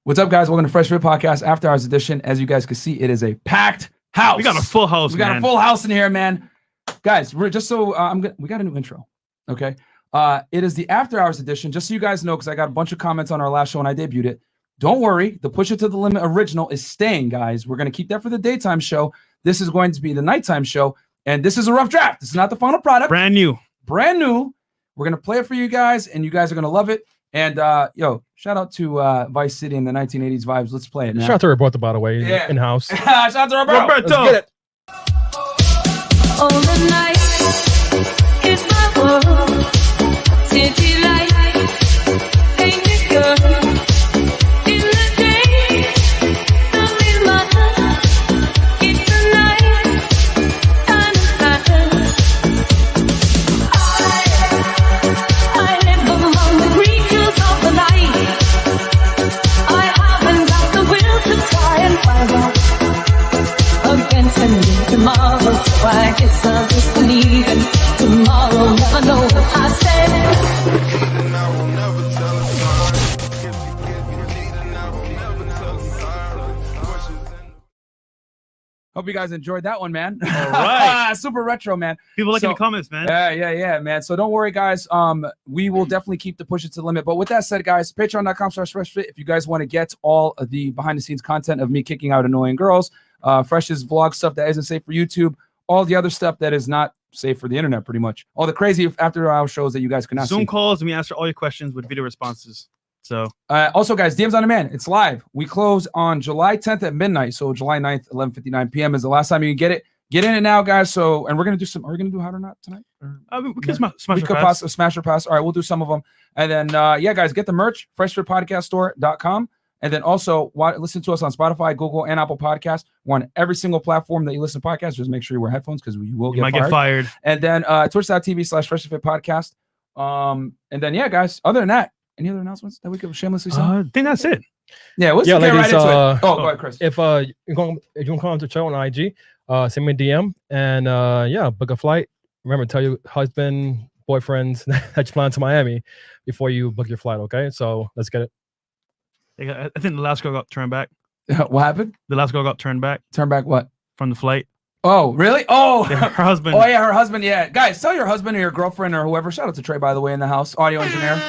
What's up, guys? Welcome to FreshFit Podcast After Hours Edition. As you guys can see, it is a packed house. We got a full house. We got a full house in here, man. Guys, we're just so we got a new intro. Okay. It is the After Hours Edition. Just so you guys know, because I got a bunch of comments on our last show when I debuted it. Don't worry, the Push It to the Limit original is staying, guys. We're going to keep that for the daytime show. This is going to be the nighttime show, and this is a rough draft. This is not the final product. Brand new. We're going to play it for you guys, and you guys are going to love it. And shout out to Vice City and the 1980s vibes. Let's play it now. Shout out to Roberto, by the way, in house. Shout out to Roberto. Let's get it. All the night is my world. City light, painted girl. In the day, love is mother. It's the night, time is matter. I live among the creatures of the night. I haven't got the will to try and find out. Against and tomorrow, so I guess I'll just believe in tomorrow. Never know what I said. Hope you guys enjoyed that one, man. All right. Super retro, man. People liking the comments, man. Yeah, man. So don't worry, guys. We will definitely keep the push it to the limit. But with that said, guys, patreon.com/FreshFit. If you guys want to get all of the behind the scenes content of me kicking out annoying girls, Fresh's vlog stuff that isn't safe for YouTube, all the other stuff that is not safe for the internet, pretty much. All the crazy after hour shows that you guys cannot see. Zoom calls, and we answer all your questions with video responses. So also, guys, DMs on demand. It's live. We close on July 10th at midnight. So July 9th, 11:59 p.m. is the last time you can get it. Get in it now, guys. So, and we're gonna do some. Are we gonna do hot or not tonight? we could smash we or could pass. smash or pass. All right, we'll do some of them. And then, guys, get the merch. FreshFitPodcastStore.com. And then also listen to us on Spotify, Google, and Apple Podcasts. We're on every single platform that you listen to podcasts. Just make sure you wear headphones because we will get fired. And then Twitch.tv/FreshFitPodcast. And then, guys, other than that, any other announcements that we could shamelessly say? I think that's it. Yeah, let's get ladies, right into it. Go ahead, Chris. If you want to come on the show on IG, send me a DM and book a flight. Remember, tell your husband, boyfriends that you're flying to Miami before you book your flight. Okay, so let's get it. I think the last girl got turned back. What happened? The last girl got turned back. Turn back what? From the flight. Oh, really? Oh, yeah, her husband. Oh, yeah, her husband. Yeah, guys, tell your husband or your girlfriend or whoever. Shout out to Trey, by the way, in the house, audio engineer.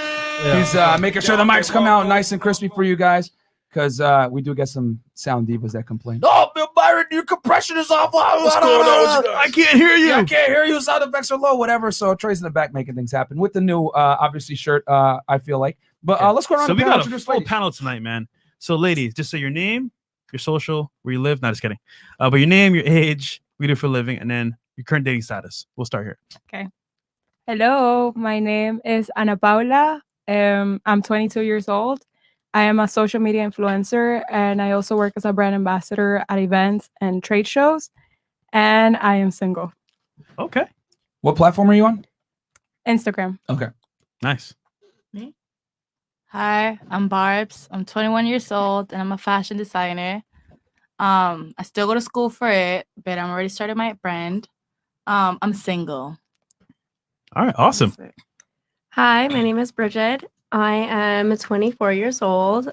Yeah. He's making sure the mics come out nice and crispy for you guys, because we do get some sound divas that complain. Oh, Myron, your compression is off. What's going on? I can't hear you. I can't hear you. Sound effects are low, whatever. So Trey's in the back making things happen with the new, obviously, shirt. I feel like, but let's go around. So the we panel. got a full panel tonight, man. So, ladies, just say your name, your social, where you live. Not just kidding. But your name, your age, what you do for a living, and then your current dating status. We'll start here. Okay. Hello, my name is Ana Paula. I'm 22 years old. I am a social media influencer, and I also work as a brand ambassador at events and trade shows. And I am single. Okay. What platform are you on? Instagram. Okay. Nice. Me? Hi, I'm Barbs. I'm 21 years old, and I'm a fashion designer. I still go to school for it, but I'm already started my brand. I'm single. All right. Awesome. Hi, my name is Bridget. I am 24 years old.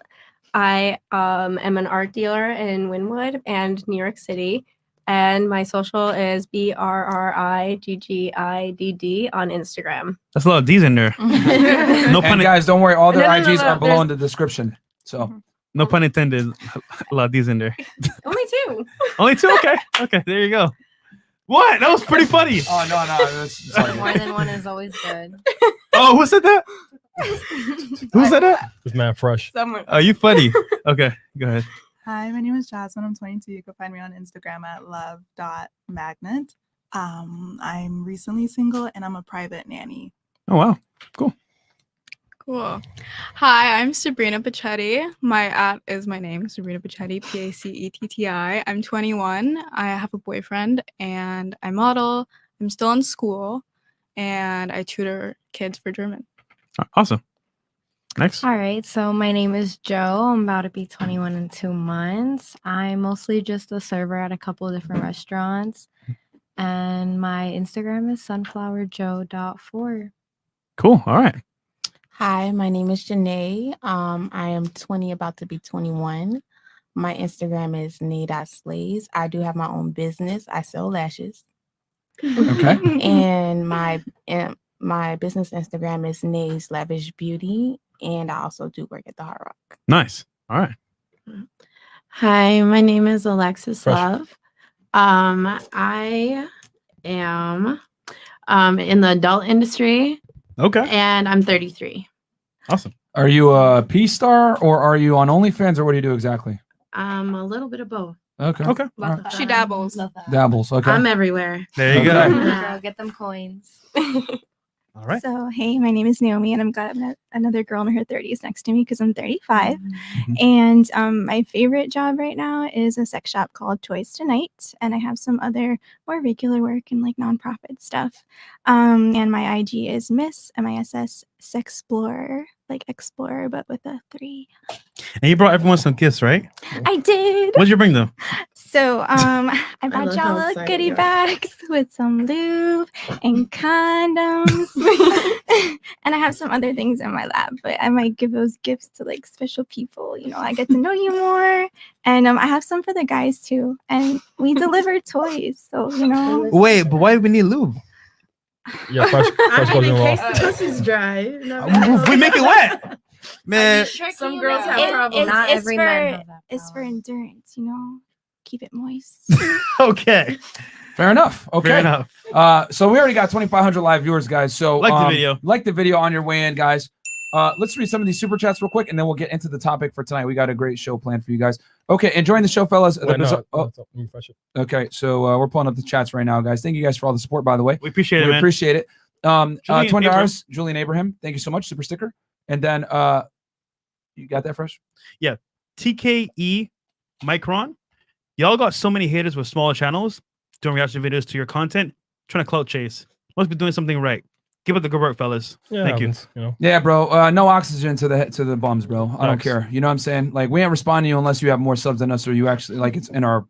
I am an art dealer in Wynwood and New York City. And my social is BRRIGGIDD on Instagram. That's a lot of D's in there. No pun. And guys, don't worry. All their IGs are below in the description. So no pun intended. A lot of D's in there. Only two. Only two? Okay. Okay. There you go. What? That was pretty funny. Oh, no. More than one is always good. Oh, who said that? Who said that? It's Matt Fresh. Someone. Oh, you funny. Okay. Go ahead. Hi, my name is Jasmine. I'm 22. You can find me on Instagram at love.magnet. I'm recently single and I'm a private nanny. Oh, wow. Cool. Cool. Hi, I'm Sabrina Pachetti. My @ is my name, Sabrina Pachetti, Pacetti. I'm 21. I have a boyfriend and I model. I'm still in school and I tutor kids for German. Awesome. Next. All right. So my name is Joe. I'm about to be 21 in 2 months. I'm mostly just a server at a couple of different restaurants. And my Instagram is sunflowerjoe.4. Cool. All right. Hi, my name is Janae. I am 20, about to be 21. My Instagram is nay.slays. I do have my own business. I sell lashes. Okay. And my business Instagram is Nay's Lavish Beauty. And I also do work at the Hard Rock. Nice. All right. Hi, my name is Alexis Fresh. Love. I am in the adult industry Okay. and I'm 33. Awesome. Are you a P star or are you on OnlyFans or what do you do exactly? A little bit of both. Okay. Okay. All right. She dabbles. Dabbles. Okay. I'm everywhere. There you Okay. go. Girl, get them coins. All right. So, hey, my name is Naomi, and I've got another girl in her 30s next to me because I'm 35. Mm-hmm. And my favorite job right now is a sex shop called Toys Tonight. And I have some other more regular work and like nonprofit stuff. And my IG is Miss MISS Sexplorer, like Explorer, but with a 3. And you brought everyone some gifts, right? I did. What'd you bring them? So I brought love y'all how little excited goodie you are. bags with some lube and condoms. And I have some other things in my lab, but I might give those gifts to like special people. You know, I get to know you more. And I have some for the guys too. And we deliver toys. So, you know. Wait, but why do we need lube? Yeah, fresh goes in raw. the pussy's dry. We make it wet. Man, Some girls have It- problems. Not it's every for, man has that It's for problem. endurance, you know. Keep it moist. okay. Fair enough. Okay. Fair enough. So we already got 2,500 live viewers, guys. So Like the video. Like the video on your way in, guys. Let's read some of these super chats real quick, and then we'll get into the topic for tonight. We got a great show planned for you guys. Okay, enjoying the show, fellas. Wait, no, Oh, let me refresh it. okay. So we're pulling up the chats right now, guys. Thank you guys for all the support, by the way. We appreciate it, We man. appreciate it. Julian $20, Julian Abraham. Thank you so much. Super sticker. And then you got that, Fresh? Yeah. TKE Micron. Y'all got so many haters with smaller channels doing reaction videos to your content, trying to clout chase. Must be doing something right. Keep up the good work, fellas. Yeah, Thank you. happens, you know. Yeah, bro. No oxygen to the bums, bro. I don't Facts. care. You know what I'm saying? Like, we ain't responding to you unless you have more subs than us, or you actually like it's in our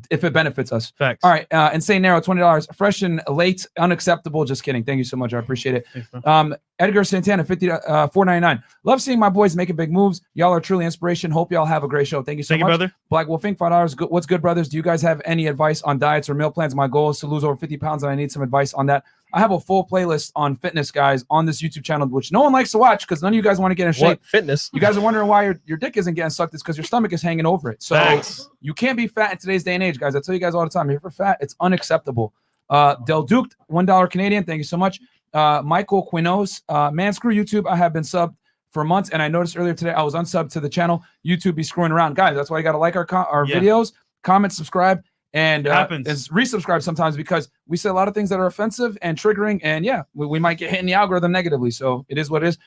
if it benefits us. Facts. All right. Insane Narrow, $20. Fresh and late, unacceptable. Just kidding. Thank you so much. I appreciate it. Thanks, bro. Edgar Santana, $4.99. Love seeing my boys making big moves. Y'all are truly inspiration. Hope y'all have a great show. Thank you so Thank you, much. brother. Black Wolf Inc., $5. What's good, brothers? Do you guys have any advice on diets or meal plans? My goal is to lose over 50 pounds, and I need some advice on that. I have a full playlist on fitness, guys, on this YouTube channel, which no one likes to watch because none of you guys want to get in shape. What fitness? You guys are wondering why your dick isn't getting sucked. It's because your stomach is hanging over it. So Facts. you can't be fat in today's day and age, guys. I tell you guys all the time. If you're fat, it's unacceptable. Del Duke, $1 Canadian. Thank you so much. Michael Quinos, man, screw YouTube. I have been subbed for months, and I noticed earlier today I was unsubbed to the channel. YouTube be screwing around, guys. That's why you got to like our Yeah. videos, comment, subscribe, and It happens. and resubscribe sometimes because we say a lot of things that are offensive and triggering, and yeah, we might get hit in the algorithm negatively. So it is what it is.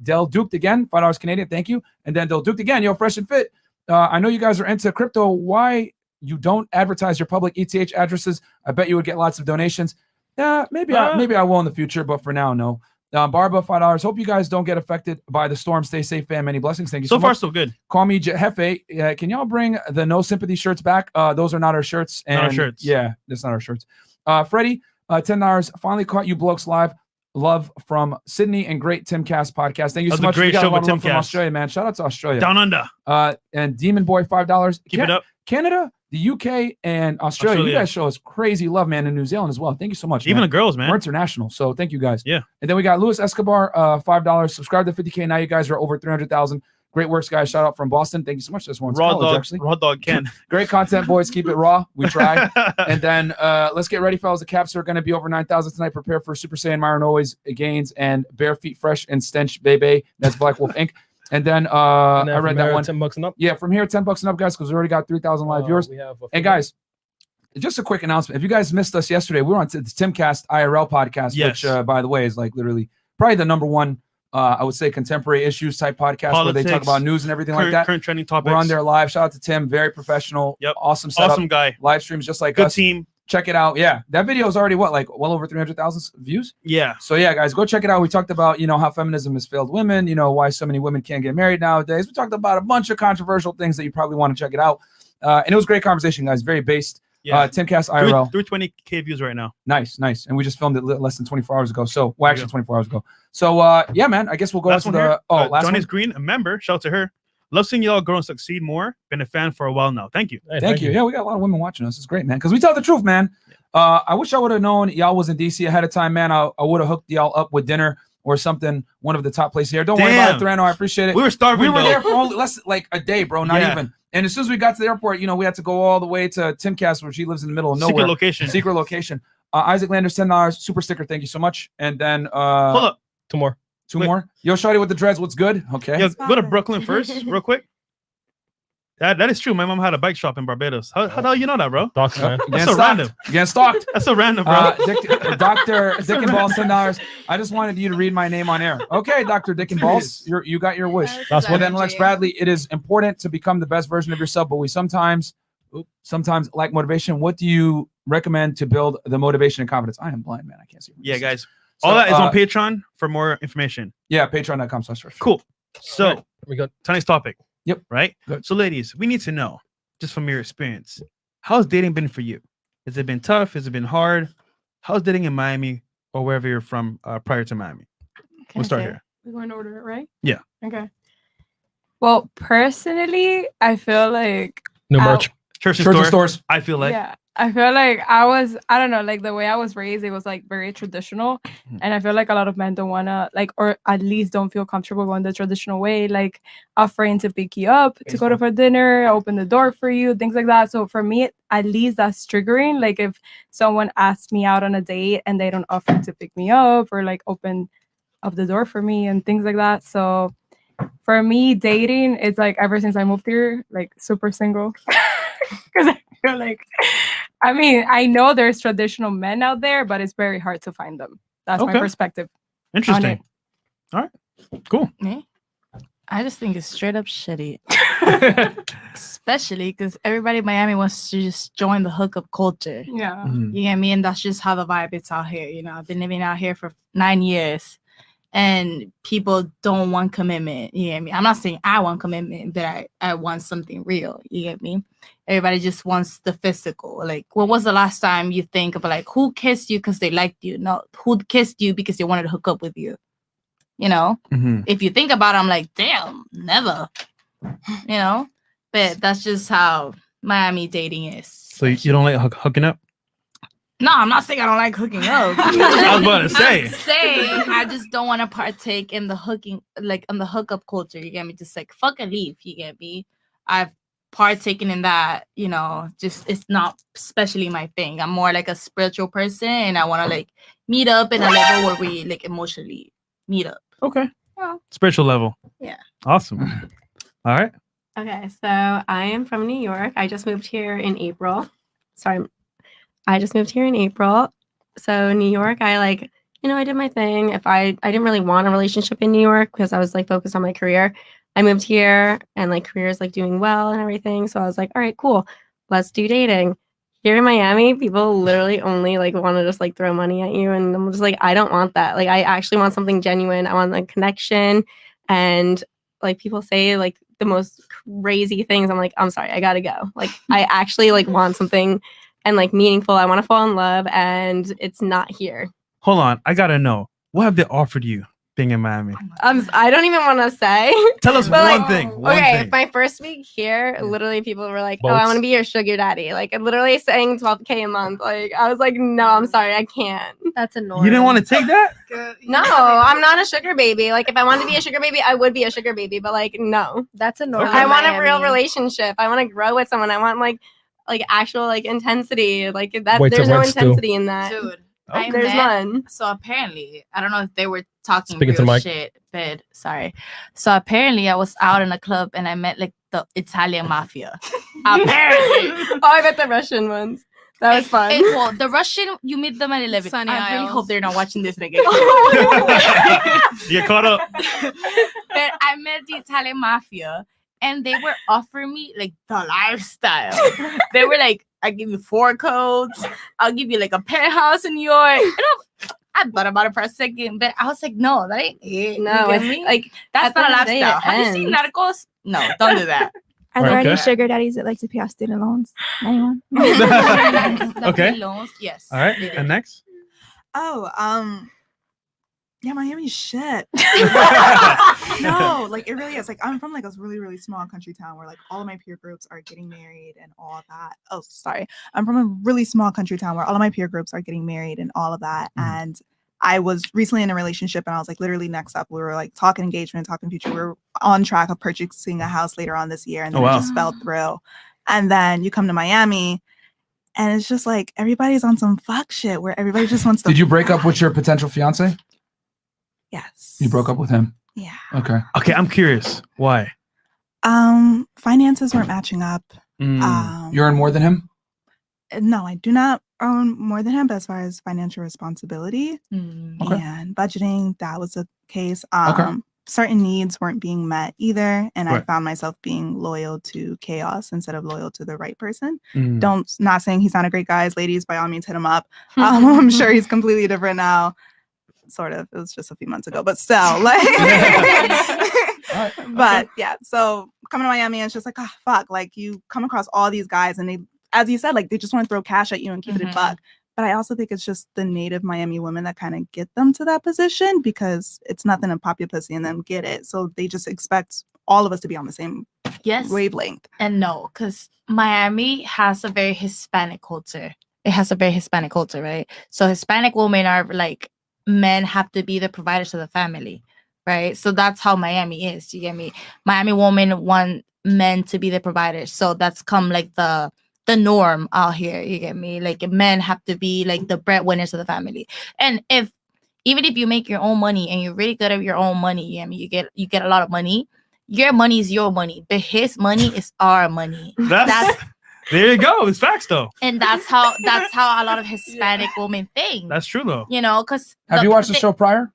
Del Duke again, $5 Canadian. Thank you. And then Del Duke again, yo, Fresh and Fit. I know you guys are into crypto. Why you don't advertise your public ETH addresses? I bet you would get lots of donations. Yeah, maybe I will in the future, but for now, no. Barba, $5. Hope you guys don't get affected by the storm. Stay safe, fam. Many blessings. Thank you so So far, much. so good. Call me Jefe. Can y'all bring the no sympathy shirts back? Those are not our shirts. And Not our shirts. Yeah, that's not our shirts. Freddie, $10. Finally caught you blokes live. Love from Sydney and great Timcast podcast. Thank you That so was a much. great We got show a lot with of love from Timcast. Australia, man. Shout out to Australia. Down under. And Demon Boy, $5. Keep it up. Canada, the UK, and Australia. You Australia. guys show us crazy love, man, in New Zealand as well. Thank you so much. Even man. the girls, man. We're international, so thank you guys. Yeah. And then we got Luis Escobar, $5. Subscribe to 50K. Now you guys are over 300,000. Great works, guys. Shout out from Boston. Thank you so much. This one's Raw college, dog. actually. Raw dog Ken. Great content, boys. Keep it raw. We try. And then let's get ready, fellas. The caps are going to be over 9,000 tonight. Prepare for Super Saiyan Myron always gains and Bare Feet Fresh and Stench Bebe. That's Black Wolf Inc. And then And then I read from that there, one. $10 and up. Yeah, from here, $10 and up, guys, because we already got 3,000 live viewers. We have a And guys, just a quick announcement. If you guys missed us yesterday, we were on the Timcast IRL podcast, Yes. which, by the way, is like literally probably the number one, I would say, contemporary issues type podcast where they talk Politics, about news and everything like Current, that. current trending topics. We're on there live. Shout out to Tim. Very professional. Yep. Awesome setup. Awesome guy. Live streams just like Good us. team. Check it out. Yeah. That video is already like well over 300,000 views. Yeah. So yeah, guys, go check it out. We talked about, how feminism has failed women, why so many women can't get married nowadays. We talked about a bunch of controversial things that you probably want to check it out. And it was a great conversation, guys. Very based. Yeah. Timcast IRL. 320K views right now. Nice. And we just filmed it less than 24 hours ago. So, well, actually 24 hours ago. So, yeah, man, I guess we'll go Last into one here. the last Johnny's one. Green, a member. Shout out to her. Love seeing y'all grow and succeed more. Been a fan for a while now. Thank you. Hey, Thank you. Yeah, we got a lot of women watching us. It's great, man. Because we tell the truth, man. I wish I would have known y'all was in DC ahead of time, man. I would have hooked y'all up with dinner or something. One of the top places here. Don't worry about it, Thorano. I appreciate it. We were starving. We were there for only less like a day, bro. Not even. And as soon as we got to the airport, we had to go all the way to Timcast, where she lives in the middle of nowhere. Secret location. Isaac Landers, $10 super sticker. Thank you so much. And then hold up, two more. Yo, shawty with the dreads. What's good? Okay. Yo, go to Brooklyn first, real quick. That is true. My mom had a bike shop in Barbados. How the hell you know that, bro? Docs, man. That's so random. Getting stalked. That's so random, bro. Dr. Dick and Balls, $10. I just wanted you to read my name on air. Okay, Dr. Dick and Balls, you got your wish. Well, then, Lex Bradley, it is important to become the best version of yourself, but we sometimes lack motivation. What do you recommend to build the motivation and confidence? I am blind, man. I can't see. Yeah, guys. All that is on Patreon for more information. Yeah, patreon.com/fresh. Cool. So Right. We got tonight's topic. Yep. Right? Good. So, ladies, we need to know, just from your experience, how's dating been for you? Has it been tough? Has it been hard? How's dating in Miami or wherever you're from prior to Miami? We'll start here. We're going to order it, right? Yeah. Okay. Well, personally, I feel like new merch. Church and stores. I feel like. Yeah. I feel like I don't know, like the way I was raised, it was like very traditional. And I feel like a lot of men don't want to or at least don't feel comfortable going the traditional way, like offering to pick you up, to go to for dinner, open the door for you, things like that. So for me, at least that's triggering. Like if someone asks me out on a date and they don't offer to pick me up or like open up the door for me and things like that. So for me, dating, it's like ever since I moved here, like super single. Because I feel like, I know there's traditional men out there, but it's very hard to find them. That's my perspective. Interesting. All right. Cool. Me? I just think it's straight up shitty. Especially because everybody in Miami wants to just join the hookup culture. Yeah. You get me? And that's just how the vibe is out here. I've been living out here for 9 years. And people don't want commitment. You get me? I'm not saying I want commitment, but I want something real. You get me? Everybody just wants the physical. Like, when was the last time you think about like who kissed you because they liked you? No, who kissed you because they wanted to hook up with you? If you think about it, I'm like, damn, never. But that's just how Miami dating is. So you don't like hooking up? No, I'm not saying I don't like hooking up. I was about to say. I'm saying I just don't want to partake in the hooking, like on the hookup culture. You get me? Just like fuck and leave. You get me? I've partaken in that. Just it's not especially my thing. I'm more like a spiritual person, and I want to like meet up in a level where we like emotionally meet up. Okay. Well, spiritual level. Yeah. Awesome. All right. Okay, so I am from New York. I just moved here in April. I just moved here in April. So New York, I did my thing. If I didn't really want a relationship in New York because I was like focused on my career. I moved here and like career is like doing well and everything. So I was like, all right, cool. Let's do dating. Here in Miami, people literally only like want to just like throw money at you. And I'm just like, I don't want that. Like I actually want something genuine. I want a connection. And like people say like the most crazy things. I'm like, I'm sorry, I gotta go. Like I actually like want something and like meaningful. I want to fall in love, and it's not here. Hold on, I gotta know, what have they offered you being in Miami? I don't even want to say. Tell us one thing. My first week here, literally people were like, "Oh, I want to be your sugar daddy." Like literally saying $12K a month. Like I was like, "No, I'm sorry, I can't." That's annoying. You didn't want to take that? No, I'm not a sugar baby. Like if I wanted to be a sugar baby, I would be a sugar baby. But like, no, that's annoying. I want a real relationship. I want to grow with someone. I want like actual like intensity. Like that. There's no intensity in that. Dude. There's none. So apparently, I don't know if they were talking Speaking to the real mic. shit, but sorry. So apparently, I was out in a club and I met like the Italian mafia. Apparently. Oh, I bet the Russian ones. That was fun. Well, the Russian, you meet them at 11. Sunny I really Isles. hope they're not watching this again. You get caught up. But I met the Italian mafia and they were offering me like the lifestyle. They were like, I give you 4 coats. I'll give you like a penthouse in New York. And I thought about it for a second, but I was like, no, that ain't it. No, You get it's me? like That's at the not a end of the day, lifestyle. it Have you seen ends. Narcos? No, don't do that. Are there Okay. any sugar daddies that like to pay off student loans? Anyone? Okay. Loans, yes. All right. And next. Yeah, Miami's shit. No, like it really is. Like I'm from like a really, really small country town where like all of my peer groups are getting married and all of that. Oh, sorry. I'm from a really small country town where all of my peer groups are getting married and all of that. And I was recently in a relationship and I was like literally next up. We were like talking engagement, talking future. We were on track of purchasing a house later on this year. And then it just fell through. And then you come to Miami and it's just like everybody's on some fuck shit where everybody just wants to. Did you break up with your potential fiance? Yes. You broke up with him? Yeah. Okay. Okay, I'm curious. Why? Finances weren't matching up. You earn more than him? No, I do not earn more than him, but as far as financial responsibility Okay. and budgeting, that was the case. Okay. Certain needs weren't being met either, and I Right. found myself being loyal to chaos instead of loyal to the right person. Mm. Not saying he's not a great guy. Ladies, by all means, hit him up. I'm sure he's completely different now. Sort of. It was just a few months ago, but still, like. But yeah, so coming to Miami, it's just like, oh fuck, like you come across all these guys, and they, as you said, like they just want to throw cash at you and keep it a buck. But I also think it's just the native Miami women that kind of get them to that position because it's nothing to pop your pussy and then get it. So they just expect all of us to be on the same wavelength. And no, because Miami has a very Hispanic culture. It has a very Hispanic culture, right? So Hispanic women are like, men have to be the providers of the family, right? So that's how Miami is. You get me? Miami women want men to be the providers. So that's come like the norm out here. You get me? Like men have to be like the breadwinners of the family. And even if you make your own money and you're really good at your own money, you get me? You get a lot of money. Your money is your money, but his money is our money. That's there you go. It's facts though. and that's how a lot of Hispanic women think. That's true though. You know, because Have you watched the show prior?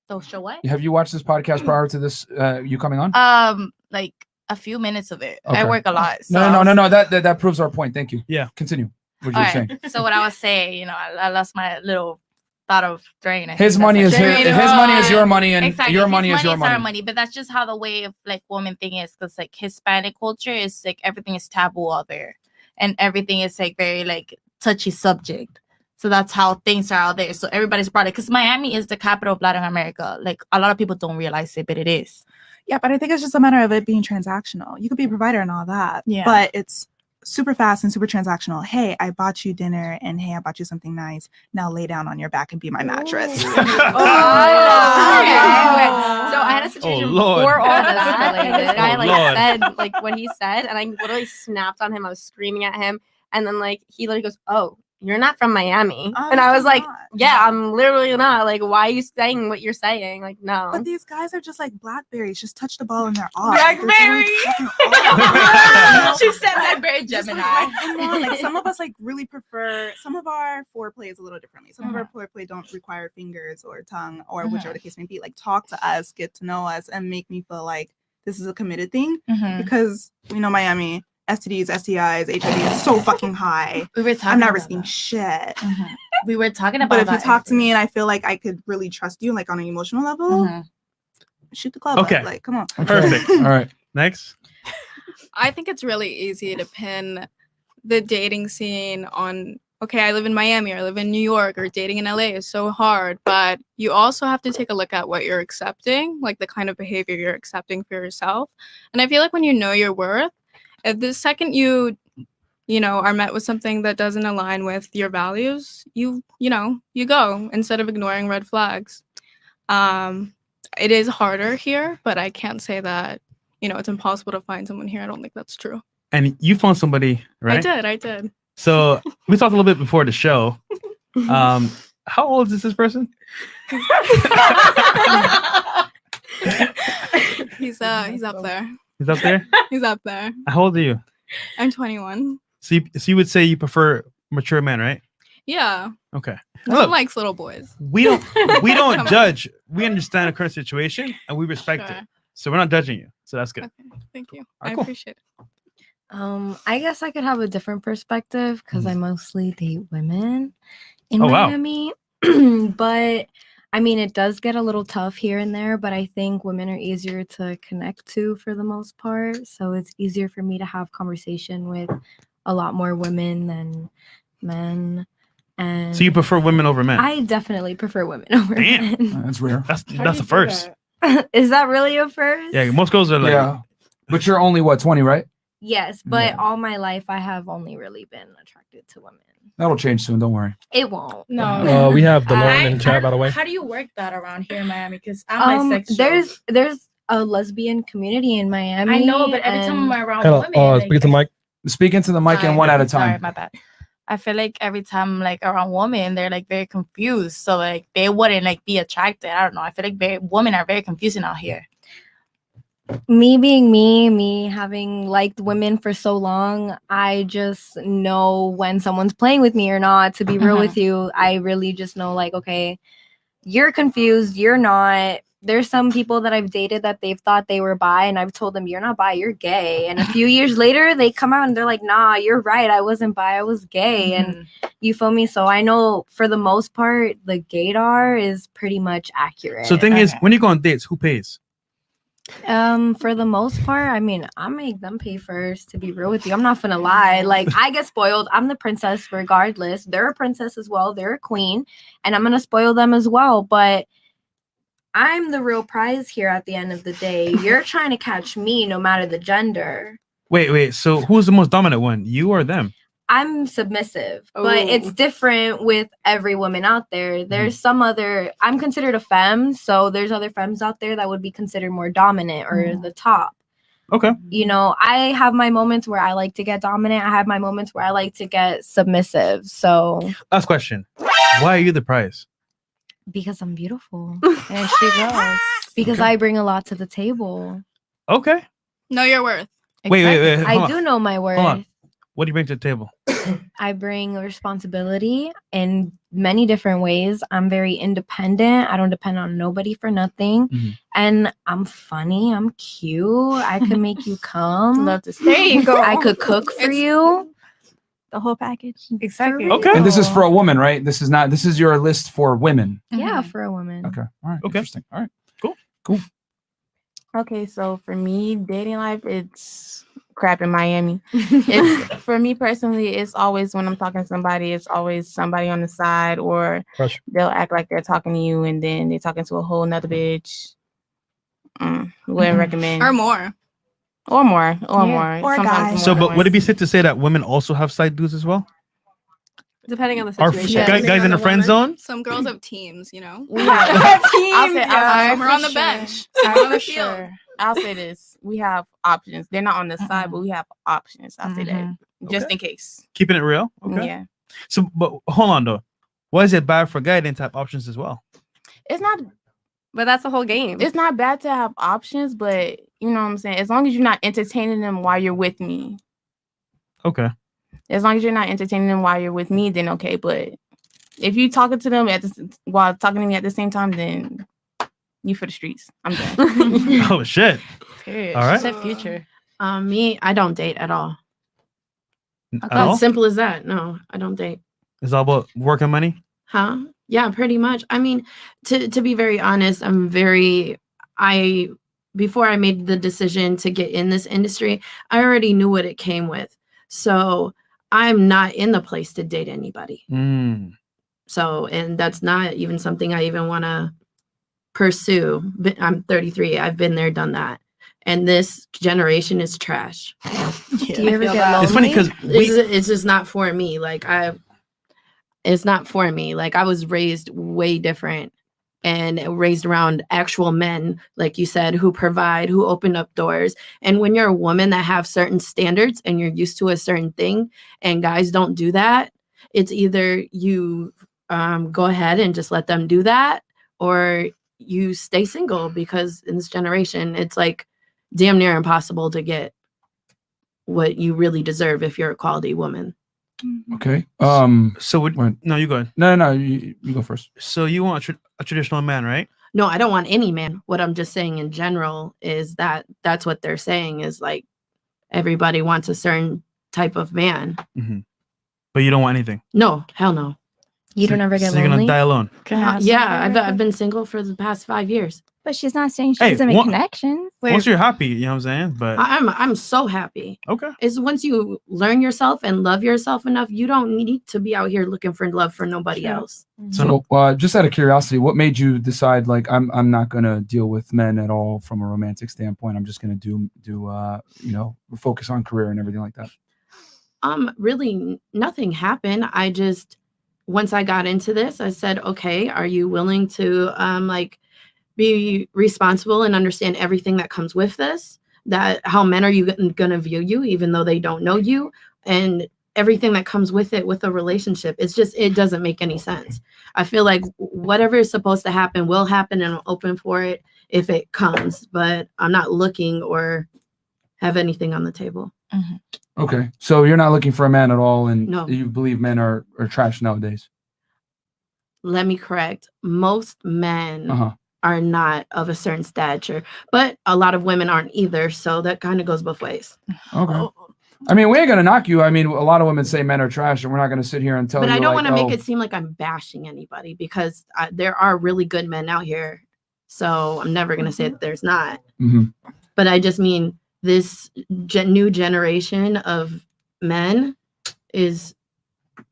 The show what? Have you watched this podcast prior to this? You coming on? Like a few minutes of it. Okay. I work a lot. So No. That proves our point. Thank you. Yeah. Continue. What you All were saying. right. So what I was saying, you know, I lost my little thought of drain. His money is his money is your money, and exactly. your His money is your our money. money. But that's just how the way of like woman thing is, because like Hispanic culture is like everything is taboo out there, and everything is like very like touchy subject. So that's how things are out there. So everybody's brought it because Miami is the capital of Latin America. Like a lot of people don't realize it, but it is. Yeah, but I think it's just a matter of it being transactional. You could be a provider and all that. Yeah. But it's super fast and super transactional. Hey, I bought you dinner, and hey, I bought you something nice. Now lay down on your back and be my mattress. So I had a situation Lord. before all this, and this guy Oh, like Lord. said like what he said, and I literally snapped on him. I was screaming at him, and then like he literally goes, "Oh, you're not from Miami," and I was like, "Yeah, I'm literally not. Like, why are you saying what you're saying? Like, no." But these guys are just like blackberries. Just touch the ball and they're off. Blackberry. She She said blackberry Gemini. Like some of us like really prefer. Some of our foreplay is a little differently. Some of our foreplay don't require fingers or tongue or whichever the case may be. Like talk to us, get to know us, and make me feel like this is a committed thing because we know Miami. STDs, STIs, HIV is so fucking high. We were talking I'm not about risking shit. We were talking about But if that you talk to me and I feel like I could really trust you, like on an emotional level, shoot the club Okay. up. Like, come on. Perfect. All right. Next. I think it's really easy to pin the dating scene on, okay, I live in Miami or I live in New York, or dating in LA is so hard. But you also have to take a look at what you're accepting, like the kind of behavior you're accepting for yourself. And I feel like when you know your worth, if the second you know, are met with something that doesn't align with your values, you go instead of ignoring red flags. It is harder here, but I can't say that, you know, it's impossible to find someone here. I don't think that's true. And you found somebody, right? I did. So we talked a little bit before the show. How old is this person? He's up there. He's up there? He's up there. How old are you? I'm 21. So you would say you prefer mature men, right? Yeah. Okay. No one Look, likes little boys. we don't Come on. judge. We understand the current situation and we respect Sure. it. So we're not judging you. So that's good. Okay. Thank you. Alright, I cool. appreciate it. I guess I could have a different perspective because I mostly date women in Oh, wow. Miami. But I mean, it does get a little tough here and there, but I think women are easier to connect to for the most part. So it's easier for me to have conversation with a lot more women than men. And So you prefer women over men? I definitely prefer women over Damn. men. That's rare. That's the first. Is that really a first? Yeah, most girls are like, Yeah. But you're only what, 20, right? Yes, but Yeah. all my life I have only really been attracted to women. That'll change soon. Don't worry. It won't. No. We have DeLorean in the chat, by the way. How do you work that around here in Miami? Because I'm bisexual. There's a lesbian community in Miami. I know, but every time I'm around Hello, women, speak to the mic. Speak into the mic and one at a time. Sorry, my bad. I feel like every time I'm like around women, they're like very confused. So like they wouldn't like be attracted. I don't know. I feel like women are very confusing out here. Me being me having liked women for so long, I just know when someone's playing with me or not. To be real with you, I really just know like, okay, you're confused, you're not. There's some people that I've dated that they've thought they were bi, and I've told them you're not bi, you're gay. And a few years later, they come out and they're like, nah, you're right, I wasn't bi, I was gay. And you feel me? So I know for the most part, the gaydar is pretty much accurate. So the thing is, when you go on dates, who pays? For the most part, I mean, I make them pay first, to be real with you. I'm not gonna lie. Like, I get spoiled. I'm the princess regardless. They're a princess as well. They're a queen, and I'm gonna spoil them as well. But I'm the real prize here at the end of the day. You're trying to catch me no matter the gender. Wait. So who's the most dominant one? You or them? I'm submissive, but it's different with every woman out there. There's some other, I'm considered a femme, so there's other femmes out there that would be considered more dominant or the top. Okay. You know, I have my moments where I like to get dominant. I have my moments where I like to get submissive. So Last question. Why are you the prize? because I'm beautiful. And she goes. Because I bring a lot to the table. Okay. Know your worth. Wait. I hold on. do know my worth. Hold on. What do you bring to the table? I bring a responsibility in many different ways. I'm very independent. I don't depend on nobody for nothing. And I'm funny. I'm cute. I could make you come. Love to see. There you go. I could cook for you. The whole package. Exactly. Okay. And this is for a woman, right? This is your list for women. Yeah, for a woman. Okay. All right. Okay. Interesting. All right. Cool. Okay, so for me, dating life, it's crap in Miami. It's for me personally, it's always when I'm talking to somebody, it's always somebody on the side, or they'll act like they're talking to you and then they're talking to a whole nother bitch. Wouldn't recommend. Or more. Or more. Or guys. So, but would it be safe to say that women also have side dudes as well? Depending on the Are situation. guys in the friend zone? Some girls have teams, you know. I'll We're on the bench. We're on the field. I'll say this: we have options. They're not on the side, but we have options. I'll say that just in case. Keeping it real. Okay. Yeah. So, but hold on though. Why is it bad for a guy to have options as well? It's not. But that's the whole game. It's not bad to have options, but you know what I'm saying. As long as you're not entertaining them while you're with me. Okay. As long as you're not entertaining them while you're with me, then okay. But if you talking to them while talking to me at the same time, then you for the streets. I'm done. Oh shit. Period. All right. She said future. Me, I don't date at all. At all? As simple as that. No, I don't date. It's all about work and money. Huh? Yeah, pretty much. I mean, to be very honest, before I made the decision to get in this industry, I already knew what it came with. So I'm not in the place to date anybody. So, and that's not even something I even want to pursue. I'm 33. I've been there, done that. And this generation is trash. Do you ever get lonely? It's funny because it's just not for me. It's not for me. Like, I was raised way different and raised around actual men, like you said, who provide, who open up doors. And when you're a woman that have certain standards and you're used to a certain thing and guys don't do that, it's either you go ahead and just let them do that, or you stay single, because in this generation, it's like damn near impossible to get what you really deserve if you're a quality woman. Okay. So no, you go ahead. No, you go first. So you want a traditional man, right? No, I don't want any man. What I'm just saying in general is that's what they're saying is like everybody wants a certain type of man. But you don't want anything. No, hell no. You don't ever get So you're gonna lonely? die alone. I've been single for the past 5 years. But she's not saying she Hey, doesn't make one- connections. Once you're happy, you know what I'm saying? But I'm so happy. okay. It's once you learn yourself and love yourself enough, you don't need to be out here looking for love for nobody else. So, just out of curiosity, what made you decide like I'm not gonna deal with men at all from a romantic standpoint? I'm just gonna do focus on career and everything like that. Really nothing happened. I just once I got into this, I said, okay, are you willing to be responsible and understand everything that comes with this? That how men are you gonna view you even though they don't know you, and everything that comes with it with a relationship. It doesn't make any sense. I feel like whatever is supposed to happen will happen, and I'm open for it if it comes, but I'm not looking or have anything on the table. Okay, so you're not looking for a man at all, and No. you believe men are trash nowadays. Let me correct. Most men Uh-huh. are not of a certain stature, but a lot of women aren't either. So that kind of goes both ways. Okay. I mean, we ain't gonna knock you. I mean, a lot of women say men are trash, and we're not gonna sit here and tell But you. I don't like, want to oh, make it seem like I'm bashing anybody, because there are really good men out here. So I'm never going to say that there's not. Mhm. But I just mean this new generation of men is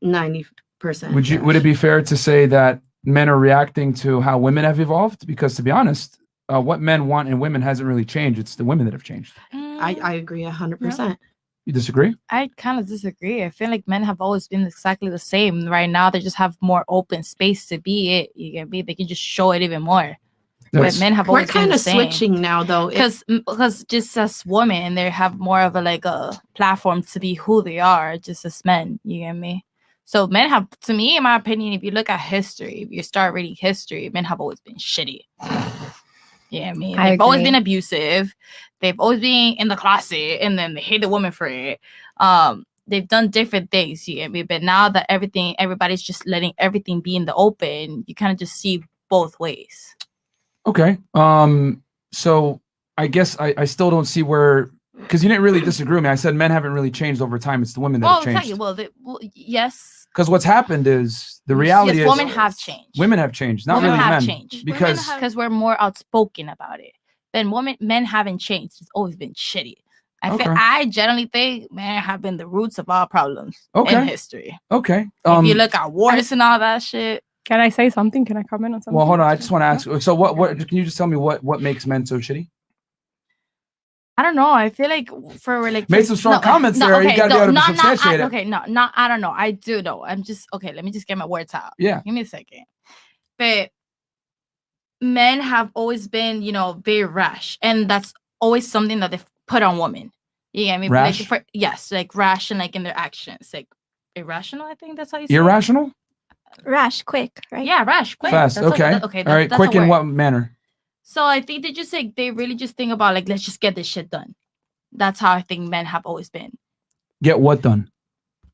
90%. Would it be fair to say that men are reacting to how women have evolved? Because to be honest, what men want in women hasn't really changed. It's the women that have changed. I agree 100%. You disagree? I kind of disagree. I feel like men have always been exactly the same. Right now, they just have more open space to be it. You get me? They can just show it even more. But men have We're always been kind the of same. switching now, though. Because just as women, they have more of a platform to be who they are, just as men. You get me? So men have, to me, in my opinion, if you look at history, if you start reading history, men have always been shitty. Yeah, I mean, they've always been abusive. They've always been in the closet, and then they hate the woman for it. They've done different things, you get me? But now that everybody's just letting everything be in the open, you kind of just see both ways. Okay. So I guess I still don't see where, because you didn't really disagree with me. I said men haven't really changed over time. It's the women that have changed. Exactly. Yes. Because what's happened is the reality is women have changed. Women have changed, not really men. Changed Because we're more outspoken about it. Then men haven't changed. It's always been shitty. I generally think men have been the roots of all problems in history. Okay. If you look at wars and all that shit. Can I say something? Can I comment on something? Well, hold on. I just want to ask. So, what can you just tell me what makes men so shitty? I don't know. I feel like made some strong comments there. You gotta be able to substantiate it. I don't know. I do know. I'm just okay. Let me just get my words out. Yeah. Give me a second. But men have always been, very rash, and that's always something that they've put on women. You get me? Rash? Yes, rash and in their actions, irrational. I think that's how you say Irrational? Rash, quick, right? Yeah, rash, quick. Fast. That's Okay. All right. Quick in what manner? So I think they really just think about let's just get this shit done. That's how I think men have always been. Get what done?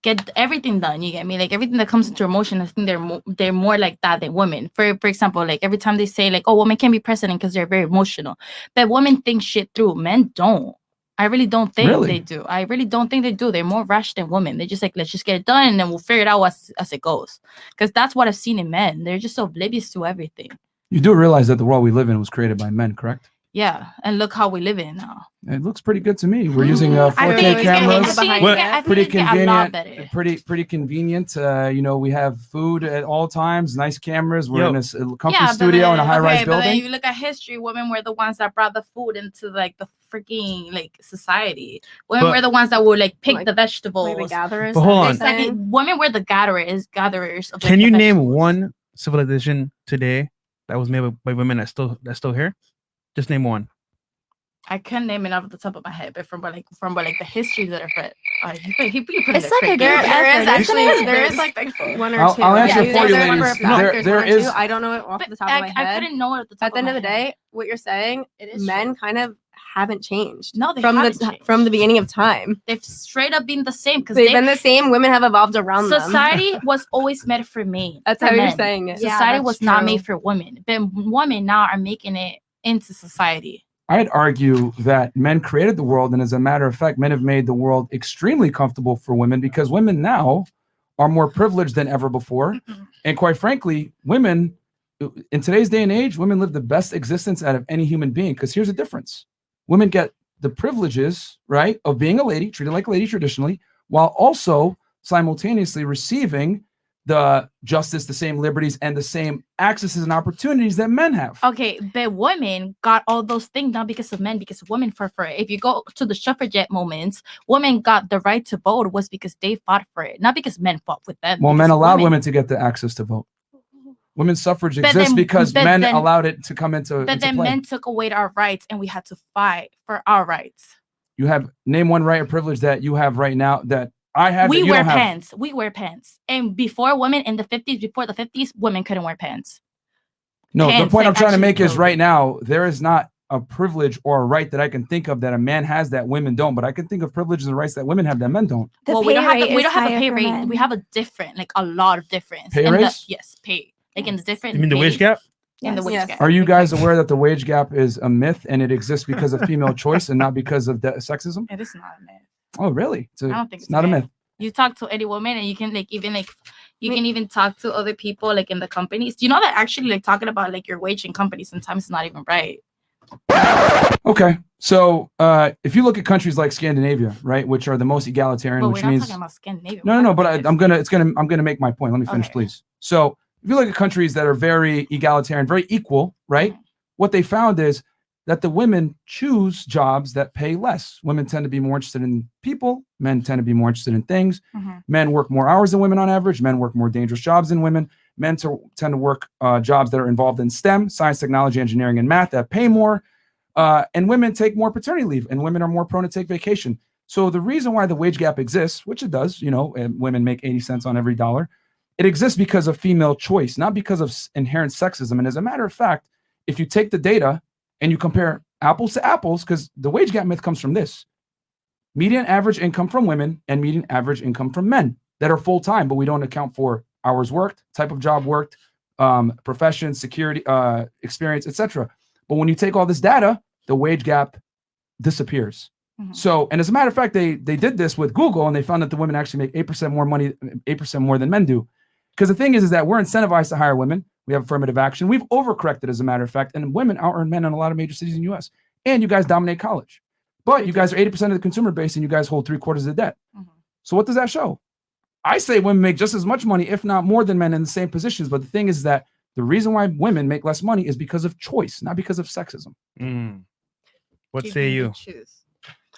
Get everything done. You get me? Everything that comes into emotion, I think they're more like that than women. For example, every time they say oh, women can't be president because they're very emotional, but women think shit through. Men don't. I really don't think they do. I really don't think they do. They're more rash than women. They're just let's just get it done and then we'll figure it out as it goes. Because that's what I've seen in men. They're just so oblivious to everything. You do realize that the world we live in was created by men, correct? Yeah, and look how we live in now. It looks pretty good to me. We're using 4K cameras. Pretty convenient. Pretty convenient. We have food at all times. Nice cameras. We're in a comfy studio in a high-rise building. But if you look at history, women were the ones that brought the food into the freaking society. Women were the ones that would pick the vegetables. The gatherers. But hold on. Women were the gatherers of Can you name one civilization today that was made by women that's still here? Just name one. I can't name it off the top of my head, but from the history that I've read, It's there is one or two. I'll answer for you, ladies. There is. I don't know it off the top of my head. I couldn't know it at the top. At the end of the day, what you're saying, men kind of haven't changed. No, they haven't changed. From the beginning of time. They've straight up been the same because they've been the same. Women have evolved around them. Society was always made for men. That's how you're saying it. Society was not made for women, but women now are making it into society. I'd argue that men created the world, and as a matter of fact, men have made the world extremely comfortable for women because women now are more privileged than ever before. And quite frankly, women in today's day and age, women live the best existence out of any human being. Because here's the difference. Women get the privileges, right, of being a lady, treated like a lady traditionally, while also simultaneously receiving the justice, the same liberties, and the same accesses and opportunities that men have. Okay, but women got all those things not because of men, because of women fought for it. If you go to the suffragette moments, women got the right to vote was because they fought for it, not because men fought with them. Well, men allowed women to get the access to vote. Women's suffrage exists because men allowed it to come into But then play. men took away our rights, and we had to fight for our rights. You have name one right or privilege that you have right now that I have. We that you wear don't have. pants. We wear pants. And before women in the 50s, before the 50s, women couldn't wear pants. No, the Pants, point I'm like, trying to actually make is clothes. right now, there is not a privilege or a right that I can think of that a man has that women don't, but I can think of privileges and rights that women have that men don't. Well, we don't have a pay rate. We have a different, like a lot of difference. Pay in raise? Yes, pay. Like in the different. You mean the wage pays. gap? In the wage gap. Are you guys aware that the wage gap is a myth and it exists because of female choice and not because of sexism? It is not a myth. Oh, really? I don't think it's not a myth. You talk to any woman and you can like even like you can even talk to other people like in the companies. Do you know that actually like talking about like your wage in companies sometimes is not even right? Okay, so if you look at countries like Scandinavia, right, which are the most egalitarian, But which we're not means talking about Scandinavia. no, but I'm gonna make my point. Let me finish, please. So if you look at countries that are very egalitarian, very equal, right, what they found is that the women choose jobs that pay less. Women tend to be more interested in people. Men tend to be more interested in things. Men work more hours than women on average. Men work more dangerous jobs than women. Men tend to work jobs that are involved in STEM, science, technology, engineering, and math that pay more. And women take more paternity leave, and women are more prone to take vacation. So the reason why the wage gap exists, which it does, you know, and women make 80 cents on every dollar, it exists because of female choice, not because of inherent sexism. And as a matter of fact, if you take the data and you compare apples to apples, because the wage gap myth comes from this: median average income from women and median average income from men that are full-time, but we don't account for hours worked, type of job worked, profession, security, experience, etc. But when you take all this data, the wage gap disappears. So, and as a matter of fact, they did this with Google, and they found that the women actually make 8% more money, 8% more than men do. Because the thing is that we're incentivized to hire women. We have affirmative action. We've overcorrected, as a matter of fact, and women out-earn men in a lot of major cities in the U.S. And you guys dominate college. But you guys are 80% of the consumer base, and you guys hold 3/4 of the debt. So what does that show? I say women make just as much money, if not more than men in the same positions. But the thing is that the reason why women make less money is because of choice, not because of sexism. What say you?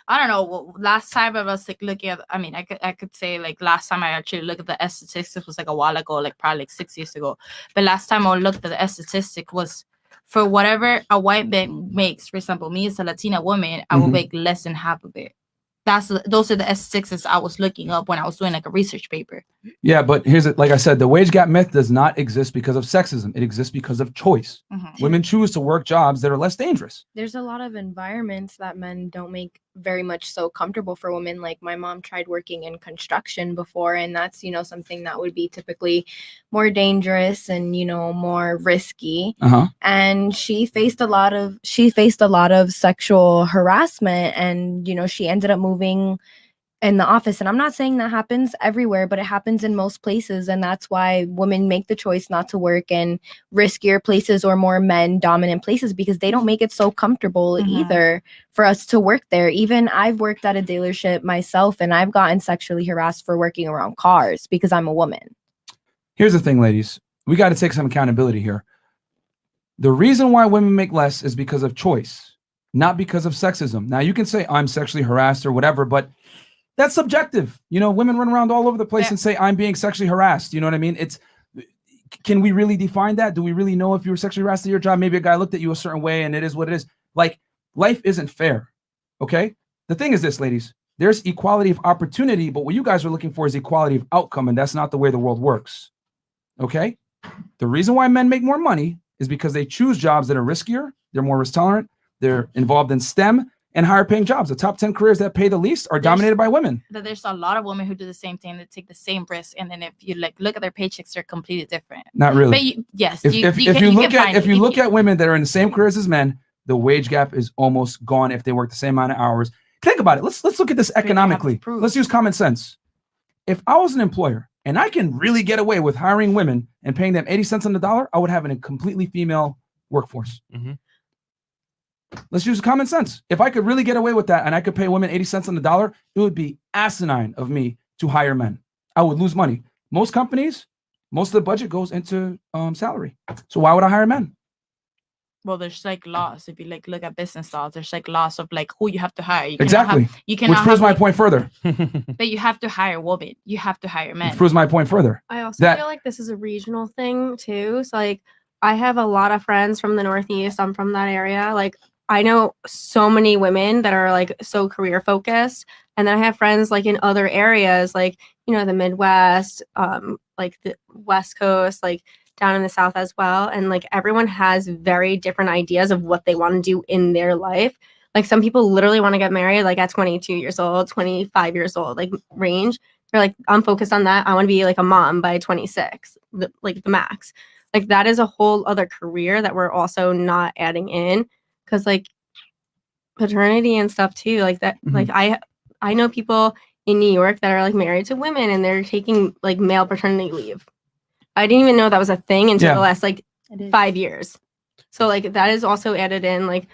I don't know. Well, last time I was like looking at, I mean, I could say like last time I actually looked at the statistics was like a while ago, like probably like 6 years ago. But last time I looked at the statistic was for whatever a white man makes. For example, me as a Latina woman, I will make less than half of it. Those are the statistics I was looking up when I was doing like a research paper. Yeah, but here's it. Like I said, the wage gap myth does not exist because of sexism. It exists because of choice. Women choose to work jobs that are less dangerous. There's a lot of environments that men don't make very much so comfortable for women. Like my mom tried working in construction before, and that's, you know, something that would be typically more dangerous and, you know, more risky. And she faced a lot of sexual harassment, and, you know, she ended up moving in the office. And I'm not saying that happens everywhere, but it happens in most places. And that's why women make the choice not to work in riskier places or more men dominant places, because they don't make it so comfortable either for us to work there. Even I've worked at a dealership myself, and I've gotten sexually harassed for working around cars because I'm a woman. Here's the thing, ladies. We got to take some accountability here. The reason why women make less is because of choice, not because of sexism. Now, you can say I'm sexually harassed or whatever, but that's subjective. You know, women run around all over the place and say I'm being sexually harassed. You know what I mean? Can we really define that? Do we really know if you were sexually harassed at your job? Maybe a guy looked at you a certain way and it is what it is. Like, life isn't fair. Okay? The thing is this, ladies. There's equality of opportunity, but what you guys are looking for is equality of outcome, and that's not the way the world works. Okay? The reason why men make more money is because they choose jobs that are riskier, they're more risk tolerant, they're involved in STEM, and higher paying jobs. The top 10 careers that pay the least are dominated by women. But there's a lot of women who do the same thing, that take the same risk, and then if you like look at their paychecks, they're completely different. Not really. But yes, If you look at women that are in the same careers as men, the wage gap is almost gone if they work the same amount of hours. Think about it. Let's look at this economically. Let's use common sense. If I was an employer and I can really get away with hiring women and paying them 80 cents on the dollar, I would have a completely female workforce. Let's use common sense. If I could really get away with that and I could pay women 80 cents on the dollar, it would be asinine of me to hire men. I would lose money. Most companies, most of the budget goes into salary. So why would I hire men? Well, there's like laws. If you like look at business laws, there's like laws of like who you have to hire. You Exactly. You cannot Which proves have, my like, point further. But you have to hire women. You have to hire men. Which proves my point further. I also feel like this is a regional thing too. So like I have a lot of friends from the Northeast. I'm from that area. Like I know so many women that are like so career focused. And then I have friends like in other areas, like, you know, the Midwest, like the West Coast, like down in the South as well. And like everyone has very different ideas of what they want to do in their life. Like some people literally want to get married like at 22 years old, 25 years old, like range. They're like, I'm focused on that. I want to be like a mom by 26, like the max. Like that is a whole other career that we're also not adding in. Cause like paternity and stuff too, like that, like I know people in New York that are like married to women and they're taking like male paternity leave. I didn't even know that was a thing until the last like 5 years. So like that is also added in. Like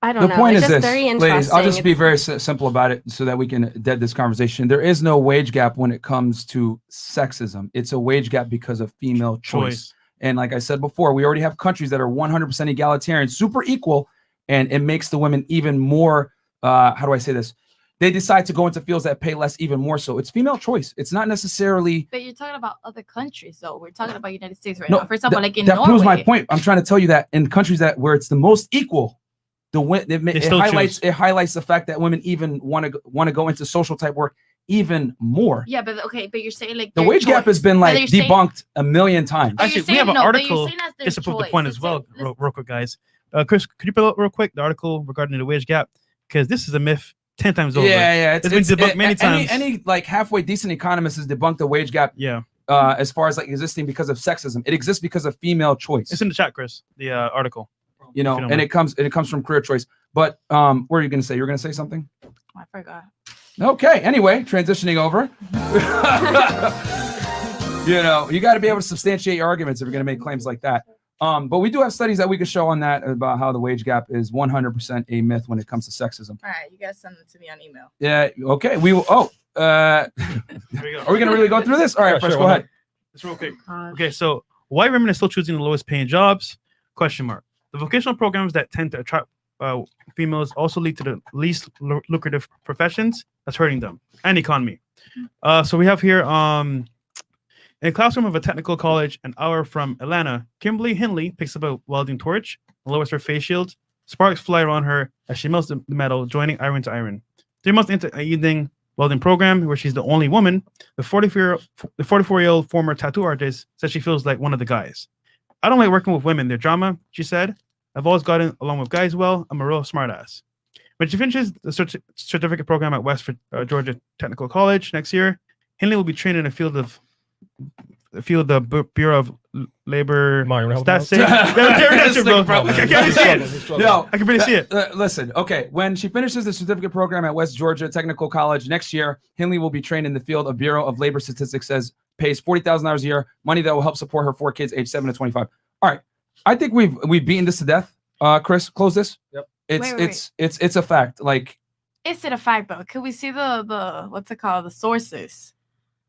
I don't know. The point it's is just this, very interesting. ladies. I'll just be very simple about it so that we can dead this conversation. There is no wage gap when it comes to sexism. It's a wage gap because of female choice. And like I said before, we already have countries that are 100% egalitarian, super equal, and it makes the women even more. How do I say this? They decide to go into fields that pay less, even more so. It's female choice. It's not necessarily. But you're talking about other countries, though. We're talking about United States right now. For example, like in that Norway. proves my point. I'm trying to tell you that in countries that where it's the most equal, it highlights the fact that women even want to go into social type work even more. Yeah, but okay, but you're saying like The wage gap has been like debunked a million times. Actually, we have an article just to prove the point as well, real quick, guys. Chris, could you pull up real quick the article regarding the wage gap? Because this is a myth 10 times over. Yeah, it's been debunked many times. Any like halfway decent economist has debunked the wage gap. Yeah. As far as like existing because of sexism, it exists because of female choice. It's in the chat, Chris. The article. You know, and it comes from career choice. But what are you gonna say? You're gonna say something? I forgot. Okay. Anyway, transitioning over. You know, you got to be able to substantiate your arguments if you're gonna make claims like that. But we do have studies that we could show on that about how the wage gap is 100% a myth when it comes to sexism. All right, you guys send it to me on email. Yeah. Okay. We will. Oh. Are we gonna really go through this? All right, Fresh, go ahead. Just real quick. Okay, so why women are still choosing the lowest paying jobs? Question mark. The vocational programs that tend to attract females also lead to the least lucrative professions. That's hurting them and economy. So we have here in a classroom of a technical college an hour from Atlanta, Kimberly Hindley picks up a welding torch, lowers her face shield, sparks fly around her as she melts the metal, joining iron to iron. 3 months into an evening welding program where she's the only woman, the 44-year-old former tattoo artist says she feels like one of the guys. I don't like working with women. They're drama, she said. I've always gotten along with guys well. I'm a real smartass. When she finishes the certificate program at West Georgia Technical College next year, Hindley will be trained in the field of the Bureau of Labor. Myron, That's it. I can barely see it. No, I can barely see it. Listen, okay. When she finishes the certificate program at West Georgia Technical College next year, Hindley will be trained in the field of Bureau of Labor Statistics. Says pays $40,000 a year, money that will help support her 4 kids, age 7 to 25. All right, I think we've beaten this to death. Chris, close this. Yep. It's a fact. Like, is it a fact though? Could we see the what's it called? The sources.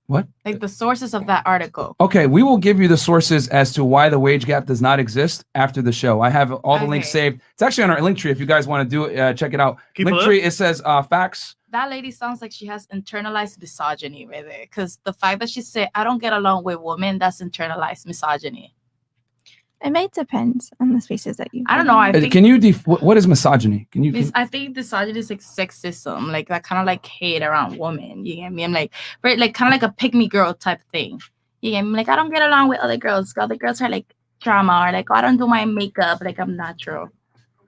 What? Like the sources of that article. Okay, we will give you the sources as to why the wage gap does not exist after the show. I have all the links saved. It's actually on our link tree. If you guys want to do it, check it out. Link tree, it says facts. That lady sounds like she has internalized misogyny right there. Because the fact that she said, I don't get along with women, that's internalized misogyny. It might depend on the spaces that you. I don't know. I think, can you what is misogyny? I think misogyny is like sexism, like that kind of like hate around women. You get me? I'm like, right, like kind of like a pick me girl type thing. You get me? Like I don't get along with other girls. Other girls are like drama, or like, oh, I don't do my makeup, like I'm natural.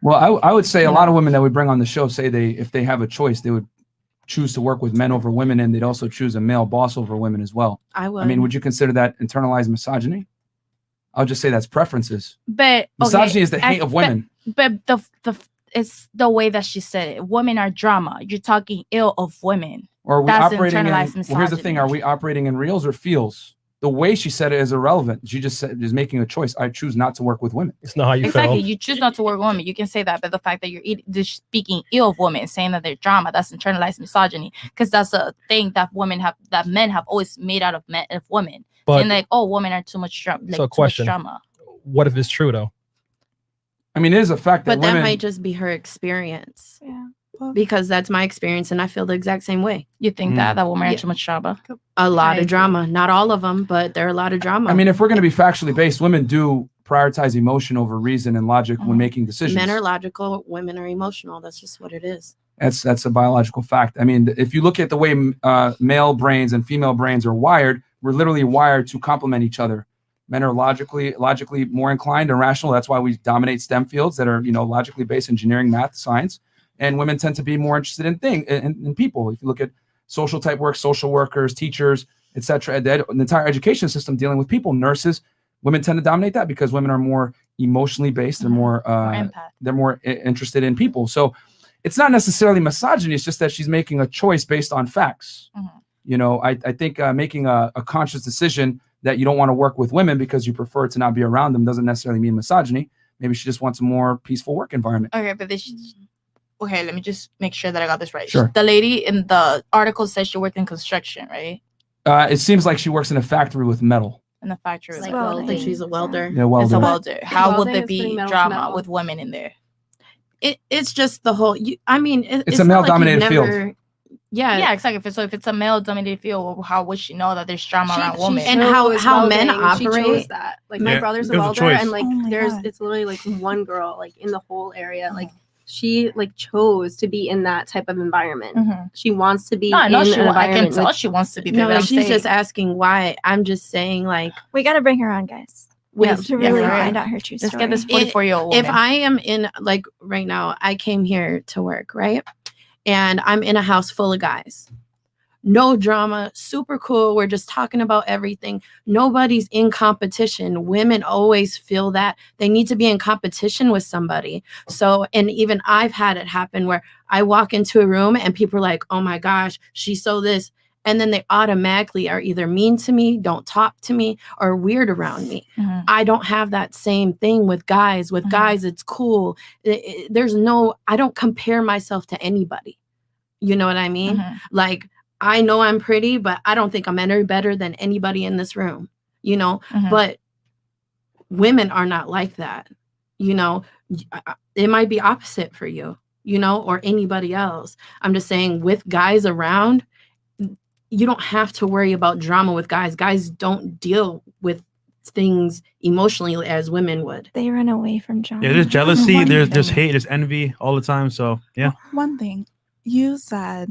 Well, I would say a lot of women that we bring on the show say if they have a choice, they would choose to work with men over women, and they'd also choose a male boss over women as well. I would. I mean, would you consider that internalized misogyny? I'll just say that's preferences. But misogyny is the hate of women. But it's the way that she said it. Women are drama. You're talking ill of women. Or are we That's operating in, internalized well, here's the thing, are we operating in reals or feels? The way she said it is irrelevant. She just said, is making a choice. I choose not to work with women. It's not how you Exactly. feel. You choose not to work with women. You can say that, but the fact that you're just speaking ill of women, saying that they're drama, that's internalized misogyny. Because that's a thing that men have always made out of women. But, saying like, oh, women are too much drama. Like, so question, drama. What if it's true though? I mean, it is a fact that But that women, might just be her experience. Yeah. Because that's my experience and I feel the exact same way. You think that women are too much drama? A lot of drama. Not all of them, but there are a lot of drama. I mean, if we're going to be factually based, women do prioritize emotion over reason and logic when making decisions. Men are logical, women are emotional. That's just what it is. That's a biological fact. I mean, if you look at the way male brains and female brains are wired, we're literally wired to complement each other. Men are logically more inclined and rational. That's why we dominate STEM fields that are, logically based, engineering, math, science. And women tend to be more interested in people. If you look at social type work, social workers, teachers, etc., the entire education system dealing with people, nurses, women tend to dominate that because women are more emotionally based. They're more interested in people. So it's not necessarily misogyny. It's just that she's making a choice based on facts. I think making a conscious decision that you don't want to work with women because you prefer to not be around them doesn't necessarily mean misogyny. Maybe she just wants a more peaceful work environment. Okay, but okay, let me just make sure that I got this right. Sure. The lady in the article says she worked in construction, right? It seems like she works in a factory with metal. In the factory. Like welding. She's a welder. Yeah, welder. It's a welder. How would there Welding is be putting metal to drama metal. with women in there? It's just the whole. It's a not like you've male-dominated field. never- Yeah. Yeah, exactly. So if it's a male-dominated field, how would she know that there's drama around women? And how men She chose operate. that. Like Yeah, my brother's it a was a welder, choice. and like it's literally like one girl like in the whole area. Like she like chose to be in that type of environment. She wants to be No, I know in she an I can environment tell with- she wants to be there. No, but I'm she's saying- just asking why. I'm just saying like We got to bring her on, guys. with To really right. find out her true Let's story. get this 44-year-old if woman. I am in like right now, I came here to work, right? And I'm in a house full of guys. No drama, super cool. We're just talking about everything. Nobody's in competition. Women always feel that they need to be in competition with somebody. So, and even I've had it happen where I walk into a room and people are like, oh my gosh, she's so this. And then they automatically are either mean to me, don't talk to me, or weird around me. I don't have that same thing with guys. With guys, it's cool. I don't compare myself to anybody. You know what I mean? Like, I know I'm pretty, but I don't think I'm any better than anybody in this room, but women are not like that. It might be opposite for you, or anybody else. I'm just saying with guys around, you don't have to worry about drama with guys. Guys don't deal with things emotionally as women would. They run away from drama. Yeah, there's jealousy, One there's thing. hate, there's envy all the time. So yeah. One thing you said,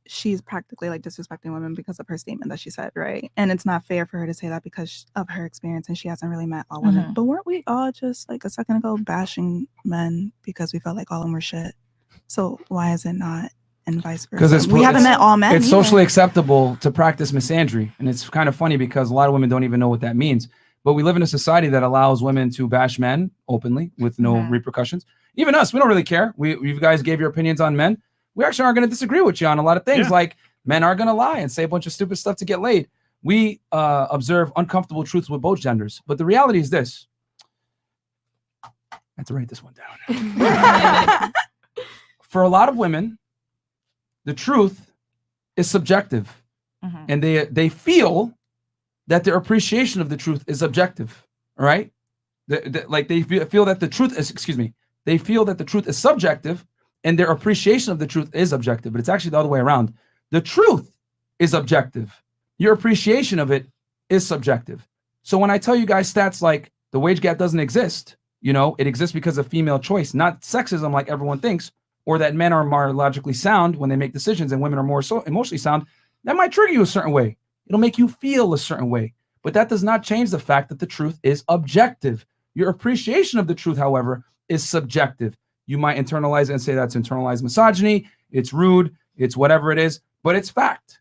she's practically like disrespecting women because of her statement that she said, right? And it's not fair for her to say that because of her experience and she hasn't really met all women. But weren't we all just like a second ago bashing men because we felt like all of them were shit? So why is it not? And vice versa. Because We haven't met all men. It's either. socially acceptable to practice misandry, and it's kind of funny because a lot of women don't even know what that means. But we live in a society that allows women to bash men openly with no repercussions. Even us, we don't really care. You guys gave your opinions on men. We actually aren't going to disagree with you on a lot of things. Yeah. Like men are going to lie and say a bunch of stupid stuff to get laid. We observe uncomfortable truths with both genders. But the reality is this. I have to write this one down. For a lot of women, the truth is subjective, and they feel that their appreciation of the truth is objective. All right, like they feel that the truth is. They feel that the truth is subjective, and their appreciation of the truth is objective. But it's actually the other way around. The truth is objective. Your appreciation of it is subjective. So when I tell you guys stats like the wage gap doesn't exist, it exists because of female choice, not sexism like everyone thinks. Or that men are more logically sound when they make decisions and women are more so emotionally sound, that might trigger you a certain way. It'll make you feel a certain way. But that does not change the fact that the truth is objective. Your appreciation of the truth, however, is subjective. You might internalize it and say that's internalized misogyny, it's rude, it's whatever it is, but it's fact.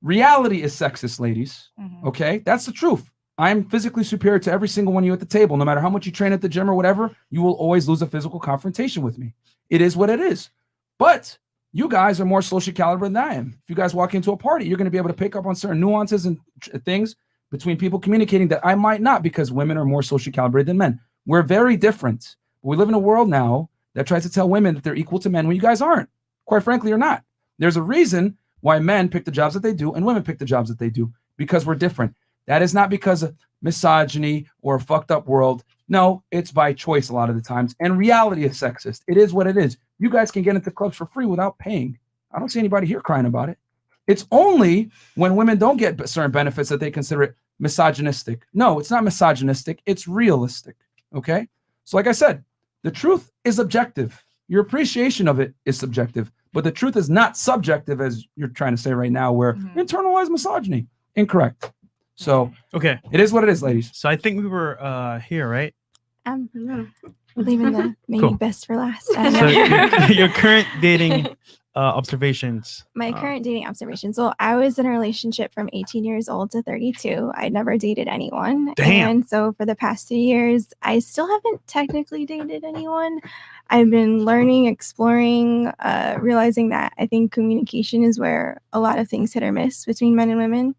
Reality is sexist, ladies. Okay? That's the truth. I'm physically superior to every single one of you at the table. No matter how much you train at the gym or whatever, you will always lose a physical confrontation with me. It is what it is. But You guys are more socially calibrated than I am. If you guys walk into a party, you're going to be able to pick up on certain nuances and things between people communicating that I might not, because women are more socially calibrated than men. We're very different. We live in a world now that tries to tell women that they're equal to men when you guys aren't. Quite frankly, you're not. There's a reason why men pick the jobs that they do and women pick the jobs that they do, because we're different. That is not because of misogyny or a fucked up world. No, it's by choice a lot of the times. And reality is sexist. It is what it is. You guys can get into clubs for free without paying. I don't see anybody here crying about it. It's only when women don't get certain benefits that they consider it misogynistic. No, it's not misogynistic. It's realistic. Okay? So like I said, the truth is objective. Your appreciation of it is subjective. But the truth is not subjective, as you're trying to say right now, where internalized misogyny. Incorrect. So okay, it is what it is, ladies. So I think we were here, right? Leaving the maybe Cool. best for last. So your current dating observations. My current dating observation. So I was in a relationship from 18 years old to 32. I never dated anyone. Damn. And so for the past 2 years, I still haven't technically dated anyone. I've been learning, exploring, realizing that I think communication is where a lot of things hit or miss between men and women,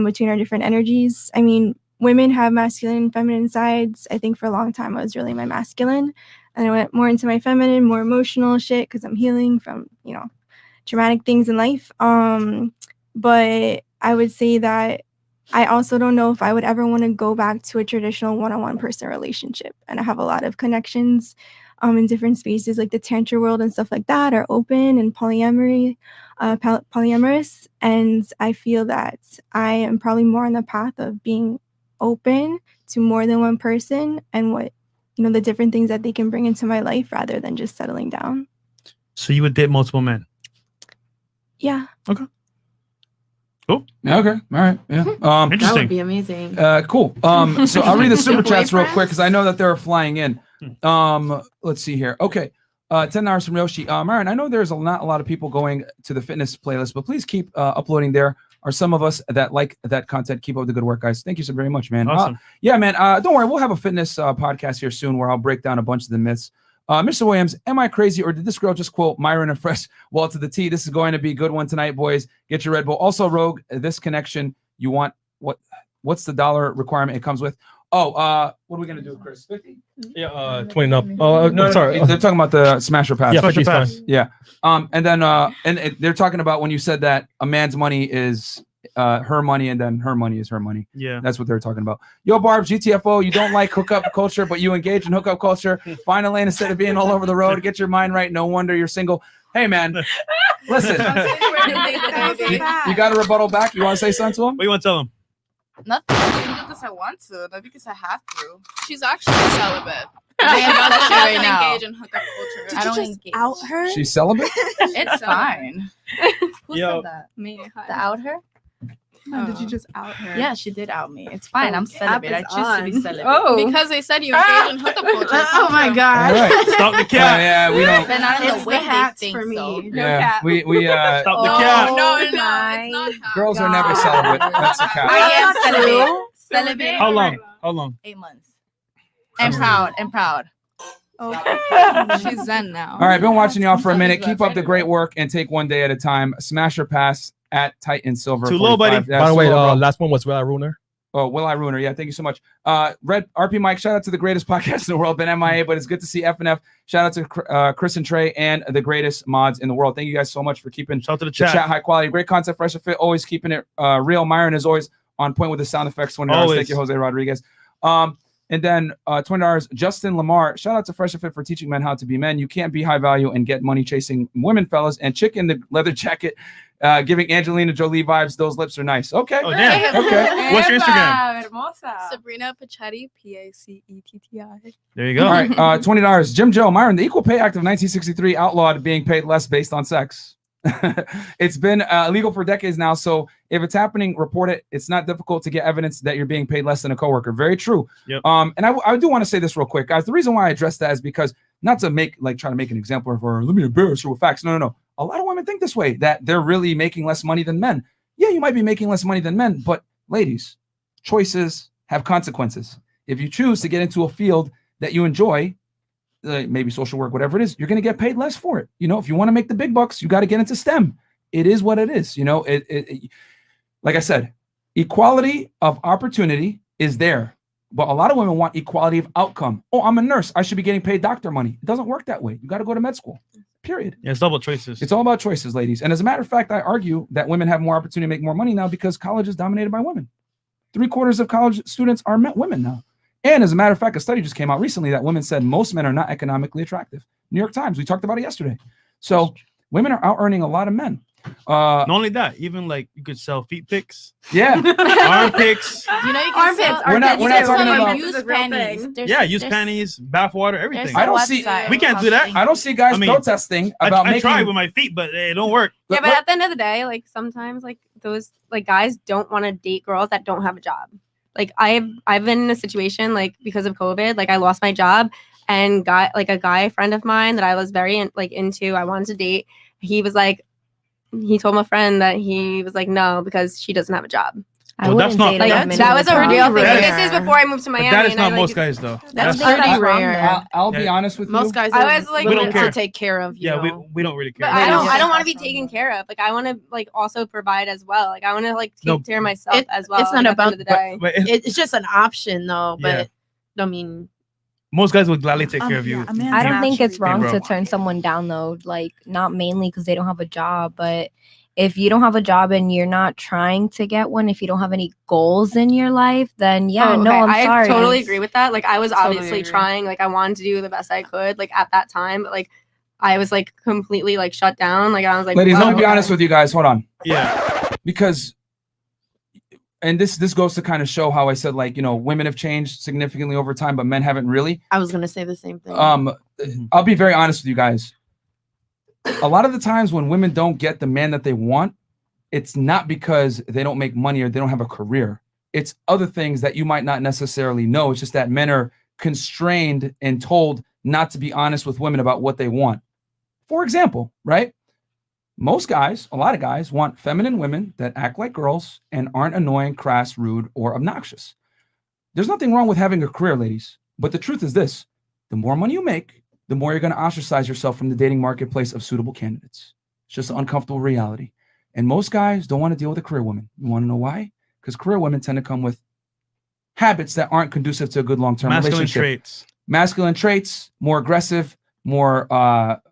between our different energies. I mean, women have masculine and feminine sides. I think for a long time I was really my masculine, and I went more into my feminine, more emotional shit because I'm healing from, traumatic things in life. But I would say that I also don't know if I would ever want to go back to a traditional one-on-one person relationship. And I have a lot of connections in different spaces, like the tantra world and stuff like that are open and polyamory, polyamorous. And I feel that I am probably more on the path of being open to more than one person and what, the different things that they can bring into my life rather than just settling down. So you would date multiple men? Yeah. Okay. Cool. Yeah, okay. All right. Yeah. That would be amazing. Cool. So I'll read the super chats real quick because I know that they're flying in. Let's see here. Okay. $10 from Yoshi. Myron, I know there's not a lot of people going to the fitness playlist, but please keep uploading there. Are some of us that like that content. Keep up the good work, guys. Thank you so very much, man. Awesome. Yeah, man. Don't worry. We'll have a fitness podcast here soon where I'll break down a bunch of the myths. Mr. Williams, am I crazy or did this girl just quote Myron and Fresh Wall to the T? This is going to be a good one tonight, boys. Get your Red Bull. Also, Rogue, this connection, you want what's the dollar requirement it comes with? Oh, what are we gonna do, Chris? 50? Yeah, 20 up. Oh, no, sorry. They're talking about the smasher pass. Yeah, 50 is fine. Yeah. And then they're talking about when you said that a man's money is her money and then her money is her money. Yeah. That's what they're talking about. Yo, Barb, GTFO, you don't like hookup culture, but you engage in hookup culture. Find a lane instead of being all over the road. Get your mind right. No wonder you're single. Hey, man, listen. You got a rebuttal back? You want to say something to him? What do you want to tell him? Nothing. I'm single because I want to, not because I have to. She's actually celibate. I am about that shit right now. Engage in hookup culture. I don't engage. Out her? She's celibate? It's fine. Who Yo. said that? Me. To out her? No, did you just out her? Yeah, she did out me. It's fine. I'm celibate. I is choose to be on. celibate. Oh. Because they said you engage in hookup culture. Oh my god. All right. Stop the cat. Yeah, we don't. But not in It's the way the hats they think for me. so. Yeah, we Stop the Oh, cat. No, my it's not. girls are never celibate. That's a I cat. am That's celibate. true. Celibate. How long? How long? 8 months. I'm proud. I'm proud. She's zen now. All right, been watching y'all for a minute. Keep up the great work and take one day at a time. Smash or pass at Titan Silver. Too low, 45. buddy. Yeah, By the too way, low, bro. last one was Will I Ruiner. Oh, Will I Ruiner? Yeah, thank you so much. Red RP Mike, shout out to the greatest podcast in the world. Been MIA, but it's good to see FNF. Shout out to Chris and Trey and the greatest mods in the world. Thank you guys so much for keeping Shout out to the the chat. chat high quality. Great content, fresh and fit. Always keeping it real. Myron is always on point with the sound effects. $20. Always. Thank you, Jose Rodriguez. And then $20, Justin Lamar. Shout out to Fresh and Fit for teaching men how to be men. You can't be high value and get money chasing women, fellas. And Chick in the leather jacket, giving Angelina Jolie vibes. Those lips are nice. Okay. Oh, damn. Okay. What's your Instagram? Sabrina Pachetti, Pacetti. There you go. All right. $20. Jim Joe, Myron, the Equal Pay Act of 1963 outlawed being paid less based on sex. It's been illegal for decades now. So if it's happening, report it. It's not difficult to get evidence that you're being paid less than a coworker. Very true. Yep. And I do want to say this real quick, guys. The reason why I address that is because not to try to make an example of her. Let me embarrass her with facts. No. A lot of women think this way, that they're really making less money than men. Yeah, you might be making less money than men, but ladies, choices have consequences. If you choose to get into a field that you enjoy, maybe social work, whatever it is, you're going to get paid less for it. You know, if you want to make the big bucks, you got to get into STEM. It is what it is. You know, like I said, equality of opportunity is there, but a lot of women want equality of outcome. Oh, I'm a nurse, I should be getting paid doctor money. It doesn't work that way. You got to go to med school, period. Yeah, it's double choices. It's all about choices, ladies. And as a matter of fact, I argue that women have more opportunity to make more money now because college is dominated by women. 3/4 of college students are women now. And as a matter of fact, a study just came out recently that women said most men are not economically attractive. New York Times, we talked about it yesterday. So women are out earning a lot of men. Not only that, even like you could sell feet pics. Yeah. Arm pics. You know, you can Armpits. sell, We're not talking about used panties. Yeah, use panties, bath water, everything. I don't see. We can't do that. I don't see guys protesting about I making. tried with my feet, but it don't work. Yeah, but at the end of the day, like sometimes like those like guys don't want to date girls that don't have a job. Like I've been in a situation like because of COVID, like I lost my job and got like a guy friend of mine that I was very into, I wanted to date. He was like, he told my friend that he was like, no, because she doesn't have a job. I wouldn't date like that was a real thing. This is before I moved to Miami. That is and not I, most guys though. That's pretty rare. I'll be honest with you. Most guys I was like, willing don't care. to take care of you. Yeah, we don't really care. but I don't want to be taken care of. Like I want to like also provide as well. Like I want to like take care of myself as well. It's not like, about at the end of the day. it's just an option though. But I mean, most guys would gladly take care of you. I don't think it's wrong bro. to turn someone down though, like not mainly because they don't have a job, but if you don't have a job and you're not trying to get one, if you don't have any goals in your life, then I'm I sorry. totally agree with that. Like I was Totally obviously agree. trying, like I wanted to do the best I could, like at that time, but like I was like completely like shut down. Like I was like, Ladies, let me be okay. honest with you guys. Hold on. Yeah. Because, and this goes to kind of show how I said, like, you know, women have changed significantly over time, but men haven't really. I was gonna say the same thing. I'll be very honest with you guys. A lot of the times when women don't get the man that they want, it's not because they don't make money or they don't have a career. It's other things that you might not necessarily know. It's just that men are constrained and told not to be honest with women about what they want. For example, right? Most guys, a lot of guys want feminine women that act like girls and aren't annoying, crass, rude, or obnoxious. There's nothing wrong with having a career, ladies. But the truth is this: the more money you make, the more you're going to ostracize yourself from the dating marketplace of suitable candidates. It's just an uncomfortable reality. And most guys don't want to deal with a career woman. You want to know why? Because career women tend to come with habits that aren't conducive to a good long-term relationship. Masculine traits, more aggressive, more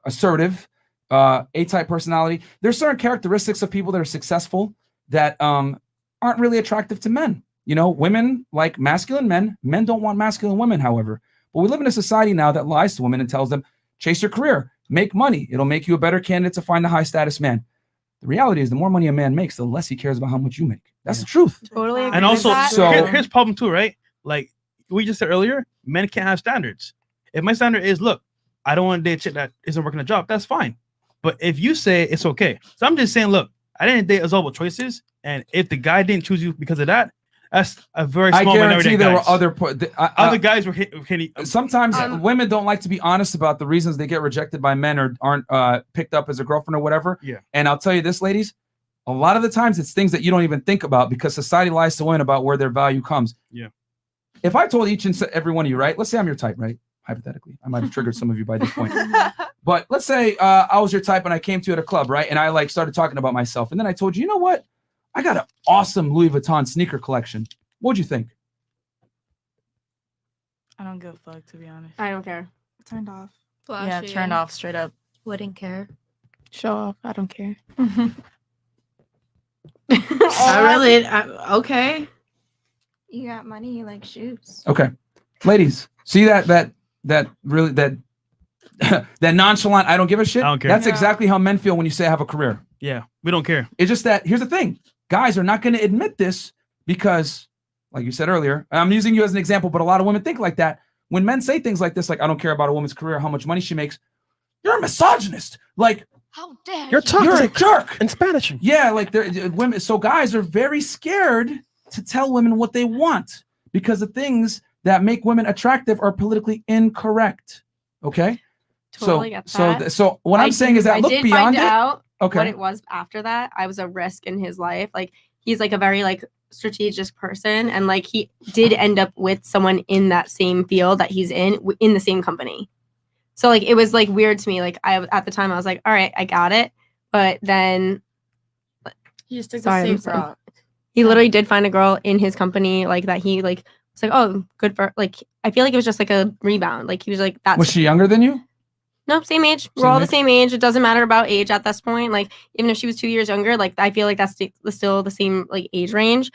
assertive, A-type personality. There's certain characteristics of people that are successful that aren't really attractive to men. You know, women like masculine men. Men don't want masculine women, however. But we live in a society now that lies to women and tells them, chase your career, make money. It'll make you a better candidate to find a high-status man. The reality is the more money a man makes, the less he cares about how much you make. That's the truth. Totally agree And also, with that. So- here's the problem too, right? Like we just said earlier, men can't have standards. If my standard is, look, I don't want to date a chick that isn't working a job, that's fine. But if you say it's okay, so I'm just saying, look, I didn't date Azul with choices, and if the guy didn't choose you because of that, that's a very small I minority guarantee of there guys. were other Other guys were hitting. Sometimes women don't like to be honest about the reasons they get rejected by men or aren't picked up as a girlfriend or whatever. Yeah. And I'll tell you this, ladies, a lot of the times it's things that you don't even think about because society lies to women about where their value comes. Yeah. If I told each and every one of you, right? Let's say I'm your type, right? Hypothetically, I might have triggered some of you by this point. But let's say I was your type and I came to you at a club, right? And I like started talking about myself. And then I told you, you know what? I got an awesome Louis Vuitton sneaker collection. What'd you think? I don't give a fuck, to be honest. I don't care. Turned off. Yeah, turned off straight up. Wouldn't care. Show off. I don't care. Okay. You got money, you like shoes. Okay. Ladies, see that really that nonchalant, I don't give a shit. I don't care. That's Yeah. exactly how men feel when you say I have a career. Yeah, we don't care. It's just that here's the thing. Guys are not going to admit this because, like you said earlier, I'm using you as an example, but a lot of women think like that. When men say things like this, like I don't care about a woman's career, how much money she makes, you're a misogynist. Like, how dare You're toxic. You're a jerk. In Spanish. Yeah, like they're women. So guys are very scared to tell women what they want because the things that make women attractive are politically incorrect. Okay. Totally get that. So what I'm saying is that look beyond it. Out Okay. what it was after that. I was a risk in his life. Like he's like a very like strategic person, and like he did end up with someone in that same field that he's in the same company. So like it was like weird to me. Like at the time I was like, all right, I got it. But then You just took Sorry, the I'm safe sorry. route. he literally did find a girl in his company like that he like was like, oh, good for like I feel like it was just like a rebound. Like he was like that's Was she younger than you? Nope, same age. We're Same all the age? same age. It doesn't matter about age at this point. Like even if she was 2 years younger, like I feel like that's still the same like age range.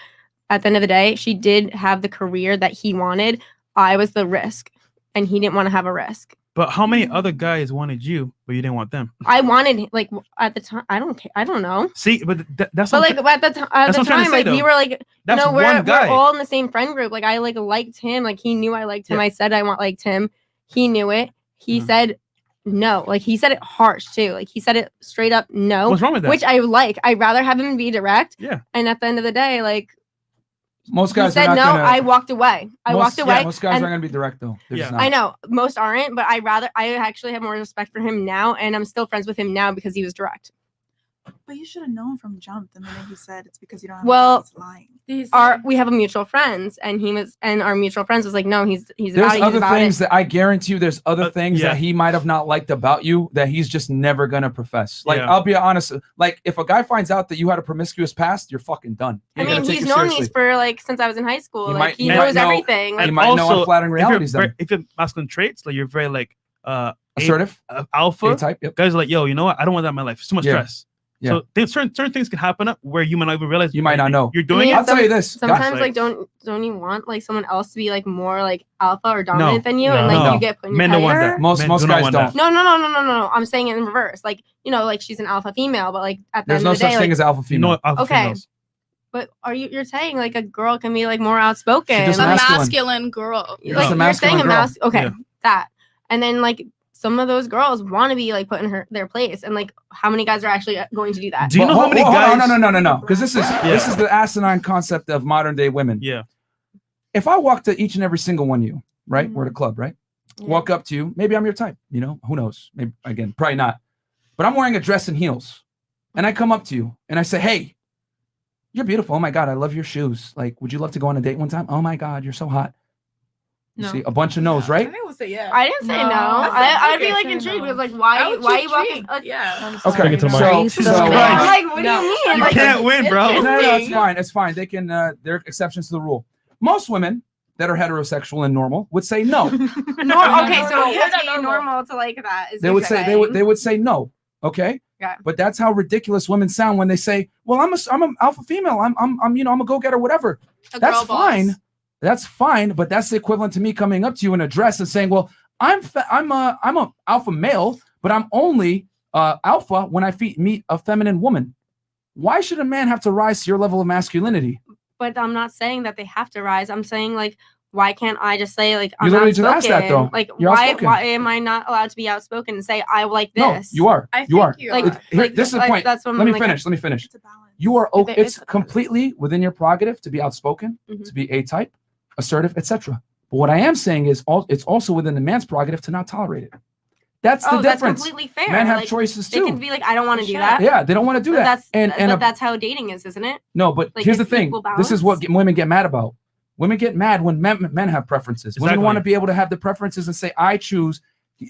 At the end of the day, she did have the career that he wanted. I was the risk, and he didn't want to have a risk. But how many other guys wanted you, but you didn't want them? I wanted like at the time. I don't care. I don't know. See, but that's But what like at the that's what I'm trying to time, say, like we though. were like, That's no, one we're guy. all in the same friend group. Like I like liked him. Like he knew I liked him. Yeah. I said I liked him. He knew it. He Mhm. said no. Like he said it harsh too. Like he said it straight up no. What's wrong with that? Which I like. I'd rather have him be direct. Yeah. And at the end of the day, like Most he guys said are no. not gonna. I walked away. I walked away. Most guys and aren't gonna be direct though. They're just Yeah. not. I know most aren't, but I actually have more respect for him now, and I'm still friends with him now because he was direct. But you should have known from jump the minute he said it's because you don't have Well, he's lying. we have a mutual friends, and our mutual friends was like, no, he's There's about it. He's other about things it. that I guarantee you. There's other things yeah. that he might have not liked about you that he's just never gonna profess. Like Yeah. I'll be honest. Like if a guy finds out that you had a promiscuous past, you're fucking done. He I ain't gonna mean, take he's you known seriously. these for like since I was in high school. He Like might- he he knows might know- everything. Like he might know unflattering realities then. If you're masculine traits, like you're very like Assertive, alpha A-type, yep. guys are like, yo, you know what? I don't want that in my life. It's too much Yeah. stress. Yeah. So certain things can happen up where you might not even realize You might not know. you're doing I'll it. tell you this. Sometimes guys, like don't you want like someone else to be like more like alpha or dominant than you, and like no. you get put in Men your don't want head? that. Most Men most do not guys want don't. that. No. I'm saying it in reverse. Like like she's an alpha female, but like at the There's end no of the day, such thing like, as alpha female. No, alpha okay. females. But you're saying like a girl can be like more outspoken? She's just A masculine. masculine girl. You're Like just a you're saying masculine a girl. mouse. Okay, Yeah. that. And then like some of those girls want to be like put in their place, and like how many guys are actually going to do that? Do you know how many hold on, guys? No. Because this is the asinine concept of modern day women. Yeah. If I walk to each and every single one of you, right? Mm-hmm. We're at a club, right? Walk up to you. Maybe I'm your type. Who knows? Maybe again, probably not. But I'm wearing a dress and heels, and I come up to you and I say, "Hey, you're beautiful. Oh my God, I love your shoes. Like, would you love to go on a date one time? Oh my God, you're so hot." You see a bunch of no's, right? I would say yeah. I didn't say no. I'd be like intrigued because like why are you walking? Yeah. Okay. Bring it to the So, mic. so, I'm like, what do you mean? You Like, can't win, bro. no, it's fine. It's fine. They can. There are exceptions to the rule. Most women that are heterosexual and normal would say no. Okay, so what's being normal to like that? Is They would say they would say no. Okay. Yeah. But that's how ridiculous women sound when they say, "Well, I'm an alpha female. I'm a go getter, whatever." That's girl boss. fine. That's fine. But that's the equivalent to me coming up to you in a dress and saying, "Well, I'm a alpha male, but I'm only alpha when I meet a feminine woman." Why should a man have to rise to your level of masculinity? But I'm not saying that they have to rise. I'm saying like, why can't I just say like I'm You literally just asked that, outspoken? though. Like You're outspoken. why am I not allowed to be outspoken and say I like this? No, you are. I You think are. you Like, are. Here, like, this is the like, point. that's what Let I'm me like, finish. Let me finish. It's a balance. You are. There It's is a balance. completely within your prerogative to be outspoken, Mhm. to be A-type, assertive, etc. But what I am saying is, it's also within the man's prerogative to not tolerate it. That's the Oh, that's difference. completely fair. Men have Like, choices They can too. be like, I don't want to do Sure. that. Yeah, they don't want to do But that. But that's how dating is, isn't it? No, but like, here's the it's thing. equal This is what balance. women get mad about. Women get mad when men have preferences. Women Exactly. want to be able to have the preferences and say, I choose.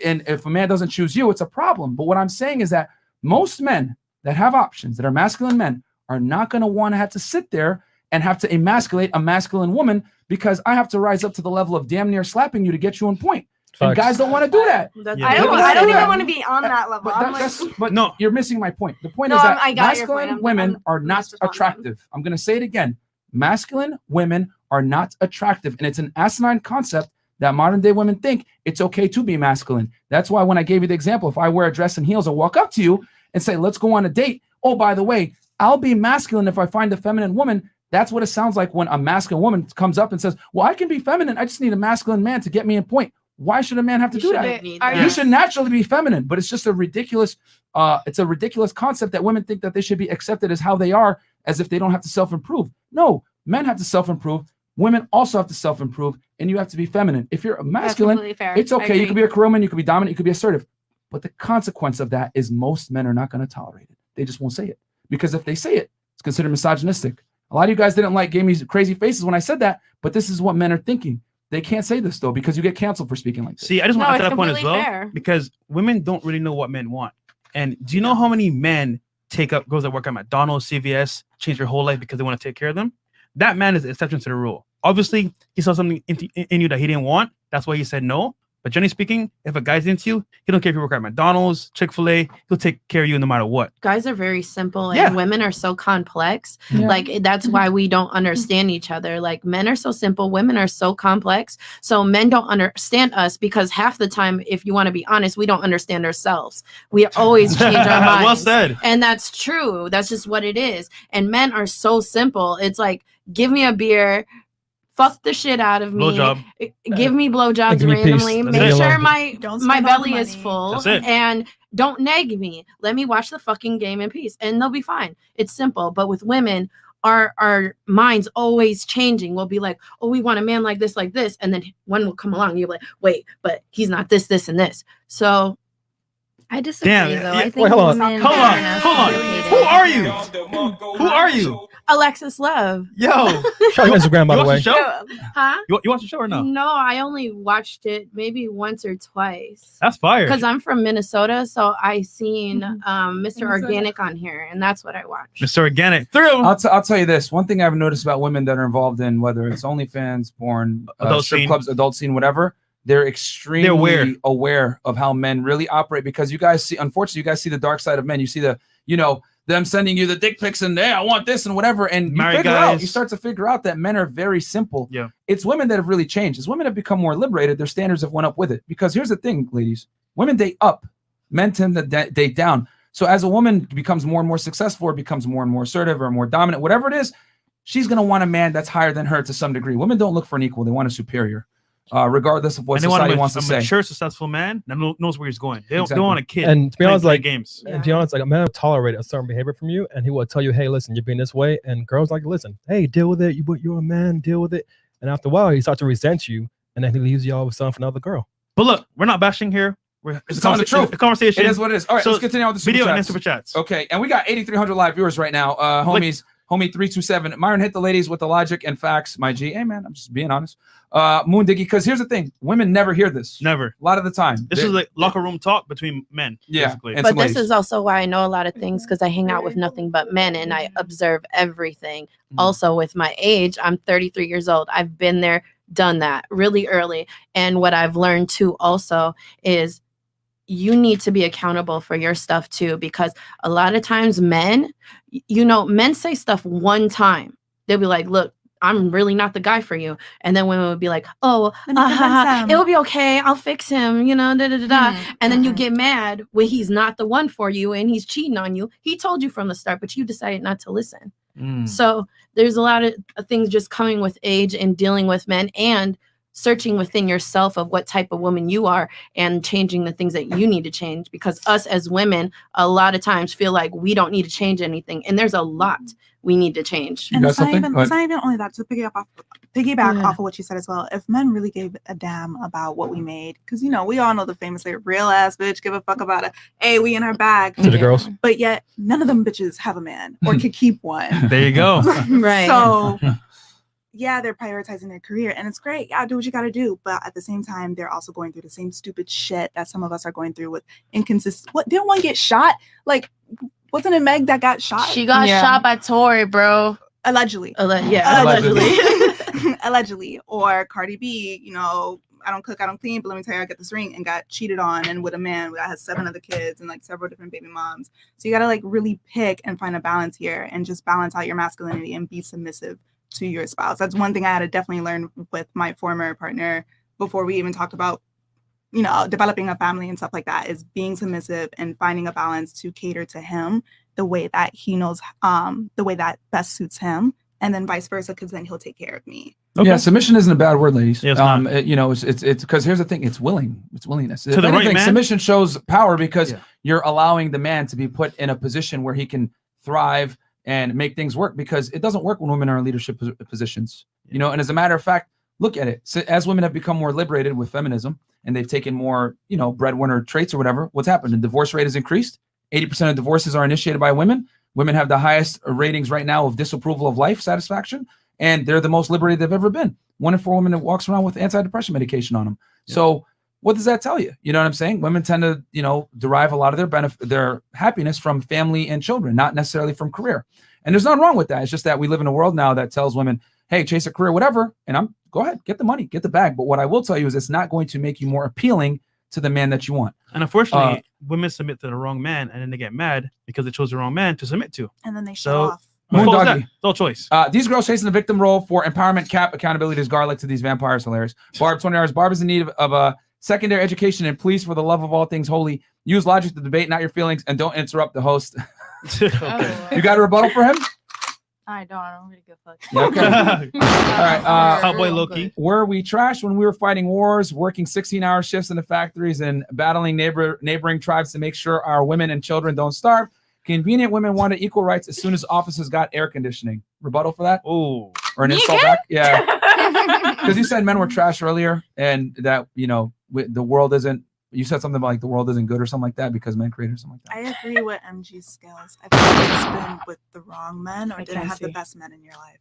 And if a man doesn't choose you, it's a problem. But what I'm saying is that most men that have options, that are masculine men, are not going to want to have to sit there and have to emasculate a masculine woman because I have to rise up to the level of damn near slapping you to get you on point. And Facts. guys don't want to do that. Yeah. I don't Yeah. even want to be on that level. But, I'm like, but No. you're missing my point. The point No, is that I got your point. masculine women are I'm not just responding. attractive. I'm going to say it again. Masculine women are not attractive. And it's an asinine concept that modern day women think it's okay to be masculine. That's why when I gave you the example, if I wear a dress and heels, I'll walk up to you and say, let's go on a date. Oh, by the way, I'll be masculine if I find a feminine woman. That's what it sounds like when a masculine woman comes up and says, well, I can be feminine. I just need a masculine man to get me in point. Why should a man have to do that? Yeah. You should naturally be feminine, but it's just a ridiculous, concept that women think that they should be accepted as how they are, as if they don't have to self-improve. No, men have to self-improve. Women also have to self-improve, and you have to be feminine. If you're a masculine, completely fair. it's I okay. You agree. could be a career man, you could be dominant, you could be assertive. But the consequence of that is most men are not going to tolerate it. They just won't say it. Because if they say it, it's considered misogynistic. A lot of you guys gave me crazy faces when I said that, but this is what men are thinking. They can't say this though because you get canceled for speaking like this. See, I just want to add to that point as well fair. because women don't really know what men want. And do you know how many men take up girls that work at McDonald's, CVS, change their whole life because they want to take care of them? That man is the exception to the rule. Obviously, he saw something in you that he didn't want. That's why he said no. But generally speaking, if a guy's into you, he don't care if you work at McDonald's, Chick-fil-A, he'll take care of you no matter what. Guys are very simple and Yeah. women are so complex. Yeah. Like that's why we don't understand each other. Like men are so simple, women are so complex. So men don't understand us because half the time, if you want to be honest, we don't understand ourselves. We always change our minds. Well said. And that's true. That's just what it is. And men are so simple. It's like, give me a beer, fuck the shit out of me. Blowjob. Give me blowjobs give me peace. randomly. That's Make it. sure my Don't my spend all the belly is money. full. That's it. And don't nag me. Let me watch the fucking game in peace. And they'll be fine. It's simple. But with women, our minds always changing. We'll be like, oh, we want a man like this. And then one will come along. You're like, wait, but he's not this, this, and this. So I disagree, Damn, though. yeah. I think Wait, hold on. women Hold are on. not Hold on. educated. Who are you? Who are you? Alexis Love. Yo. Shout out Instagram, by You the watch way. the show? Huh? You watch the show or no? No, I only watched it maybe once or twice. That's fire. Because I'm from Minnesota, so I seen Mr. Minnesota. Organic on here, and that's what I watched. Mr. Organic. Thrill. I'll tell you this. One thing I've noticed about women that are involved in whether it's OnlyFans, porn, Adult strip scene. clubs, adult scene, whatever, they're extremely aware of how men really operate because you guys see, unfortunately, you guys see the dark side of men. You see the, them sending you the dick pics and I want this and whatever. And you Married figure guys. out, you start to figure out that men are very simple. Yeah. It's women that have really changed. As women have become more liberated, their standards have went up with it. Because here's the thing, ladies, women date up, men tend to date down. So as a woman becomes more and more successful or becomes more and more assertive or more dominant, whatever it is, she's going to want a man that's higher than her to some degree. Women don't look for an equal. They want a superior, regardless of what And they want society a wants to say. mature, successful man that knows where he's going. They don't Exactly. want a kid. And to be honest, playing like games. and to be honest, like a man will tolerate a certain behavior from you, and he will tell you, "Hey, listen, you're being this way," and girls like, "Listen, hey, deal with it. You're a man, deal with it." And after a while, he starts to resent you, and then he leaves you all with something for another girl. But look, we're not bashing here. It's telling the truth. A conversation. It is what it is. All right, So let's continue on with the super video and then chats. super chats. Okay, and we got 8,300 live viewers right now. Homie 327. Myron hit the ladies with the logic and facts. My G. Hey man, I'm just being honest. Moon Diggy, because here's the thing: women never hear this. Never. A lot of the time. This is like locker room talk between men. Yeah, basically. and But some this ladies. is also why I know a lot of things because I hang out with nothing but men and I observe everything. Also, with my age, I'm 33 years old. I've been there, done that really early. And what I've learned too also is you need to be accountable for your stuff too, because a lot of times men say stuff one time. They'll be like, look, I'm really not the guy for you. And then women would be like, oh, Let me convince him. it'll be okay. I'll fix him, And then you get mad when he's not the one for you and he's cheating on you. He told you from the start, but you decided not to listen. So there's a lot of things just coming with age and dealing with men and searching within yourself of what type of woman you are and changing the things that you need to change, because us as women a lot of times feel like we don't need to change anything, and there's a lot we need to change. And got it's not, something? even, Go it's not even only that, to piggyback Yeah. off of what you said as well. If men really gave a damn about what we made, because we all know the famous like, real ass bitch give a fuck about it. Hey, we in her bag. To the girls. But yet none of them bitches have a man or could keep one. There you go. Right. So yeah, they're prioritizing their career and it's great. Yeah, do what you gotta do. But at the same time, they're also going through the same stupid shit that some of us are going through with inconsistent. What, didn't one get shot? Like, wasn't it Meg that got shot? She got shot by Tory, bro. Allegedly. Allegedly. Allegedly. Or Cardi B, I don't cook, I don't clean, but let me tell you, I got this ring and got cheated on and with a man that has 7 other kids and like several different baby moms. So you gotta like really pick and find a balance here and just balance out your masculinity and be submissive to your spouse. That's one thing I had to definitely learn with my former partner before we even talked about, developing a family and stuff like that, is being submissive and finding a balance to cater to him the way that he knows, the way that best suits him. And then vice versa, because then he'll take care of me. Yeah, submission isn't a bad word, ladies. Yeah, it's not. It's because here's the thing: it's willingness. To the right man. Submission shows power because you're allowing the man to be put in a position where he can thrive and make things work. Because it doesn't work when women are in leadership positions, And as a matter of fact, look at it. So as women have become more liberated with feminism and they've taken more, breadwinner traits or whatever, what's happened? The divorce rate has increased. 80% of divorces are initiated by women. Women have the highest ratings right now of disapproval of life satisfaction. and they're the most liberated they've ever been. 1 in 4 women that walks around with antidepressant medication on them. Yeah. So what does that tell you? You know what I'm saying? Women tend to, derive a lot of their happiness from family and children, not necessarily from career. And there's nothing wrong with that. It's just that we live in a world now that tells women, hey, chase a career, whatever. And go ahead, get the money, get the bag. But what I will tell you is it's not going to make you more appealing to the man that you want. And unfortunately, women submit to the wrong man, and then they get mad because they chose the wrong man to submit to. And then they show off. Moondoggy. No choice. These girls chasing the victim role for empowerment, cap, accountability is garlic to these vampires. Hilarious. Barb, $20. Barb is in need of a secondary education, and please, for the love of all things holy, use logic to debate, not your feelings, and don't interrupt the host. Okay. You got a rebuttal for him? I don't really give a fuck. Okay. All right. Cowboy Loki. Were we trash when we were fighting wars, working 16-hour shifts in the factories, and battling neighboring tribes to make sure our women and children don't starve? Convenient women wanted equal rights as soon as offices got air conditioning. Rebuttal for that? Oh, or an insult back? Yeah. Because you said men were trash earlier, and that the world isn't. You said something about like the world isn't good or something like that because men created something like that. I agree with MG's skills. I think you've just been with the wrong men or didn't have the best men in your life.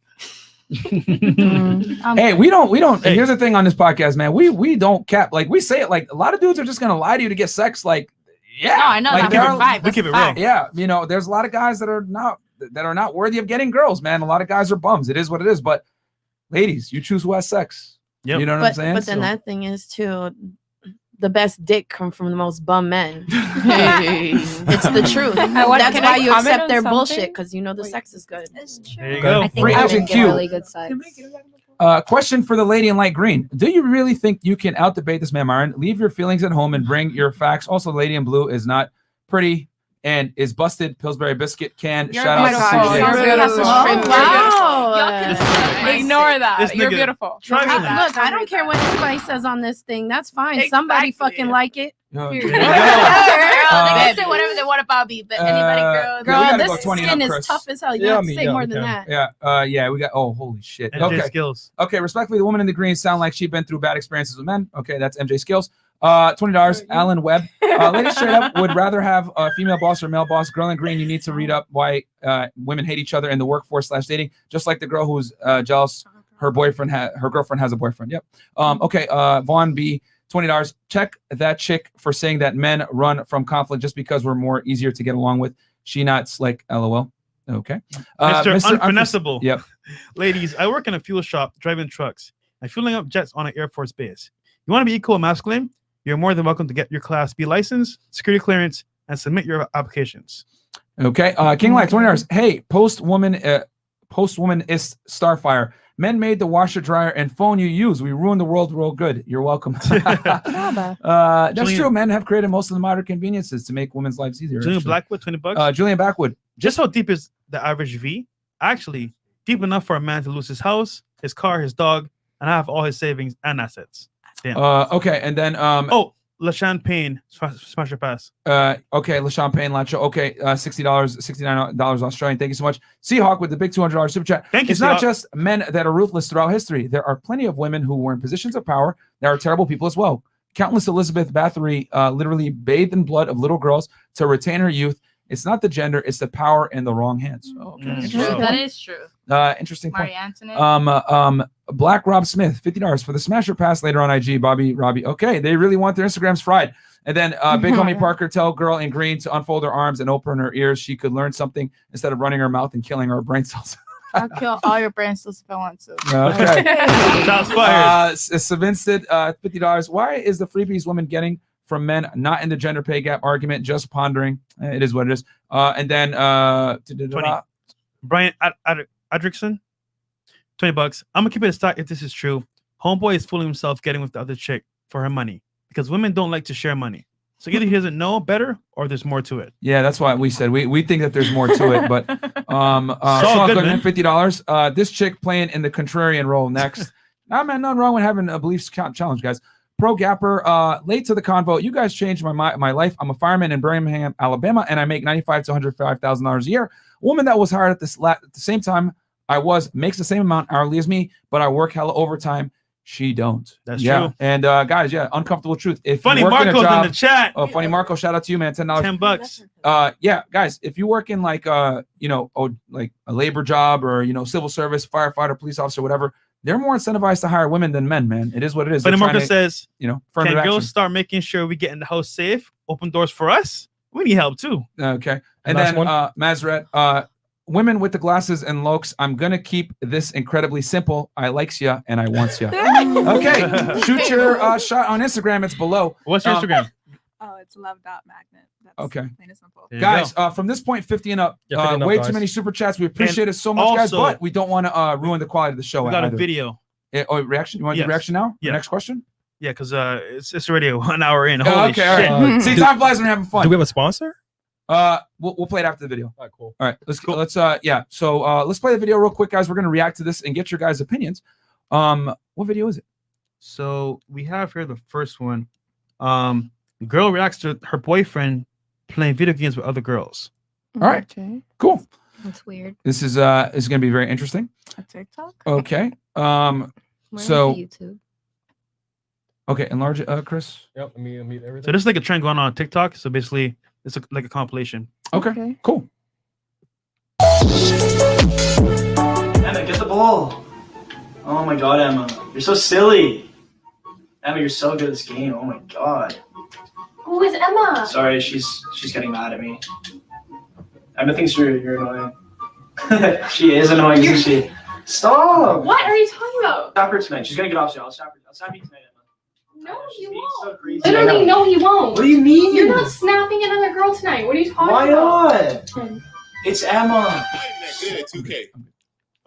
Hey, we don't. Hey. Here's the thing on this podcast, man. We don't cap. Like we say it. Like a lot of dudes are just gonna lie to you to get sex. Like, yeah, no, I know. Like, we keep it real. Yeah, there's a lot of guys that are not worthy of getting girls, man. A lot of guys are bums. It is what it is. But ladies, you choose who has sex. Yep. You know what I'm saying? But then that thing is too. The best dick come from the most bum men. It's the truth. That's why you accept their bullshit because the sex is good. It's true. There you go. I think I would get really good sex. Question for the lady in light green. Do you really think you can out-debate this man, Myron? Leave your feelings at home and bring your facts. Also, the lady in blue is not pretty and is busted. Pillsbury biscuit can. Shout out to CJ. Wow. Ignore that. You're beautiful. Look, I don't care what anybody says on this thing. That's fine. Exactly. Somebody fucking like it. Girl, they can say whatever they want about me, but anybody, girl, this skin is tough as hell. You have to say more than that. Yeah, we got. Oh, holy shit. MJ Okay. Skills. Okay, respectfully, the woman in the green sound like she's been through bad experiences with men. Okay, that's MJ Skills. $20. Alan Webb. Ladies straight up would rather have a female boss or male boss. Girl in green, you need to read up why women hate each other in the workforce / dating. Just like the girl who's jealous her girlfriend has a boyfriend. Yep. Okay. Vaughn B. $20. Check that chick for saying that men run from conflict just because we're more easier to get along with. She not slick. LOL. Okay. Mr. Unfinessable. Yep. Ladies, I work in a fuel shop driving trucks and fueling up jets on an Air Force base. You want to be equal and masculine? You're more than welcome to get your Class B license, security clearance, and submit your applications. Okay. King Light, $20. Hey, postwoman is Starfire. Men made the washer, dryer, and phone you use. We ruined the world real good. You're welcome. That's true. Men have created most of the modern conveniences to make women's lives easier. Julian Blackwood, $20. Julian Blackwood. Just how deep is the average V? Actually, deep enough for a man to lose his house, his car, his dog, and have all his savings and assets. Damn. Okay, and then LaShawn Payne, smash your pass. Okay, LaShawn Payne, Lacho. Okay, $60, $69 Australian. Thank you so much. Seahawk with the big $200 super chat. Thank you. It's not just men that are ruthless throughout history. There are plenty of women who were in positions of power that are terrible people as well. Countless Elizabeth Bathory literally bathed in blood of little girls to retain her youth. It's not the gender, it's the power in the wrong hands. Okay. That is true. Interesting point. Marie Antoinette. Black Rob Smith, $50 for the smasher pass later on IG. Robbie. Okay, they really want their Instagrams fried. And then Big Homie Parker, tell girl in green to unfold her arms and open her ears. She could learn something instead of running her mouth and killing her brain cells. I'll kill all your brain cells if I want to. Okay. Shots fired. Savinsted, $50. Why is the freebies women getting from men not in the gender pay gap argument? Just pondering. It is what it is. And then 20. Brian Adrickson, $20. I'm gonna keep it a stock if this is true. Homeboy is fooling himself getting with the other chick for her money because women don't like to share money. So either he doesn't know better or there's more to it. Yeah, that's why we said we think that there's more to it. But Sean Goodman, $50. This chick playing in the contrarian role next. Nah, man, nothing wrong with having a beliefs challenge, guys. Pro Gapper, late to the convo. You guys changed my life. I'm a fireman in Birmingham, Alabama, and I make $95,000 to $105,000 a year. A woman that was hired at the same time I makes the same amount hourly as me, but I work hella overtime. she don't. That's yeah. true. And guys, uncomfortable truth. If Funny you work Marco's in a job, in the chat. Oh, Funny Marco, shout out to you, man. $10. $10. Yeah, guys, if you work in like like a labor job or civil service, firefighter, police officer, whatever, they're more incentivized to hire women than men, man. It is what it is. Funny Marco says, affirmative can girls action. start making sure we get in the house safe? Open doors for us? We need help too. Okay. And Last then one. Mazret, women with the glasses and looks, I'm gonna keep this incredibly simple. I likes ya and I wants ya. Okay. Shoot your shot on Instagram. It's below. What's your Instagram? Oh, it's love.magnet. That's Okay. plain and simple. Guys, from this point, 50 and up, 50 and up, way guys. too many super chats. We appreciate it so much, guys, also- but we don't want to ruin the quality of the show. We got a either. video. Reaction? You want to do Yes. reaction now? Yeah. Next question? Yeah, because it's already 1 hour in. Oh, Holy okay, all shit. right. See, time flies when we're having fun. Do we have a sponsor? We'll play it after the video. All right, cool. All right, let's So let's play the video real quick, guys. We're gonna react to this and get your guys' opinions. What video is it? So we have here the first one. Girl reacts to her boyfriend playing video games with other girls. All right, cool. That's weird. This is gonna be very interesting. A TikTok? Okay. Where's So YouTube? okay, enlarge it, Chris. Yep. Let me mute everything. So this is like a trend going on TikTok. So basically, it's like a compilation. Okay. Cool. Emma, get the ball. Oh my god, Emma. You're so silly. Emma, you're so good at this game. Oh my god. Who is Emma? Sorry, she's getting mad at me. Emma thinks you're annoying. She is annoying, isn't she? Stop! What are you talking about? Stop her tonight. She's gonna get off soon. I'll stop her. I'll stop you tonight, Emma. No, he being won't. so crazy. Literally, no, he won't. What do you mean? You're not snapping another girl tonight. What are you talking Why about? not? It's Emma. Not even that good at 2K.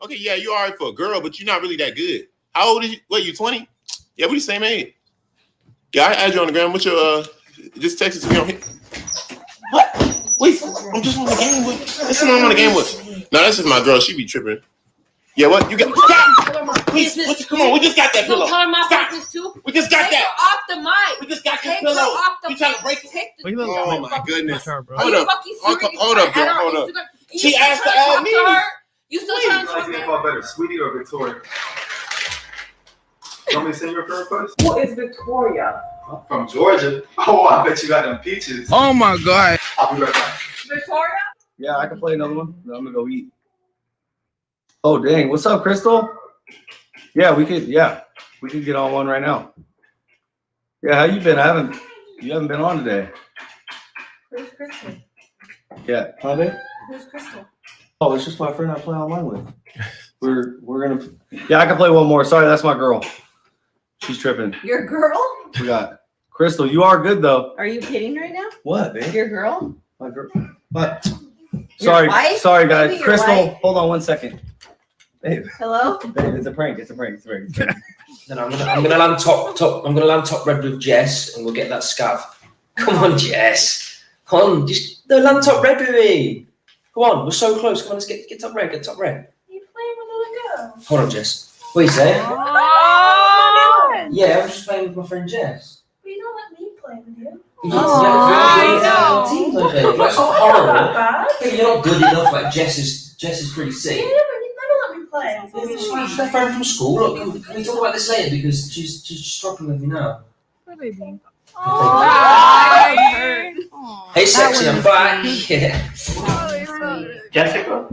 Okay, yeah, you alright for a girl, but you're not really that good. How old is you? What, you 20? Yeah, we the same age. Yeah, I add you on the gram. What's your just text it to me on here. What? Wait, I'm just on the game with. That's the one I'm on the game with. No, that's just my girl. She be tripping. Yeah, what? You got stop! Please, come on, we just got that pillow. Stop. We just got that. Off the mic. We just got that Take her pillow. off the You trying to break it? Oh my goodness. Are Hold you up. fucking serious? Hold up, girl. Hold up. She asked to add me. You still trying to talk to her? better, Sweetie or Victoria? You want me to send your friend request? Who is Victoria? I'm from Georgia. Oh, I bet you got them peaches. Oh my god. I'll be right back. Victoria? Yeah, I can play another one. Then I'm gonna go eat. Oh dang, what's up, Crystal? Yeah, we could get on one right now. Yeah, how you been? You haven't been on today. Who's Crystal? Yeah, huh, babe? Who's Crystal? Oh, it's just my friend I play online with. We're gonna. Yeah, I can play one more. Sorry, that's my girl. She's tripping. Your girl? We got Crystal. You are good though. Are you kidding right now? What, babe? Your girl? My girl. What? Your wife? Sorry, guys. Maybe your Crystal, wife? hold on 1 second. Babe, Hello? babe, it's a prank. It's a prank. Then I'm gonna land top red with Jess, and we'll get that scav. Come on, Jess. Come on, just land top red with me. Come on, we're so close. Come on, let's get top red. Get top red. You playing with other girls? Hold on, Jess. What are you saying? Oh! Yeah, I'm just playing with my friend Jess. But you don't let me play with you. I know. That's not horrible. Bad. But you're not good enough. Like Jess is pretty sick. Yeah, but you never let me play. She's my friend from school. Look, can we talk about this later because she's struggling with me now. Hey, sexy, I'm back. Yeah. Jessica?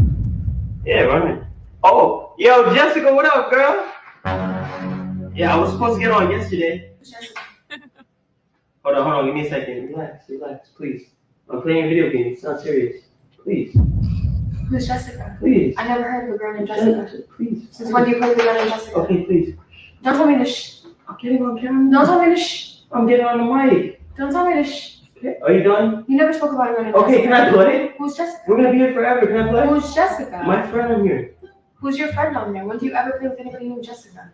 Yeah, running. Oh, yo, Jessica, what up, girl? Yeah, I was supposed to get on yesterday. Hold on, give me a second. Relax, please. I'm playing a video game. It's not serious. Please. Who's Jessica? Please. I never heard of a girl named Jessica. Please. Since when do you play with a girl named Jessica? Okay, please. Don't tell me to shh. I'm getting on camera. Don't tell me to shh. I'm getting on the mic. Don't tell me to shh. Okay, are you done? You never spoke about a girl named Okay, Jessica. can I play? Who's Jessica? We're gonna be here forever. Can I play? Who's Jessica? My friend on here. Who's your friend on there? When do you ever play with anybody named Jessica?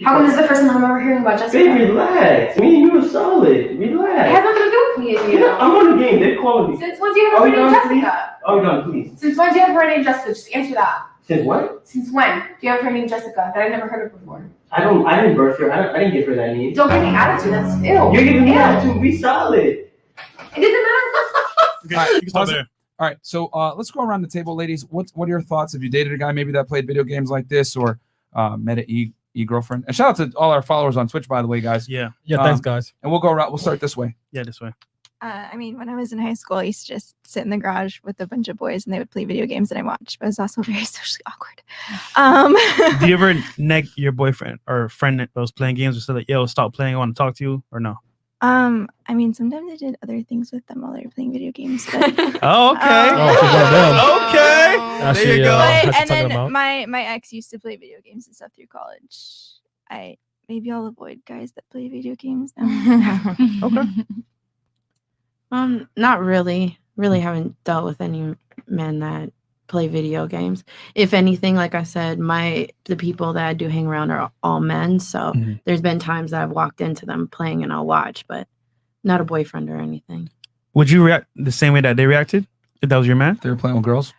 How come this is the first time I'm ever hearing about Jessica? Babe, relax. Me and you are solid. Relax. It has nothing to do with me and you. Yeah, I'm on the game. They're calling me. Since when do you have a Are we friend named done, please? Jessica? Are we done, please? Since when do you have a friend named Jessica? Just answer that. Since what? Since when do you have a friend named Jessica that I never heard of before? I didn't birth her. I didn't give her that name. Don't give me attitude. That's ew. You're giving me Ew. attitude. Be solid. It doesn't matter. All right, pause it. All right, so let's go around the table, ladies. What are your thoughts? Have you dated a guy maybe that played video games like this, or met e-girlfriend. And shout out to all our followers on Twitch, by the way, guys. Yeah. Yeah, thanks, guys. And we'll go around. We'll start this way. Yeah, this way. I mean, when I was in high school, I used to just sit in the garage with a bunch of boys and they would play video games and I watched, but it was also very socially awkward. Do you ever neg your boyfriend or friend that was playing games or say like, yo, stop playing, I want to talk to you, or no? I mean, sometimes I did other things with them while they were playing video games. But, Oh, okay. Okay. There you go. and then my ex used to play video games and stuff through college. Maybe I'll avoid guys that play video games now. Okay. Not really. Really haven't dealt with any men that play video games. If anything, like I said, the people that I do hang around are all men. So there's been times that I've walked into them playing and I'll watch, but not a boyfriend or anything. Would you react the same way that they reacted if that was your man? They were playing with girls?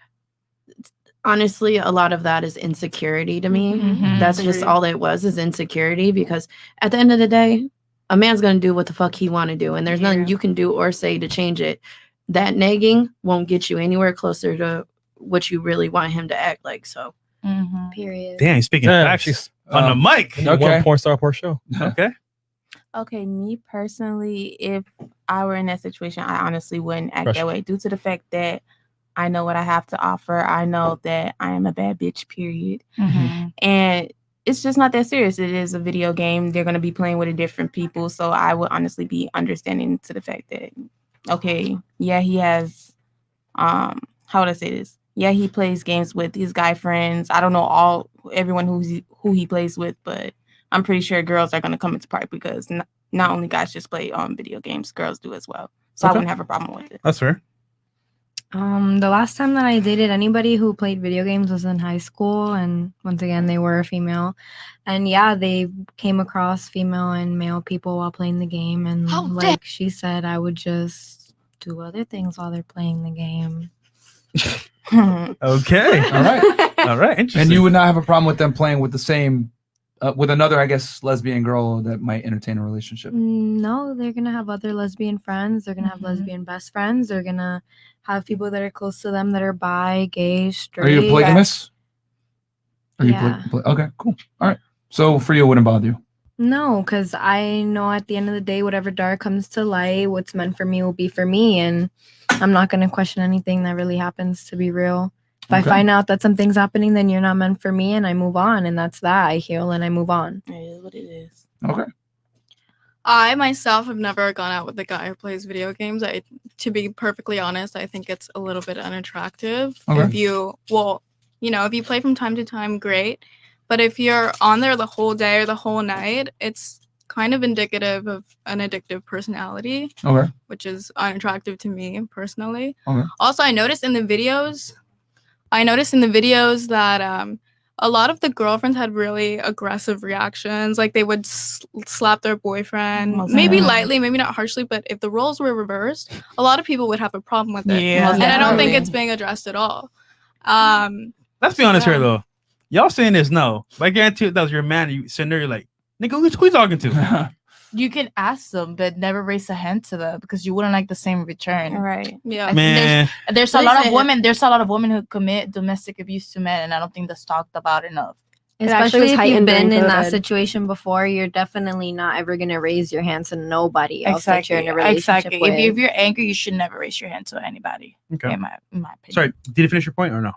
Honestly, a lot of that is insecurity to me. That's just all it was, is insecurity, because at the end of the day, a man's going to do what the fuck he want to do, and there's nothing you can do or say to change it. That nagging won't get you anywhere closer to what you really want him to act like. So, period. Damn, speaking facts on the mic. One porn star per show. Okay. Okay, me personally, if I were in that situation, I honestly wouldn't act that way, due to the fact that I know what I have to offer. I know that I am a bad bitch, period. And it's just not that serious. It is a video game. They're going to be playing with different people. So I would honestly be understanding to the fact that, okay, yeah, he has, how would I say this? Yeah, he plays games with his guy friends. I don't know everyone who he plays with, but I'm pretty sure girls are going to come into play, because not only guys just play video games, girls do as well. So I wouldn't have a problem with it. That's fair. The last time that I dated anybody who played video games was in high school, and once again they were a female, and yeah, they came across female and male people while playing the game, and like she said, I would just do other things while they're playing the game. Okay. All right. Interesting. And you would not have a problem with them playing with the same, with another, I guess, lesbian girl that might entertain a relationship? No, they're gonna have other lesbian friends. They're gonna have lesbian best friends. They're gonna have people that are close to them that are bi, gay, straight. Are you polygamous? Yeah. Okay, cool. All right. So for you, it wouldn't bother you? No, because I know at the end of the day, whatever dark comes to light, what's meant for me will be for me. And I'm not going to question anything that really happens, to be real. If I find out that something's happening, then you're not meant for me, and I move on. And that's that. I heal and I move on. It is what it is. Okay. I myself have never gone out with a guy who plays video games. To be perfectly honest, I think it's a little bit unattractive. Okay. If you play from time to time, great. But if you're on there the whole day or the whole night, it's kind of indicative of an addictive personality. Okay. Which is unattractive to me personally. Okay. Also, I noticed in the videos that a lot of the girlfriends had really aggressive reactions. Like they would slap their boyfriend, maybe lightly, maybe not harshly, but if the roles were reversed, a lot of people would have a problem with it. Yeah. And I don't think it's being addressed at all. Let's be honest here, though. Y'all saying this, no. But I guarantee if that was your man, you sitting there, you're like, nigga, who you talking to? You can ask them, but never raise a hand to them, because you wouldn't like the same return. Right. Yeah. Man. There's a lot of women. There's a lot of women who commit domestic abuse to men, and I don't think that's talked about enough. Especially if you've been in that situation before, you're definitely not ever going to raise your hand to nobody else that you're in a relationship with. If you're angry, you should never raise your hand to anybody. Okay. In my opinion. Sorry, did you finish your point or no?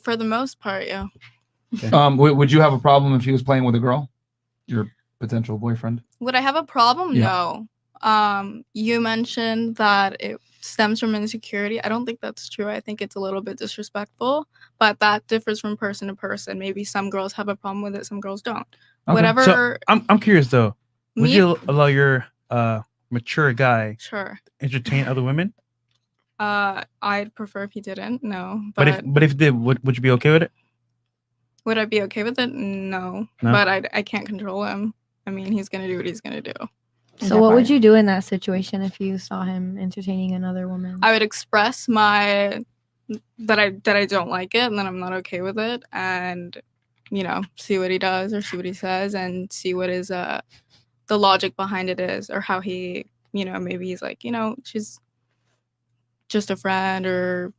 For the most part, yeah. Okay. Would you have a problem if he was playing with a girl? Your potential boyfriend? Would I have a problem? Yeah. No. You mentioned that it stems from insecurity. I don't think that's true. I think it's a little bit disrespectful, but that differs from person to person. Maybe some girls have a problem with it, some girls don't. Okay. Whatever. So, I'm curious though. Would you allow your mature guy Sure. to entertain other women? I'd prefer if he didn't. No. But if he did, would you be okay with it? Would I be okay with it? No. No? But I can't control him. I mean, he's gonna do what he's gonna do. So what would you do in that situation if you saw him entertaining another woman? I would express that I don't like it, and that I'm not okay with it, and see what he does or see what he says, and see what is the logic behind it is, or how he maybe he's like she's just a friend, or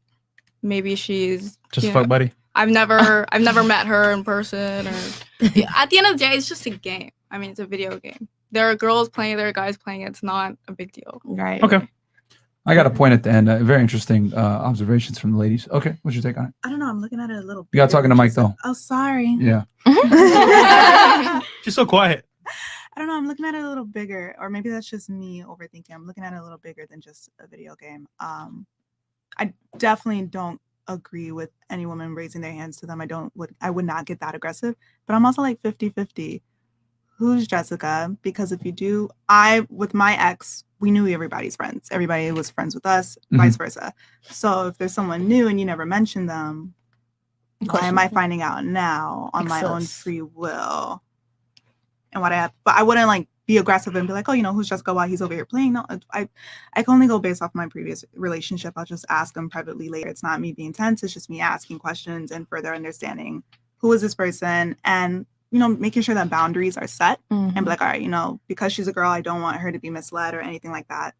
maybe she's just a fuck buddy. I've never met her in person. Or at the end of the day, it's just a game. I mean, it's a video game. There are girls playing, there are guys playing. It's not a big deal. Right. Okay. I got a point at the end. Very interesting observations from the ladies. Okay, what's your take on it? I don't know. I'm looking at it a little. You got talking to Mike though. Oh, sorry. Yeah. She's so quiet. I don't know. I'm looking at it a little bigger, or maybe that's just me overthinking. I'm looking at it a little bigger than just a video game. I definitely don't agree with any woman raising their hands to them. I would not get that aggressive, but I'm also like 50-50. Who's Jessica? Because if you do, with my ex, we knew everybody's friends. Everybody was friends with us, vice versa. So if there's someone new and you never mentioned them, why am I finding out now on my own free will? And what I have, but I wouldn't like be aggressive and be like, oh, who's Jessica? Why he's over here playing? No, I can only go based off my previous relationship. I'll just ask him privately later. It's not me being tense. It's just me asking questions and further understanding who is this person, and making sure that boundaries are set and be like, all right, because she's a girl, I don't want her to be misled or anything like that.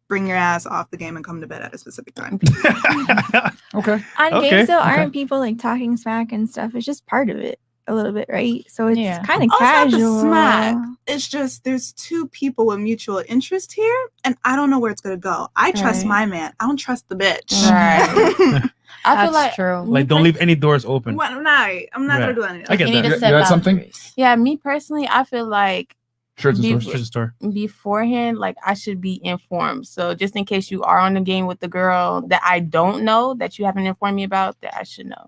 Bring your ass off the game and come to bed at a specific time. Okay. On games though, aren't people like talking smack and stuff? It's just part of it a little bit, right? So it's kind of casual. Smack. It's just there's two people with mutual interest here, and I don't know where it's gonna go. I trust my man. I don't trust the bitch. Right. I feel like true. Like, don't leave any doors open. Well, I'm not gonna do anything. I get that. You had something? Yeah, me personally, I feel like Shirts and store. beforehand, like I should be informed. So just in case you are on the game with the girl that I don't know, that you haven't informed me about, that I should know.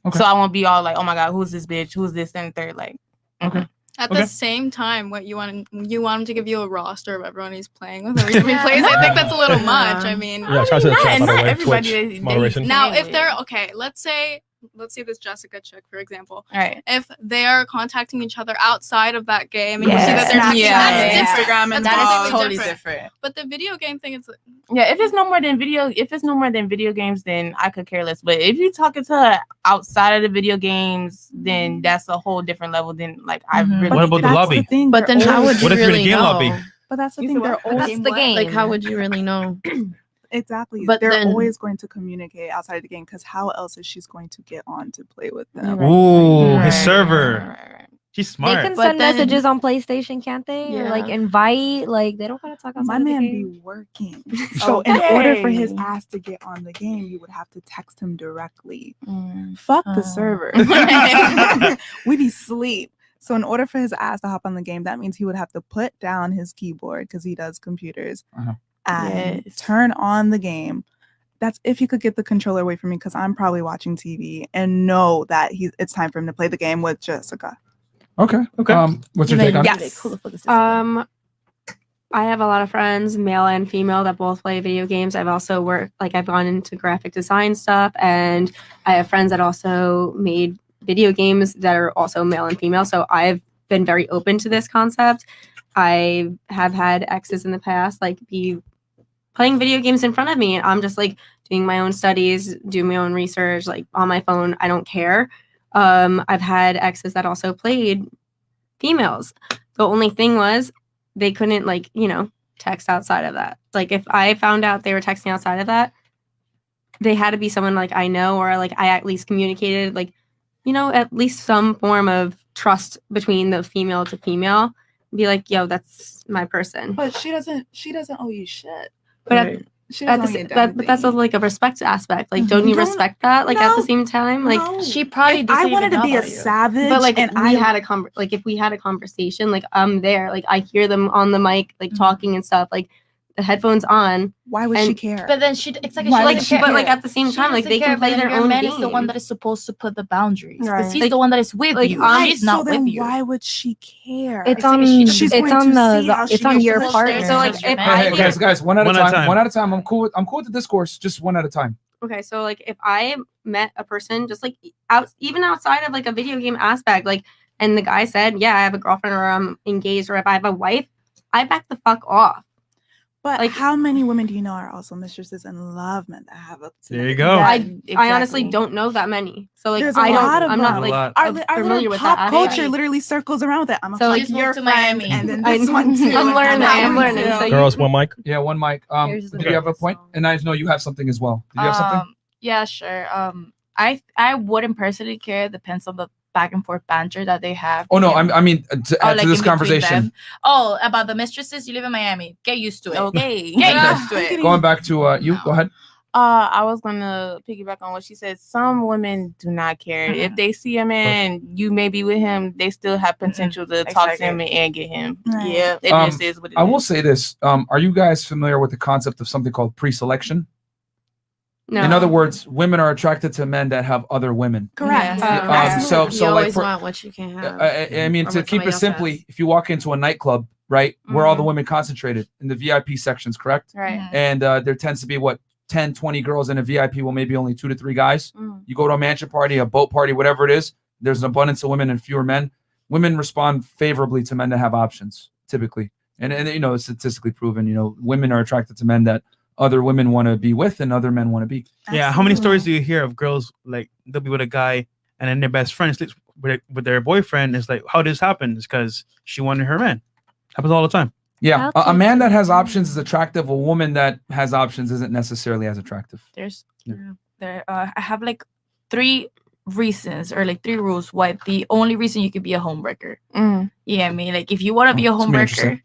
Okay. So I won't be all like, oh my God, who's this bitch? Who's this and third? Like, okay. At the same time, what you want him to give you a roster of everyone he's playing with or replays. I think that's a little much. I mean, Yeah, shout out to the chat, by the way. everybody Twitch is- moderation. now if they're okay, let's say this Jessica chick, for example. Right. If they are contacting each other outside of that game and you see that they're texting, that's Instagram and that's totally different. But the video game thing is Yeah, if it's no more than video games, then I could care less. But if you're talking to her outside of the video games, then that's a whole different level. Then like I really. What about the lobby? But then how would you What if you're in a really game know? lobby? But that's the thing. They're always That's the game. Like how would you really know? Exactly. But they're then- always going to communicate outside of the game, because how else is she going to get on to play with them? Ooh, his server. She's smart. They can But send then- messages on PlayStation, can't they? Or like Yeah. invite. Like they don't gotta talk outside My of the man game. be working. So in order for his Okay. ass to get on the game, you would have to text him directly. Mm. Fuck the server. We be sleep. So in order for his ass to hop on the game, that means he would have to put down his keyboard, because he does computers, and Yes. turn on the game. That's if he could get the controller away from me, because I'm probably watching TV and know that it's time for him to play the game with Jessica. Okay. What's your take on it? Yes. I have a lot of friends, male and female, that both play video games. I've also I've gone into graphic design stuff, and I have friends that also made video games that are also male and female. So I've been very open to this concept. I have had exes in the past be playing video games in front of me, and I'm just doing my own studies, doing my own research, on my phone. I don't care. I've had exes that also played females. The only thing was they couldn't text outside of that. If I found out they were texting outside of that, they had to be someone I know, or I at least communicated at least some form of trust between the female to female. Be yo, that's my person. But she doesn't owe you shit. But She doesn't owe you a damn but that's a respect aspect. Don't you Don't- respect that? At the same time, no. she probably If I doesn't wanted even to be know a about you. savage, but and we had a if we had a conversation, I'm there, I hear them on the mic, talking and stuff, the headphones on. Why would she care? But then it's like Why she would doesn't she care. care? At the same time, they can play their your own man game. is the one that is supposed to put the boundaries, because Right. he's the one that is with you. She's not so then with you. why would she care? It's It's on. like she doesn't- It's going on to the. see how It's she on gets your pushed partner. there. So That's your if man. I Hey, guys, one at One a at a time. time. One at a time. I'm cool with the discourse. Just one at a time. Okay, so if I met a person just even outside of a video game aspect, and the guy said, yeah, I have a girlfriend, or I'm engaged, or if I have a wife, I back the fuck off. But how many women do you know are also mistresses and love men that have a There you go. I honestly don't know that many. So There's a I don't. lot of I'm them. not Our familiar little with pop that culture aspect. literally circles around with it. I'm So, like, Just your moved to friend, Miami. and then this one too. I'm and learning. that I'm one learning. too. So Girls, one mic. Yeah, one mic. Here's the Do you have a point? And I know you have something as well. Do you have something? Yeah, sure. I wouldn't personally care. Depends on the back and forth banter that they have. Oh no, I mean to add to this in between conversation. them. Oh, about the mistresses, you live in Miami. Get used to it. Okay. Get used to it. Going back to you, go ahead. I was gonna piggyback on what she said. Some women do not care. If they see a man, you may be with him, they still have potential to talk to him and get him. Yeah, it just is what it I is. will say this. Are you guys familiar with the concept of something called pre-selection? No. In other words, women are attracted to men that have other women. Correct. So you like always for, want what you can have. I mean, or to what keep somebody it else simply, has. if you walk into a nightclub, right, where all the women concentrated in the VIP sections, correct? Right. And there tends to be 10, 20 girls in a VIP, well, maybe only 2 to 3 guys. You go to a mansion party, a boat party, whatever it is, there's an abundance of women and fewer men. Women respond favorably to men that have options, typically. And you know, it's statistically proven, you know, women are attracted to men that other women want to be with and other men want to be. Yeah, how many stories do you hear of girls like they'll be with a guy and then their best friend sleeps with their boyfriend? It's like, how this happen? It's because she wanted her man. Happens all the time. Yeah, a man that has options is attractive. A woman that has options isn't necessarily as attractive. I have like 3 reasons or like 3 rules why the only reason you could be a homewrecker. You get me? Like if you want to be a It's gonna be homewrecker. interesting.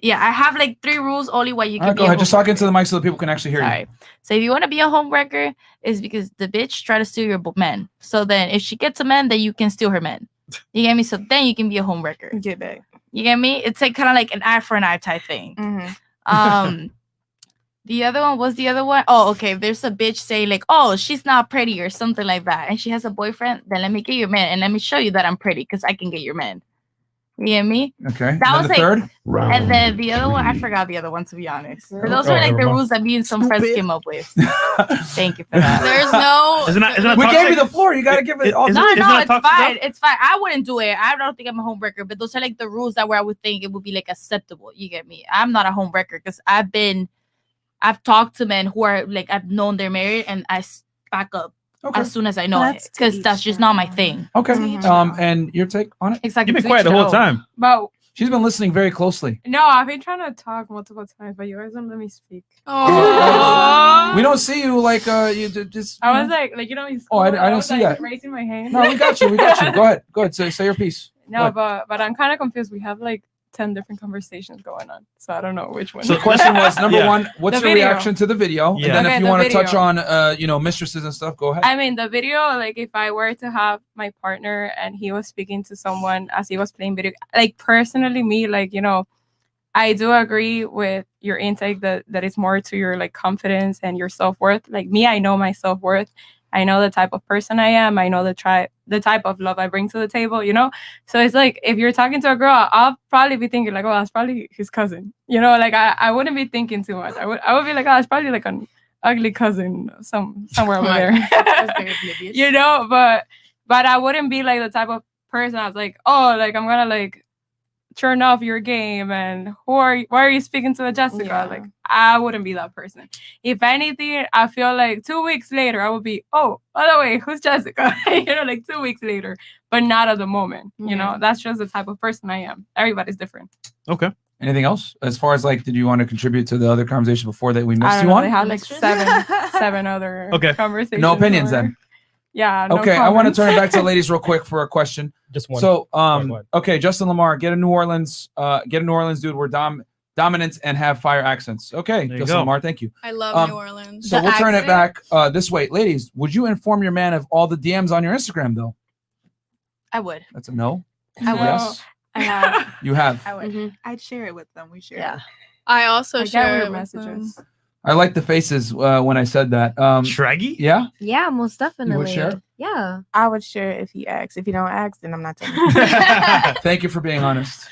Yeah, I have like 3 rules only why you All can right, be go a ahead. Just homewrecker. talk into the mic so that people can actually hear you. So if you want to be a homewrecker, is because the bitch try to steal your man. So then if she gets a man, then you can steal her man. You get me? So then you can be a homewrecker. Get back. You get me? It's like kind of like an eye for an eye type thing. The other one was the other one. Oh, okay. If there's a bitch saying like, oh, she's not pretty or something like that, and she has a boyfriend, then let me get your man and let me show you that I'm pretty because I can get your man. You get me? Okay. That And was then the like, third? and then the other one, I forgot the other one to be honest. But those Oh, were like never the mind. rules that me and some friends came up with. Thank you for that. There's no. We gave you the floor. You got to give it all. No, it's fine. It's fine. I wouldn't do it. I don't think I'm a homewrecker, but those are like the rules that where I would think it would be like acceptable. You get me? I'm not a homewrecker because I've talked to men who are like, I've known they're married and I back up as soon as I know it because that's just not my thing. Okay. And your take on it? Exactly. You've been quiet the whole time. But She's been listening very closely. no, I've been trying to talk multiple times, but you guys don't let me speak. We don't see you like you just. I was like you know. Oh, I don't was, see like, that. Raising my hand. No, we got you. We got you. Go ahead. Go ahead. Say your piece. No, Go ahead. but I'm kind of confused. We have like 10 different conversations going on, so I don't know which one. So the question was number one, what's The your video. reaction to the video? Yeah. And then Okay, if you the want to touch video. on you know, mistresses and stuff, go ahead. I mean, the video, like if I were to have my partner and he was speaking to someone as he was playing video, like personally me, like, you know, I do agree with your intake that it's more to your like confidence and your self-worth. Like me, I know my self-worth. I know the type of person I am. I know the type of love I bring to the table, you know? So it's like, if you're talking to a girl, I'll probably be thinking like, oh, that's probably his cousin. You know, like I wouldn't be thinking too much. I would be like, oh, it's probably like an ugly cousin somewhere over there. You know, but I wouldn't be like the type of person I was like, oh, like I'm gonna like turn off your game and why are you speaking to a Jessica? Yeah. Like I wouldn't be that person. If anything, I feel like 2 weeks later I would be, oh, by the way, who's Jessica? You know, like 2 weeks later, but not at the moment. You know, that's just the type of person I am. Everybody's different. Okay. Anything else? As far as like, did you want to contribute to the other conversation before that we I missed don't you know, on? they had like seven other conversations. No opinions or- then. Yeah. No Okay, I want to comments. turn it back to the ladies real quick for a question. Just one. So, Go ahead. okay, Justin Lamar, get a New Orleans dude. We're dominant and have fire accents. Okay, you Justin go. Lamar, thank you. I love New Orleans. So The we'll turn it accent? back this way, ladies. Would you inform your man of all the DMs on your Instagram though? I would. That's a no. I would. Yes, I have. you have. I would. I'd share it with them. We share. Yeah. I also I get share weird it with messages. them. I like the faces when I said that. Shraggy? Yeah. Yeah, most definitely. share? Yeah. I would share if he asks. If he don't ask, then I'm not telling. Thank you for being honest.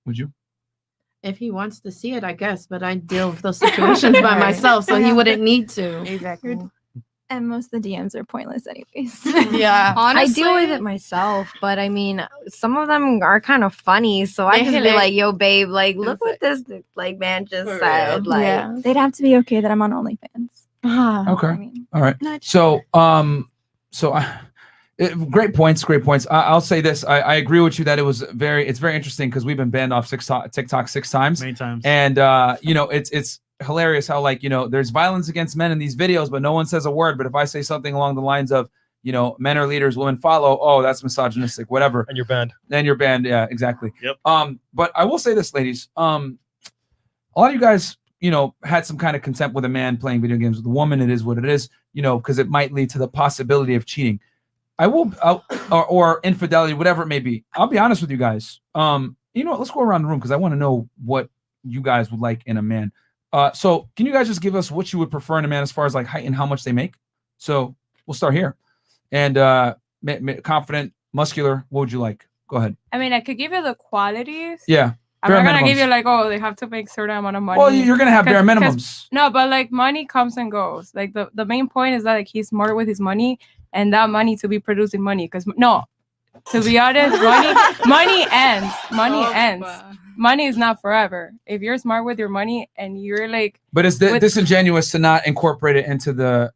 Would you? If he wants to see it, I guess, but I deal with those situations by myself, so he wouldn't need to. Exactly. And most of the DMs are pointless, anyways. Yeah. Honestly, I deal with it myself, but I mean, some of them are kind of funny. So I They just be hilarious. like, yo, babe, like, look what this like man just said. Like, yeah, they'd have to be okay that I'm on OnlyFans. Okay. All right. So, great points. Great points. I'll say this. I agree with you that it's very interesting because we've been banned off TikTok 6 times. Many times. And you know, it's hilarious how like, there's violence against men in these videos, but no one says a word. But if I say something along the lines of, men are leaders, women follow, oh, that's misogynistic, whatever. And you're banned. Then you're banned. Yeah, exactly. Yep. But I will say this, ladies. A lot of you guys, had some kind of contempt with a man playing video games with a woman. It is what it is, because it might lead to the possibility of cheating. Or infidelity, whatever it may be. I'll be honest with you guys. Let's go around the room because I want to know what you guys would like in a man. So can you guys just give us what you would prefer in a man as far as like height and how much they make? So we'll start here. And confident, muscular, what would you like? Go ahead. I mean, I could give you the qualities. Yeah. I'm not gonna give you like, oh, they have to make certain amount of money. Well, you're gonna have bare minimums. No, but like money comes and goes. Like the main point is that like he's smart with his money, and that money to be producing money. Because to be honest, money ends. Money ends. Money is not forever. If you're smart with your money and you're like, but it's disingenuous to not incorporate it into the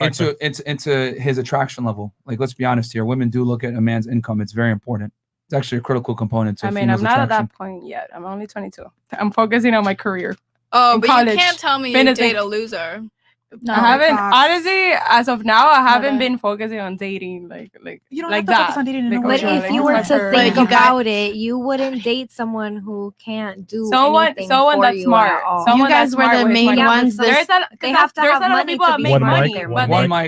into his attraction level. Like, let's be honest here. Women do look at a man's income. It's very important. It's actually a critical component to I mean, I'm not at that point yet. I'm only 22. I'm focusing on my career. Oh, but college, you can't tell me you date a loser. No, I haven't. Honestly, as of now, I haven't been focusing on dating like you don't like have to that. focus on dating. But if you were to think about it, you wouldn't date someone who can't do someone for that's you smart. at all. Someone You guys that's were the main ones. They have to have money people that to make be money.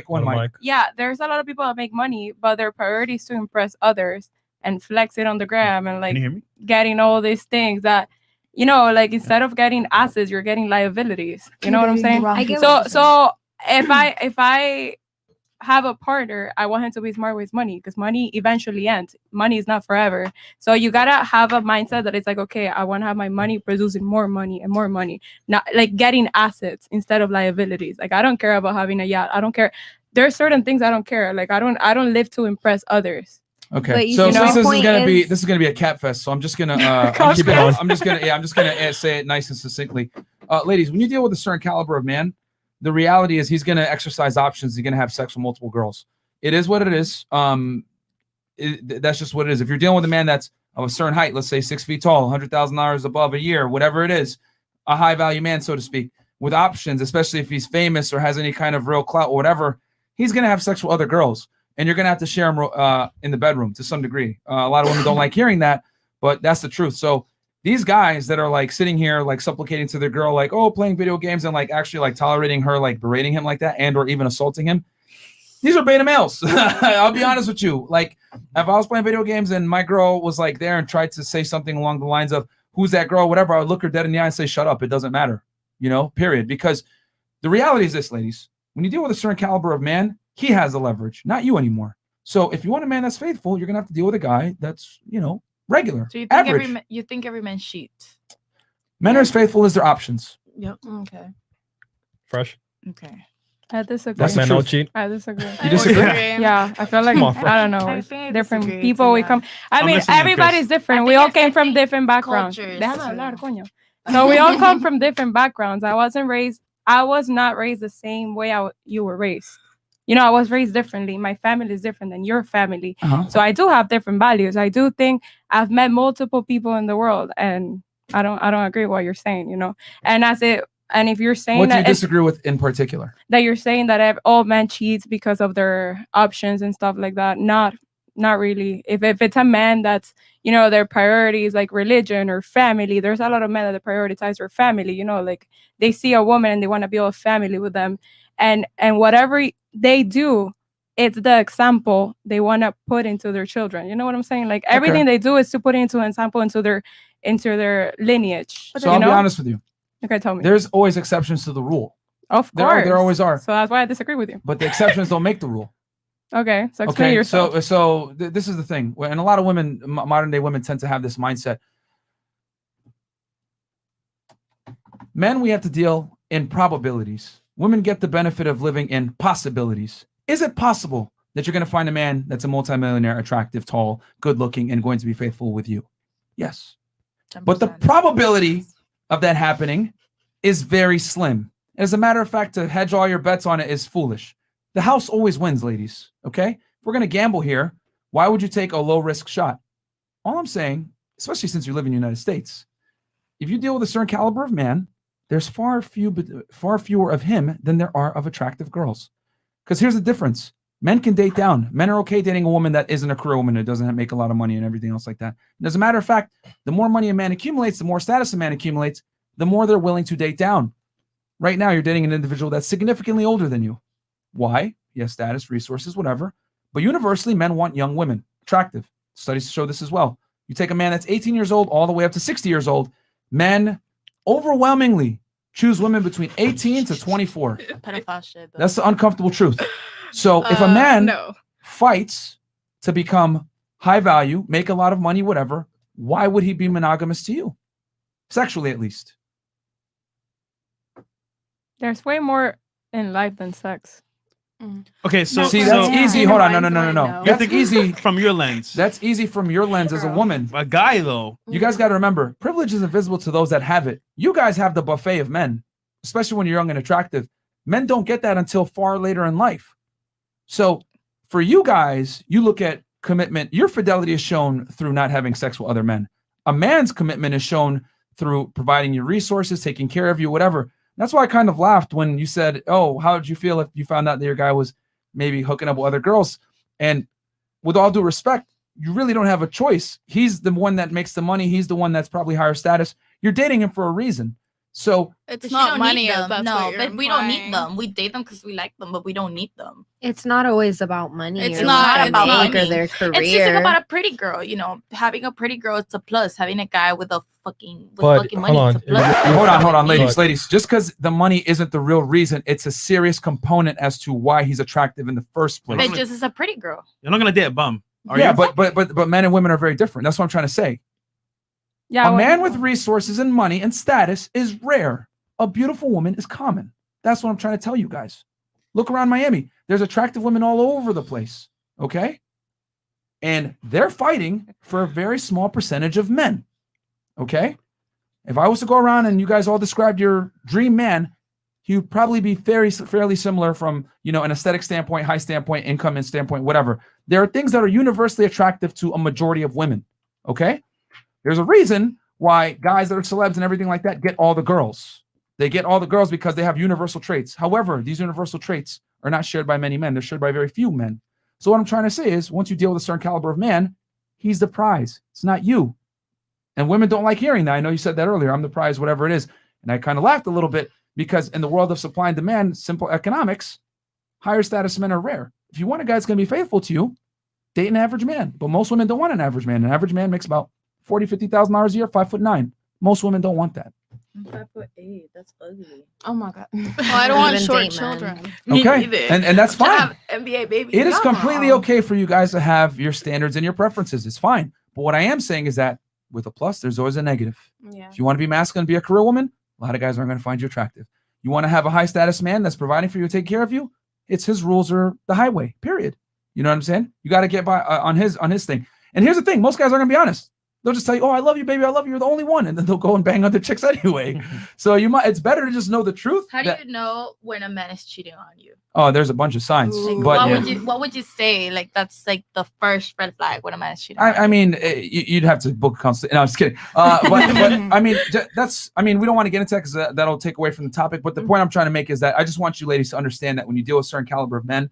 One mic. Yeah, there's a lot of people that make money, but their priority is to impress others and flex it on the gram and like getting all these things that. Like instead of getting assets, you're getting liabilities. You know what I'm saying? So if I have a partner, I want him to be smart with money because money eventually ends. Money is not forever. So you gotta have a mindset that it's like, okay, I want to have my money producing more money and more money, not like getting assets instead of liabilities. Like I don't care about having a yacht. I don't care. There's certain things I don't care. Like I don't live to impress others. Okay, so this is gonna be a cat fest. So I'm just gonna I'm just gonna say it nice and succinctly. Ladies, when you deal with a certain caliber of man, the reality is he's gonna exercise options. He's gonna have sex with multiple girls. It is what it is. That's just what it is. If you're dealing with a man that's of a certain height, let's say 6 feet tall, $100,000 above a year, whatever it is, a high value man, so to speak, with options, especially if he's famous or has any kind of real clout or whatever, he's gonna have sex with other girls. And you're going to have to share them in the bedroom to some degree. A lot of women don't like hearing that, but that's the truth. So these guys that are like sitting here, like supplicating to their girl, like, oh, playing video games and like actually like tolerating her, like berating him like that and or even assaulting him. These are beta males. I'll be honest with you. Like if I was playing video games and my girl was like there and tried to say something along the lines of who's that girl, whatever, I would look her dead in the eye and say, shut up. It doesn't matter, period. Because the reality is this, ladies, when you deal with a certain caliber of man, he has the leverage, not you anymore. So if you want a man that's faithful, you're gonna have to deal with a guy that's, regular. So you think average. every man cheats? Men are as faithful as their options. Yep. Okay. Fresh. Okay. I disagree. Black men don't cheat. I disagree. You disagree? Yeah, I feel like I don't know. Different disagree people too, we yeah. come. I I'm mean, listening, everybody's different. We all came from different backgrounds. cultures. Déjame hablar, coño. So we all come from different backgrounds. I was not raised the same way you were raised. I was raised differently. My family is different than your family. So I do have different values. I do think I've met multiple people in the world, and I don't agree with what you're saying, And if you're saying what do you disagree with in particular? That you're saying that all men cheats because of their options and stuff like that. Not really. If it's a man that's, their priorities like religion or family, there's a lot of men that prioritize their family, like they see a woman and they want to build a family with them. And whatever they do, it's the example they want to put into their children. You know what I'm saying? Like everything they do is to put into an example into their lineage. So I'll be honest with you. Okay, tell me. There's always exceptions to the rule. Of course. There always are. So that's why I disagree with you. But the exceptions don't make the rule. Okay, so explain yourself. So this is the thing. And a lot of women, modern day women, tend to have this mindset. Men, we have to deal in probabilities. Women get the benefit of living in possibilities. Is it possible that you're going to find a man that's a multimillionaire, attractive, tall, good looking, and going to be faithful with you? Yes. 10%. But the probability of that happening is very slim. As a matter of fact, to hedge all your bets on it is foolish. The house always wins, ladies. Okay? If we're going to gamble here, why would you take a low risk shot? All I'm saying, especially since you live in the United States, if you deal with a certain caliber of man, there's far fewer of him than there are of attractive girls. Because here's the difference. Men can date down. Men are okay dating a woman that isn't a career woman, who doesn't make a lot of money and everything else like that. And as a matter of fact, the more money a man accumulates, the more status a man accumulates, the more they're willing to date down. Right now, you're dating an individual that's significantly older than you. Why? He has status, resources, whatever. But universally, men want young women, attractive. Studies show this as well. You take a man that's 18 years old all the way up to 60 years old, men overwhelmingly choose women between 18 to 24. Pedophile shit. That's the uncomfortable truth. So if a man fights to become high value, make a lot of money, whatever, why would he be monogamous to you? Sexually, at least. There's way more in life than sex. Okay, so see, that's easy. Hold on, no. That's easy from your lens. That's easy from your lens as a woman. A guy, though. You guys got to remember, privilege is invisible to those that have it. You guys have the buffet of men, especially when you're young and attractive. Men don't get that until far later in life. So for you guys, you look at commitment. Your fidelity is shown through not having sex with other men. A man's commitment is shown through providing you resources, taking care of you, whatever. That's why I kind of laughed when you said, oh, how did you feel if you found out that your guy was maybe hooking up with other girls? And with all due respect, you really don't have a choice. He's the one that makes the money. He's the one that's probably higher status. You're dating him for a reason. So it's not money. No, but we don't need them. We date them because we like them, but we don't need them. It's not always about money. It's or not about money money. or their career. It's just like about a pretty girl. You know, having a pretty girl, it's a plus. Having a guy with fucking money, it's a plus. Hold on, ladies. Just because the money isn't the real reason, it's a serious component as to why he's attractive in the first place. But just as a pretty girl. You're not gonna date a bum. Are yeah, you? but men and women are very different. That's what I'm trying to say. Yeah, a man with resources and money and status is rare. A beautiful woman is common. That's what I'm trying to tell you guys. Look around Miami. There's attractive women all over the place. Okay? And they're fighting for a very small percentage of men. Okay? If I was to go around and you guys all described your dream man, he would probably be fairly similar from, an aesthetic standpoint, high standpoint, income and standpoint, whatever. There are things that are universally attractive to a majority of women. Okay? There's a reason why guys that are celebs and everything like that get all the girls. They get all the girls because they have universal traits. However, these universal traits are not shared by many men. They're shared by very few men. So what I'm trying to say is, once you deal with a certain caliber of man, he's the prize. It's not you. And women don't like hearing that. I know you said that earlier. I'm the prize, whatever it is. And I kind of laughed a little bit because in the world of supply and demand, simple economics, higher status men are rare. If you want a guy that's going to be faithful to you, date an average man. But most women don't want an average man. An average man makes about $40,000, $50,000 a year, 5'9". Most women don't want that. I'm 5'8". That's ugly. Oh my god. Well, I don't want short children. Okay, and that's fine. NBA baby. It is completely okay for you guys to have your standards and your preferences. It's fine. But what I am saying is that with a plus, there's always a negative. Yeah. If you want to be masculine, be a career woman, a lot of guys aren't going to find you attractive. You want to have a high status man that's providing for you, take care of you, it's his rules or the highway, period. You know what I'm saying? You got to get by on his thing. And here's the thing. Most guys aren't going to be honest. They'll just tell you, oh, I love you, baby. I love you. You're the only one. And then they'll go and bang other chicks anyway. So it's better to just know the truth. How do you know when a man is cheating on you? Oh, there's a bunch of signs. Like, what would you say? Like, that's like the first red flag when a man is cheating on you. I mean, you'd have to book a consult. No, I'm just kidding. But I mean, we don't want to get into that because that'll take away from the topic. But the point I'm trying to make is that I just want you ladies to understand that when you deal with a certain caliber of men,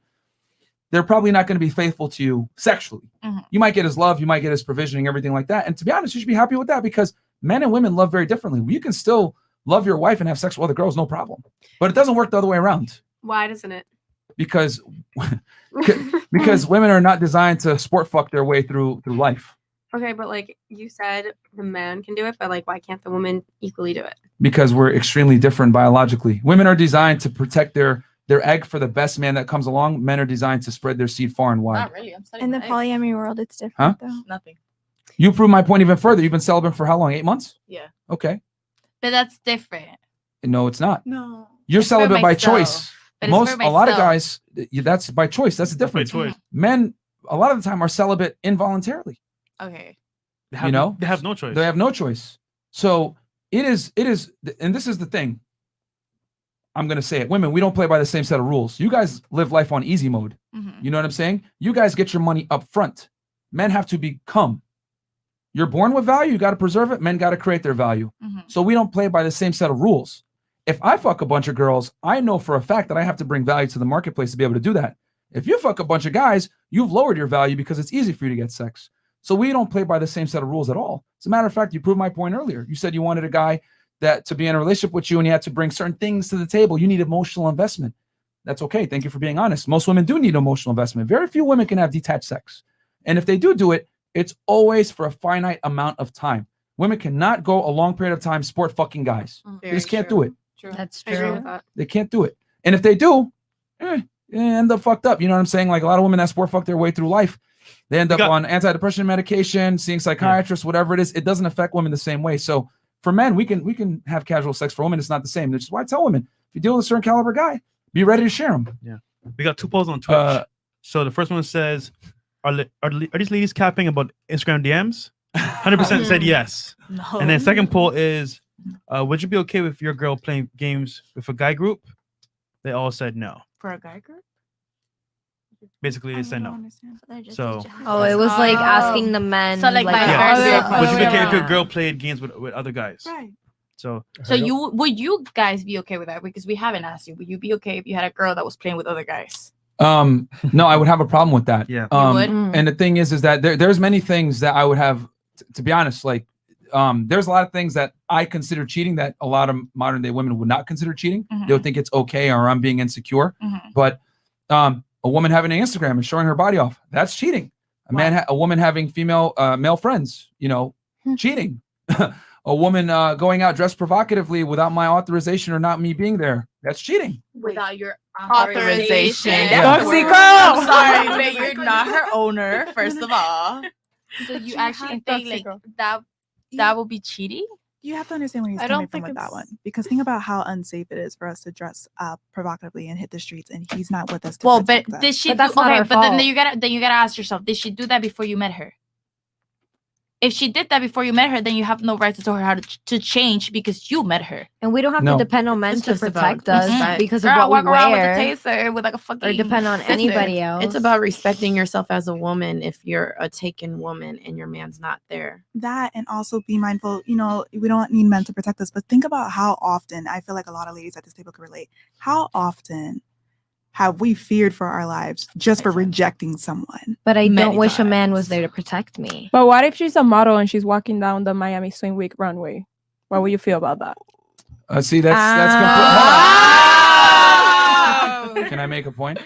they're probably not going to be faithful to you sexually. Mm-hmm. You might get his love, you might get his provisioning, everything like that. And to be honest, you should be happy with that because men and women love very differently. You can still love your wife and have sex with other girls, no problem. But it doesn't work the other way around. Why doesn't it? Because women are not designed to sport fuck their way through life. Okay, but like you said, the man can do it, but like, why can't the woman equally do it? Because we're extremely different biologically. Women are designed to protect their egg for the best man that comes along. Men are designed to spread their seed far and wide. Not really. I'm In the polyamory world, it's different Huh? though. Nothing. You prove my point even further. You've been celibate for how long? 8 months? Yeah. Okay. But that's different. No, it's not. No. You're It's for celibate by myself. choice. But it's for A lot of myself. guys, that's by choice. That's the difference. choice. Men, a lot of the time, are celibate involuntarily. Okay. They have no choice. They have no choice. So it is, and this is the thing. I'm going to say it. Women, we don't play by the same set of rules. You guys live life on easy mode. Mm-hmm. You know what I'm saying? You guys get your money up front. Men have to become. You're born with value. You got to preserve it. Men got to create their value. Mm-hmm. So we don't play by the same set of rules. if I fuck a bunch of girls, I know for a fact that I have to bring value to the marketplace to be able to do that. If you fuck a bunch of guys, you've lowered your value because it's easy for you to get sex. So we don't play by the same set of rules at all. As a matter of fact, you proved my point earlier. You said you wanted a guy that to be in a relationship with you and you had to bring certain things to the table. You need emotional investment. That's okay. Thank you for being honest. Most women do need emotional investment. Very few women can have detached sex. And if they do it, it's always for a finite amount of time. Women cannot go a long period of time sport fucking guys. They just can't do it. True. That's I agree true. with that. They can't do it. And if they do, end up fucked up. You know what I'm saying? Like a lot of women that sport fuck their way through life. They end up on antidepressant medication, seeing psychiatrists, whatever it is. It doesn't affect women the same way. So for men, we can have casual sex. For women, it's not the same. Which is why I tell women, if you deal with a certain caliber guy, be ready to share them. Yeah. We got 2 polls on Twitch. So the first one says, are these ladies capping about Instagram DMs? 100% said yes. No. And then second poll is, would you be okay with your girl playing games with a guy group? They all said no. For a guy group? Basically, they said no. So, Oh, it was like asking the men. So, like, vice yeah. versa. Would you be okay if your girl played games with other guys? Right. So would you guys be okay with that? Because we haven't asked you. Would you be okay if you had a girl that was playing with other guys? No, I would have a problem with that. Yeah. You would? And the thing is that there's many things that I would have, to be honest, like, there's a lot of things that I consider cheating that a lot of modern day women would not consider cheating. They would think it's okay or I'm being insecure. But a woman having an Instagram and showing her body off, that's cheating. A woman having female male friends, cheating. A woman going out dressed provocatively without my authorization or not me being there, that's cheating. Without your Authorization. That's the word. Toxico! I'm sorry, but you're not her owner, first of all. So you actually think like that would be cheating? You have to understand where he's I coming don't from think with that it's- one. Because think about how unsafe it is for us to dress up provocatively and hit the streets, and he's not with us to Well, but protect us. did she? But that's do, not okay, her but then fault. you gotta ask yourself: did she do that before you met her? If she did that before you met her, then you have no right to tell her how to change because you met her. And we don't have No. to depend on men It's to just about protect us respect. because Girl, of what we walk around wear, with a taser with like a fucking or depend on sister. anybody else. It's about respecting yourself as a woman if you're a taken woman and your man's not there. That, and also be mindful, we don't need men to protect us, but think about how often, I feel like a lot of ladies at this table can relate, how often have we feared for our lives just for rejecting someone? But I Many don't wish a man was times. there to protect me. But what if she's a model and she's walking down the Miami Swing Week runway? What would you feel about that? See, that's complete. Can I make a point?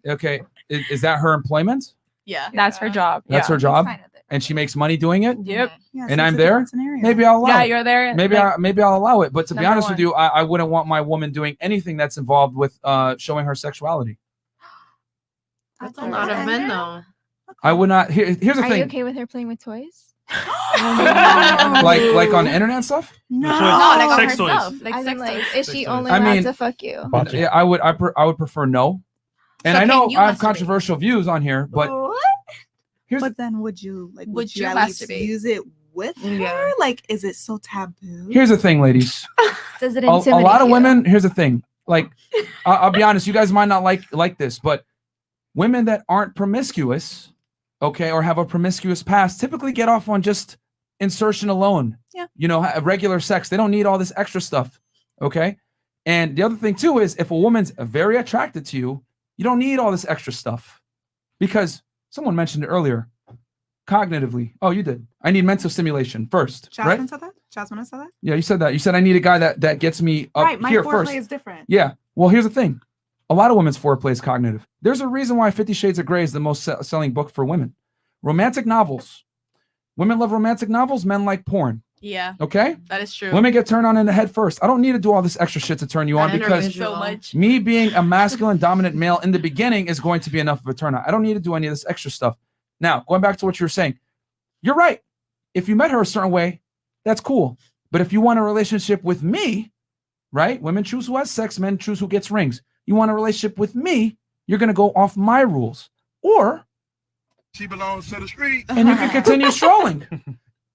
Okay, is that her employment? Yeah, that's her job. That's her job, and she makes money doing it. Yep. Yeah, And so I'm it's a there. different scenario. Maybe I'll allow Yeah, it. you're there. Maybe like, I'll allow it. But to be Number honest with one. you, I wouldn't want my woman doing anything that's involved with showing her sexuality. That's a lot of men, though. I would not. Here's the Are you thing. okay with her playing with toys? Like on the internet stuff. No, like on Sex toys. herself. Like As in, sex like, toys. is Sex she toys. only I allowed mean- to fuck you? Yeah, I would prefer no. And So I know can you I have masturbate? controversial views on here, but here's But then would you Would you you at least masturbate? use it with Yeah. her? Like, is it so taboo? here's the thing, ladies. Does it A intimidate lot of you? women. Here's the thing. Like, I'll be honest. You guys might not like this, but women that aren't promiscuous, okay, or have a promiscuous past, typically get off on just insertion alone. Yeah. Regular sex. They don't need all this extra stuff. Okay. And the other thing too is if a woman's very attracted to you, you don't need all this extra stuff, because someone mentioned it earlier. Cognitively. Oh, you did. I need mental stimulation first, Jasmine right? said that? Jasmine said that? Yeah, you said that. You said I need a guy that gets me up Right, my here foreplay first. is different. Yeah. Well, here's the thing. A lot of women's foreplay is cognitive. There's a reason why 50 Shades of Grey is the most selling book for women. Romantic novels. Women love romantic novels. Men like porn. Yeah, Okay? that is true. Women get turned on in the head first. I don't need to do all this extra shit to turn you on, because so much. me being a masculine dominant male in the beginning is going to be enough of a turn on. I don't need to do any of this extra stuff. Now, going back to what you were saying, you're right. If you met her a certain way, that's cool. But if you want a relationship with me, right? Women choose who has sex, men choose who gets rings. You want a relationship with me, you're going to go off my rules. Or She belongs to the street. and you can continue strolling.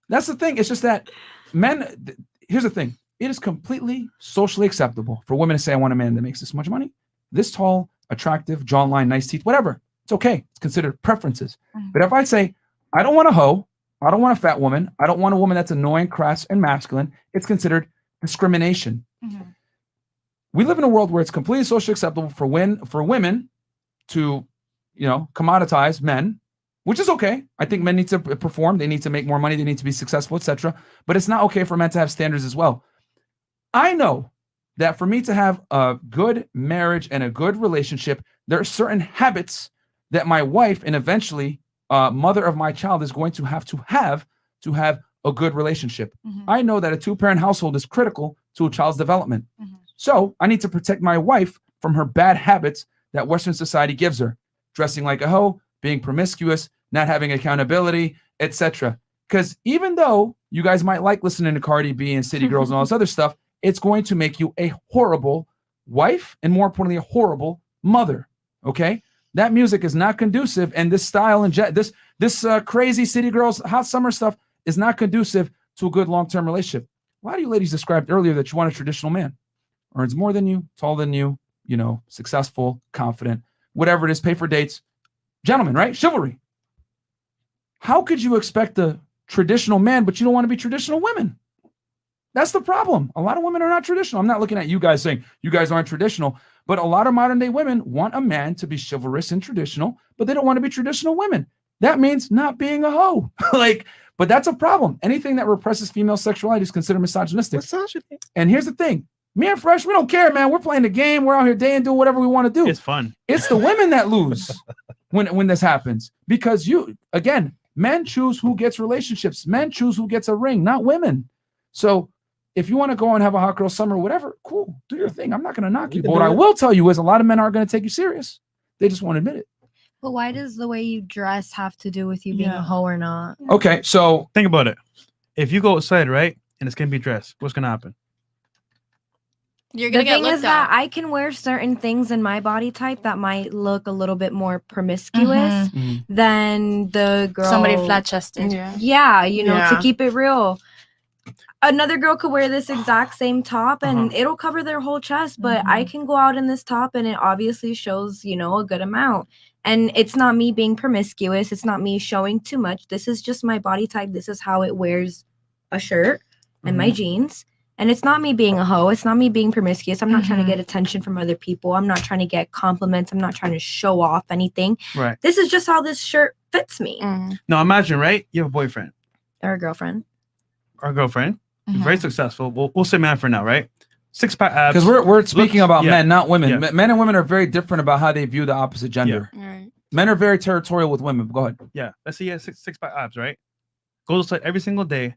That's the thing. It's just that men, here's the thing. It is completely socially acceptable for women to say, I want a man that makes this much money, this tall, attractive, jawline, nice teeth, whatever. It's okay. It's considered preferences. But if I say, I don't want a hoe, I don't want a fat woman, I don't want a woman that's annoying, crass, and masculine, it's considered discrimination. We live in a world where it's completely socially acceptable for women to, commoditize men, which is okay. I think men need to perform. They need to make more money. They need to be successful, etc. But it's not okay for men to have standards as well. I know that for me to have a good marriage and a good relationship, there are certain habits that my wife and eventually mother of my child is going to have a good relationship. I know that a 2-parent household is critical to a child's development. So I need to protect my wife from her bad habits that Western society gives her. Dressing like a hoe, being promiscuous, not having accountability, etc. Because even though you guys might like listening to Cardi B and City Girls and all this other stuff, it's going to make you a horrible wife and, more importantly, a horrible mother. Okay? That music is not conducive, and this style and this crazy City Girls hot summer stuff is not conducive to a good long-term relationship. A lot of you ladies described earlier that you want a traditional man. Earns more than you, taller than you, successful, confident, whatever it is, pay for dates. Gentlemen, right? Chivalry. How could you expect a traditional man, but you don't want to be traditional women? That's the problem. A lot of women are not traditional. I'm not looking at you guys saying you guys aren't traditional, but a lot of modern day women want a man to be chivalrous and traditional, but they don't want to be traditional women. That means not being a hoe. But that's a problem. Anything that represses female sexuality is considered misogynistic. Misogyny. And here's the thing. Me and Fresh, we don't care, man. We're playing the game. We're out here day and doing whatever we want to do. It's fun. It's the women that lose when this happens. Because men choose who gets relationships. Men choose who gets a ring, not women. So if you want to go and have a hot girl summer, whatever, cool. Do your thing. I'm not going to knock you. But what I will tell you is a lot of men aren't going to take you serious. They just won't admit it. But why does the way you dress have to do with you being a hoe or not? Okay, so think about it. If you go outside, right, and it's going to be dressed, what's going to happen? You're The gonna get thing is looked that at. I can wear certain things in my body type that might look a little bit more promiscuous than the girl. Somebody flat-chested. Yeah, to Yeah. keep it real. Another girl could wear this exact same top and it'll cover their whole chest, but I can go out in this top and it obviously shows, a good amount. And it's not me being promiscuous. It's not me showing too much. This is just my body type. This is how it wears a shirt and my jeans. And it's not me being a hoe. It's not me being promiscuous. I'm not trying to get attention from other people. I'm not trying to get compliments. I'm not trying to show off anything. Right. This is just how this shirt fits me. Now imagine, right? You have a boyfriend Or a girlfriend. or a girlfriend, very successful. We'll say man for now, right? 6-pack abs. because we're speaking about men, not women. Yeah. Men and women are very different about how they view the opposite gender. Men are very territorial with women. Go ahead. Yeah. Let's say he has 6-pack abs, right? Goes outside every single day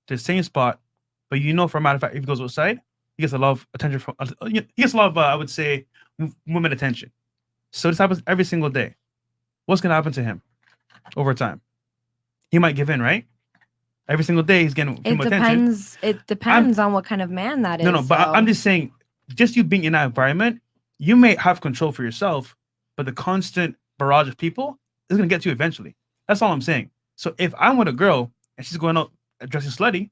to the same spot. But for a matter of fact, if he goes outside, he gets a lot of attention from. He gets a lot of, I would say, women attention. So this happens every single day. What's gonna happen to him over time? He might give in, right? Every single day he's getting female attention. It depends on what kind of man that is. No, but I'm just saying, just you being in that environment, you may have control for yourself, but the constant barrage of people is gonna get to you eventually. That's all I'm saying. So if I'm with a girl and she's going out dressing slutty,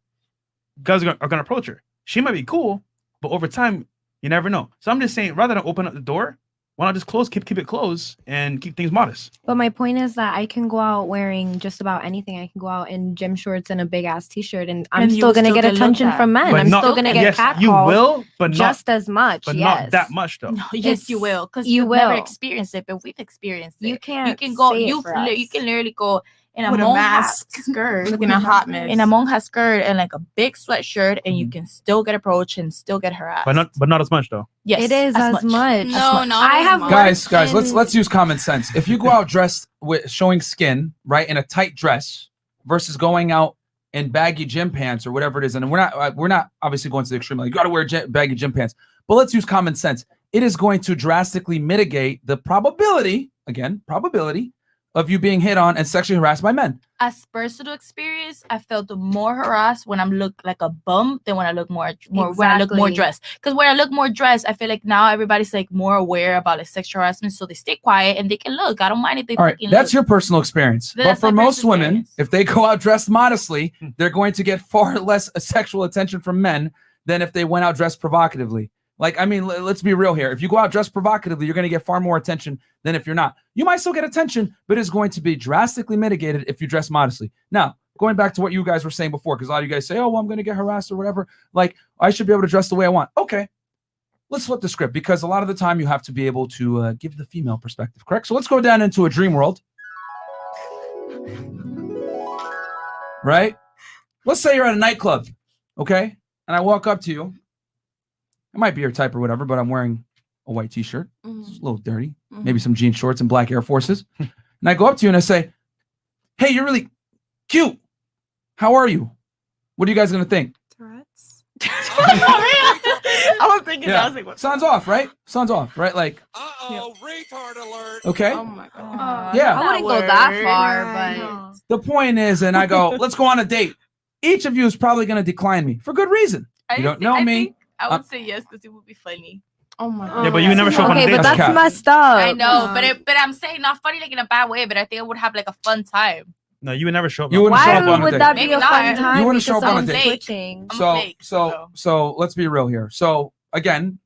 guys are gonna approach her. She might be cool, but over time, you never know. So I'm just saying, rather than open up the door, why not just keep it closed and keep things modest? But my point is that I can go out wearing just about anything. I can go out in gym shorts and a big ass t-shirt, and I'm still gonna get attention from men. But I'm still gonna get catcalled. You will, but not just as much. But yes. not that much though. No, yes, you will, because you you've never will. experienced it, but we've experienced it. You can't. You can go. say it You for us. can literally go in a With a monja mask. skirt, Looking a hot mess. in a monja skirt and like a big sweatshirt, and you can still get approached and still get harassed. But not as much though. Yes, it is as much. No, not I as have much. Guys, let's use common sense. If you go out dressed with showing skin, right, in a tight dress, versus going out in baggy gym pants or whatever it is, and we're not obviously going to the extreme. Like, you got to wear baggy gym pants, but let's use common sense. It is going to drastically mitigate the probability of you being hit on and sexually harassed by men. As personal experience, I felt more harassed when I look like a bum than when I look more when I look more Exactly. dressed. Because when I look more dressed, I feel like now everybody's like more aware about like sexual harassment, so they stay quiet and they can look. I don't mind if they All right, fucking that's look. your personal experience. That's but for my most personal women, if they go out dressed modestly, they're going to get far less sexual attention from men than if they went out dressed provocatively. Like, I mean, let's be real here. If you go out dressed provocatively, you're going to get far more attention than if you're not. You might still get attention, but it's going to be drastically mitigated if you dress modestly. Now, going back to what you guys were saying before, because a lot of you guys say, oh, well, I'm going to get harassed or whatever. Like, I should be able to dress the way I want. Okay, let's flip the script, because a lot of the time you have to be able to give the female perspective, correct? So let's go down into a dream world. Right? Let's say you're at a nightclub, okay? And I walk up to you. It might be your type or whatever, but I'm wearing a white t-shirt. It's a little dirty. Maybe some jean shorts and black Air Forces. And I go up to you and I say, hey, you're really cute. How are you? What are you guys going to think? I was thinking that. I was like, what? Sounds off, right? Sounds off, right? Like, retard alert. okay. Oh my god. Yeah. I wouldn't go that far, but The point is, and I go, let's go on a date. Each of you is probably going to decline me for good reason. You don't know me. I would say yes because it would be funny. Oh my god. Yeah, but you never show up on a okay, date. but That's that's cap. messed up. I know, but I'm saying not funny like in a bad way, but I think I would have like a fun time. No, you would never show up. You wouldn't show Why up on a would date. that be Maybe a fun not. time? You wouldn't show up Because on a someone's date. switching. I'm So, fake, so let's be real here. So again,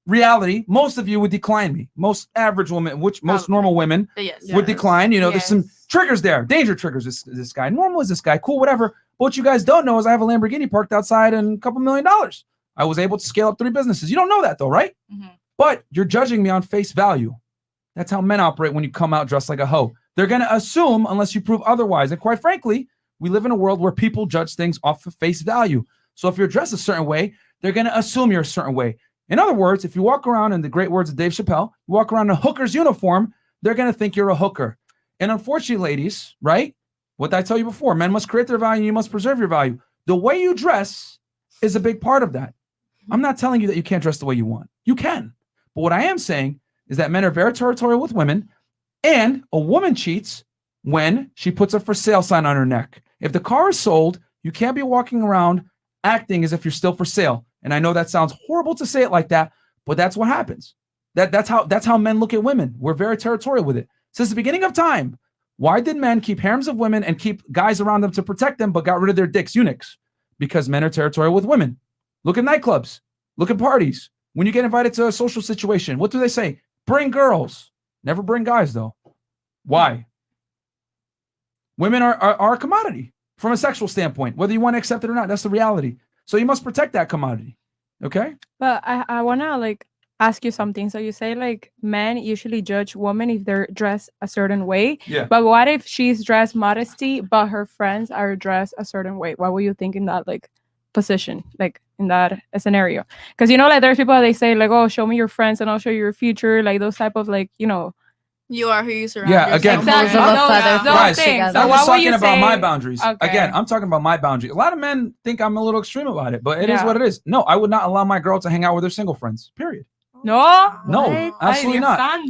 reality, most of you would decline me. Most average women, which most normal women Yes. would decline. You know, there's some triggers there, danger triggers. This guy, normal is this guy, cool, whatever. But what you guys don't know is I have a Lamborghini parked outside and a couple $1 million. I was able to scale up 3 businesses. You don't know that though, right? But you're judging me on face value. That's how men operate when you come out dressed like a hoe. They're going to assume unless you prove otherwise. And quite frankly, we live in a world where people judge things off of face value. So if you're dressed a certain way, they're going to assume you're a certain way. In other words, if you walk around in the great words of Dave Chappelle, you walk around in a hooker's uniform, they're going to think you're a hooker. And unfortunately, ladies, right? What did I tell you before? Men must create their value. You must preserve your value. The way you dress is a big part of that. I'm not telling you that you can't dress the way you want. You can. But what I am saying is that men are very territorial with women, and a woman cheats when she puts a for sale sign on her neck. If the car is sold, you can't be walking around acting as if you're still for sale. And I know that sounds horrible to say it like that, but that's what happens. That's how men look at women. We're very territorial with it. Since the beginning of time, why did men keep harems of women and keep guys around them to protect them, but got rid of their dicks, eunuchs? Because men are territorial with women. Look at nightclubs. Look at parties. When you get invited to a social situation, what do they say? Bring girls. Never bring guys, though. Why? Women are a commodity from a sexual standpoint, whether you want to accept it or not. That's the reality. So you must protect that commodity. Okay? But I want to like ask you something. So you say like men usually judge women if they're dressed a certain way. Yeah. But what if she's dressed modesty, but her friends are dressed a certain way? What will you think in that like position, like in that scenario? Because you know, like there's people they say like, oh, show me your friends and I'll show you your future, like those type of like, you know. You are who you surround Yeah, again, yourself with. guys, things. I'm So what just will talking you about say? my boundaries. Okay. Again, I'm talking about my boundaries. A lot of men think I'm a little extreme about it, but it is Yeah. what it is. No, I would not allow my girl to hang out with her single friends, period. No? No, absolutely not.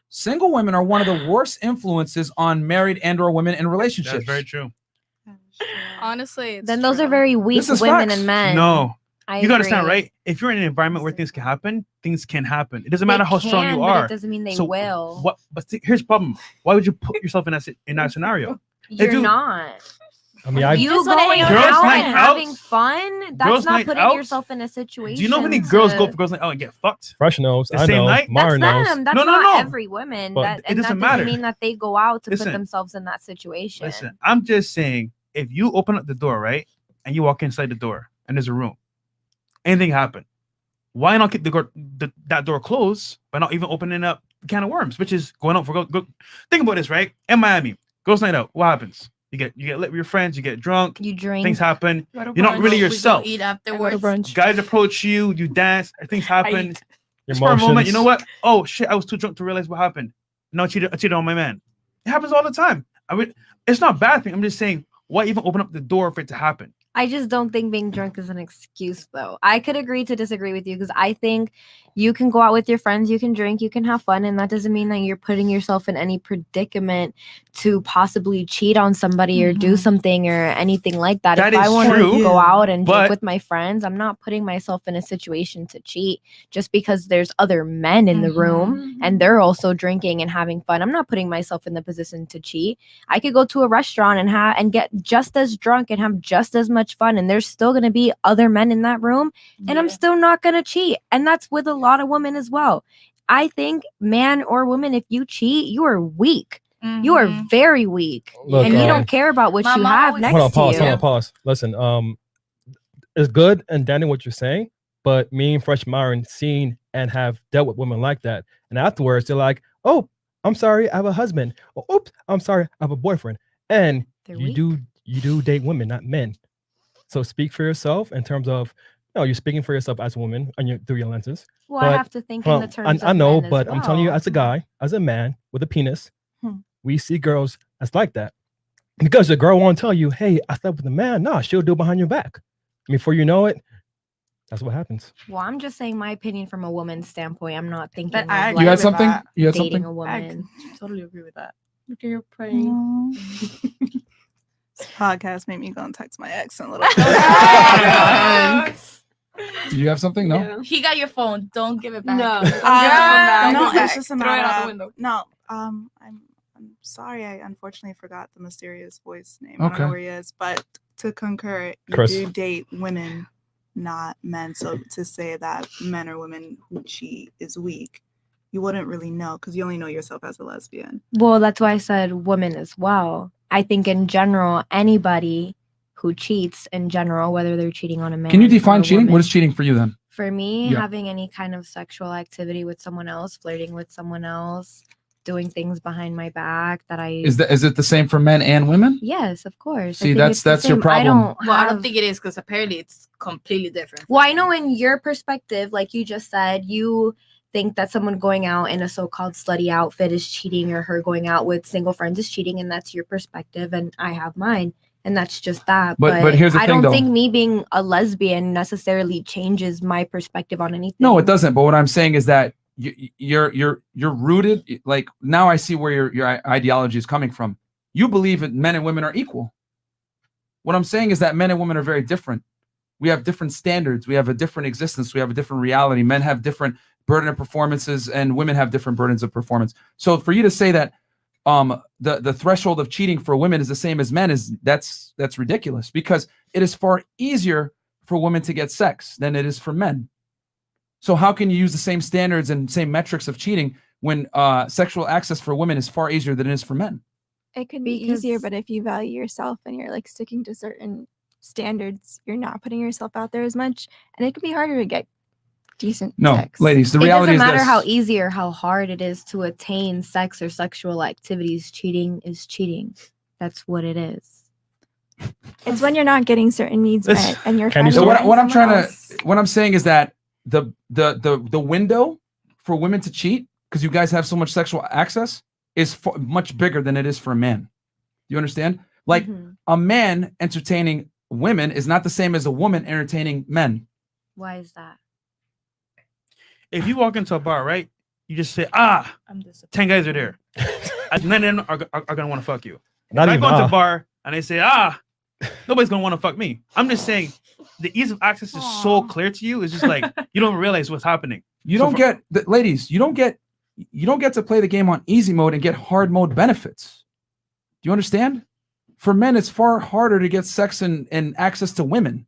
Single women are one of the worst influences on married and or women in relationships. That's very true. Honestly, Then those are very weak This is women facts. and men. No. I You gotta understand, agree. right? If you're in an environment where things can happen, things can happen. It doesn't They matter how strong can, you but are. it doesn't mean they So will. What? But here's the problem. Why would you put yourself in that scenario? You're not. I mean, I You just wanna going hang Girls' out night and out? having fun, Girls' that's not night putting out? yourself in a situation. Do you know how many girls to- go for girls night out and get fucked? Fresh knows. The I same know. night? Myron knows. them. That's No, not no. every woman. But That, it and doesn't that matter. doesn't mean that they go out to Listen. put themselves in that situation. Listen, I'm just saying, if you open up the door, right, and you walk inside the door, and there's a room, anything happen, why not keep that door closed by not even opening up a can of worms, which is going out for go. Think about this, right? In Miami, girls' night out. What happens? You get lit with your friends. You get drunk. You drink. Things happen. Go to You're not brunch. really We go yourself. eat afterwards. Guys approach you. You dance. Things happen. Your Just for a moment, emotions. you know what? Oh shit! I was too drunk to realize what happened. No, I cheated on my man. It happens all the time. I mean, it's not a bad thing. I'm just saying, why even open up the door for it to happen? I just don't think being drunk is an excuse, though. I could agree to disagree with you because I think you can go out with your friends, you can drink, you can have fun, and that doesn't mean that you're putting yourself in any predicament to possibly cheat on somebody or do something or anything like that. That if I is want true, to go out and but- drink with my friends, I'm not putting myself in a situation to cheat just because there's other men in the room and they're also drinking and having fun. I'm not putting myself in the position to cheat. I could go to a restaurant and get just as drunk and have just as much fun, and there's still going to be other men in that room, and I'm still not going to cheat. And that's with a lot of women as well. I think, man or woman, if you cheat, you are weak. You are very weak, Look, and you don't care about what My you mom have always- next Hold on, to pause, you. hold on, pause. Listen, it's good and Danny what you're saying, but me and Fresh Myron seen and have dealt with women like that, and afterwards they're like, "Oh, I'm sorry, I have a husband." Or, "Oops, I'm sorry, I have a boyfriend." And you do date women, not men. So speak for yourself in terms of, you're speaking for yourself as a woman and through your lenses. Well, I have to think in the terms I of know, men as but I'm telling you, well. as a guy, as a man with a penis, Hmm. we see girls that's like that. Because the girl won't tell you, "Hey, I slept with a man." Nah, she'll do it behind your back. Before you know it, that's what happens. Well, I'm just saying my opinion from a woman's standpoint. I'm not thinking But of I like You had something? You had dating something? a woman. Totally agree with that. Look at your praying. No. This podcast made me go and text my ex in a little bit. Did you have something? No. He got your phone. Don't give it back. No. No, Give it it's back. just a Throw it matter out the of window. no. I'm sorry. I unfortunately forgot the mysterious voice name. I don't know Okay. where he is, but to concur, you Chris. do date women, not men. So to say that men or women who cheat is weak, you wouldn't really know because you only know yourself as a lesbian. Well, that's why I said women as well. I think in general, anybody who cheats in general, whether they're cheating on a man. Can you or define a cheating? What woman- is cheating for you then? For me, Yeah. having any kind of sexual activity with someone else, flirting with someone else, doing things behind my back that I Is it the same for men and women? Yes, of course. I See, think that's it's the your same. problem. Well, I don't think it is because apparently it's completely different. Well, I know in your perspective, like you just said, you think that someone going out in a so-called slutty outfit is cheating, or her going out with single friends is cheating, and that's your perspective, and I have mine, and that's just that. But here's the I thing, don't though. think me being a lesbian necessarily changes my perspective on anything. No, it doesn't. But what I'm saying is that you're rooted. Like now, I see where your ideology is coming from. You believe that men and women are equal. What I'm saying is that men and women are very different. We have different standards. We have a different existence. We have a different reality. Men have different burden of performances, and women have different burdens of performance. So for you to say that the threshold of cheating for women is the same as men that's ridiculous, because it is far easier for women to get sex than it is for men. So how can you use the same standards and same metrics of cheating when sexual access for women is far easier than it is for men? It could be easier, but if you value yourself and you're like sticking to certain standards, you're not putting yourself out there as much, and it could be harder to get decent No, sex. ladies, the reality it is doesn't matter this. how easy or how hard it is to attain sex or sexual activities. Cheating is cheating. That's what it is. It's when you're not getting certain needs met, and you're So what I'm saying is that the window for women to cheat, because you guys have so much sexual access, is much bigger than it is for a man. Do you understand? Like a man entertaining women is not the same as a woman entertaining men. Why is that? If you walk into a bar, right, you just say, 10 guys are there. None of them are gonna want to fuck you. Not if I even, go into ah. a bar and they say, nobody's gonna want to fuck me. I'm just saying the ease of access is so clear to you. It's just like you don't realize what's happening. You don't get ladies, you don't get to play the game on easy mode and get hard mode benefits. Do you understand? For men, it's far harder to get sex and access to women.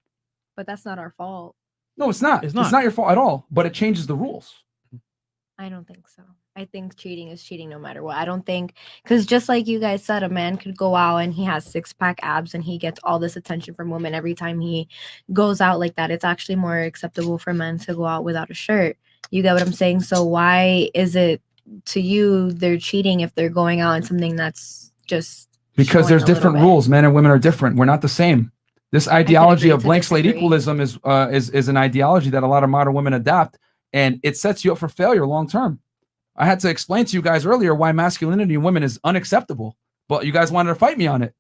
But that's not our fault. No, it's not. It's not your fault at all, but it changes the rules. I don't think so. I think cheating is cheating no matter what. I don't think, because just like you guys said, a man could go out and he has 6-pack abs and he gets all this attention from women every time he goes out like that. It's actually more acceptable for men to go out without a shirt. You get what I'm saying? So why is it to you they're cheating if they're going out in something that's just Because showing there's a little different bit? rules. Men and women are different. We're not the same. This ideology agree of to blank slate disagree. equalism is an ideology that a lot of modern women adopt, and it sets you up for failure long term. I had to explain to you guys earlier why masculinity in women is unacceptable, but you guys wanted to fight me on it.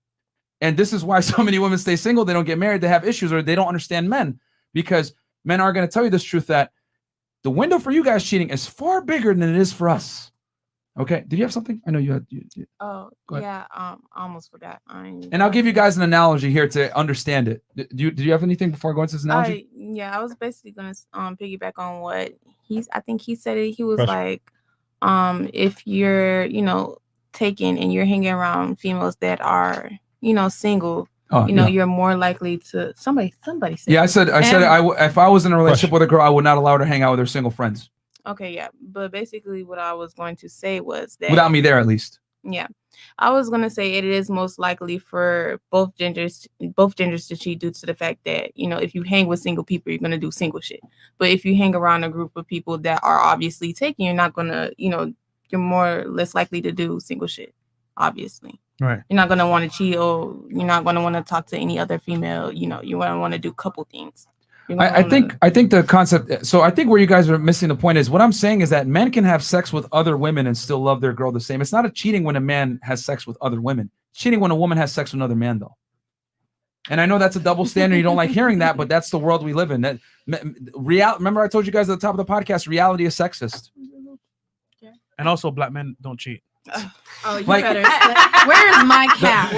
And this is why so many women stay single. They don't get married. They have issues, or they don't understand men, because men are going to tell you this truth, that the window for you guys cheating is far bigger than it is for us. Okay. Did you have something? I know you had. Oh, Go ahead. yeah. I almost forgot. And I'll give you guys an analogy here to understand it. Do you have anything before I go into this analogy? I was basically gonna piggyback on what I think he said it. He was Pressure. like, if you're, taken and you're hanging around females that are, single, Oh, yeah. you're more likely to somebody said. Yeah, I said if I was in a relationship with a girl, I would not allow her to hang out with her single friends Okay, yeah. But basically what I was going to say was that without me there, at least. Yeah. I was gonna say it is most likely for both genders to cheat due to the fact that, you know, if you hang with single people, you're gonna do single shit. But if you hang around a group of people that are obviously taking, you're not gonna, you know, you're more or less likely to do single shit, obviously. Right. You're not gonna want to cheat, or you're not gonna want to talk to any other female. You know, you want to do couple things. I think the concept. So I think where you guys are missing the point is what I'm saying is that men can have sex with other women and still love their girl the same. It's not a cheating when a man has sex with other women. It's cheating when a woman has sex with another man, though. And I know that's a double standard. You don't like hearing that, but that's the world we live in. That remember I told you guys at the top of the podcast, reality is sexist. And also, black men don't cheat. Oh, you Like- better. Where's my cat?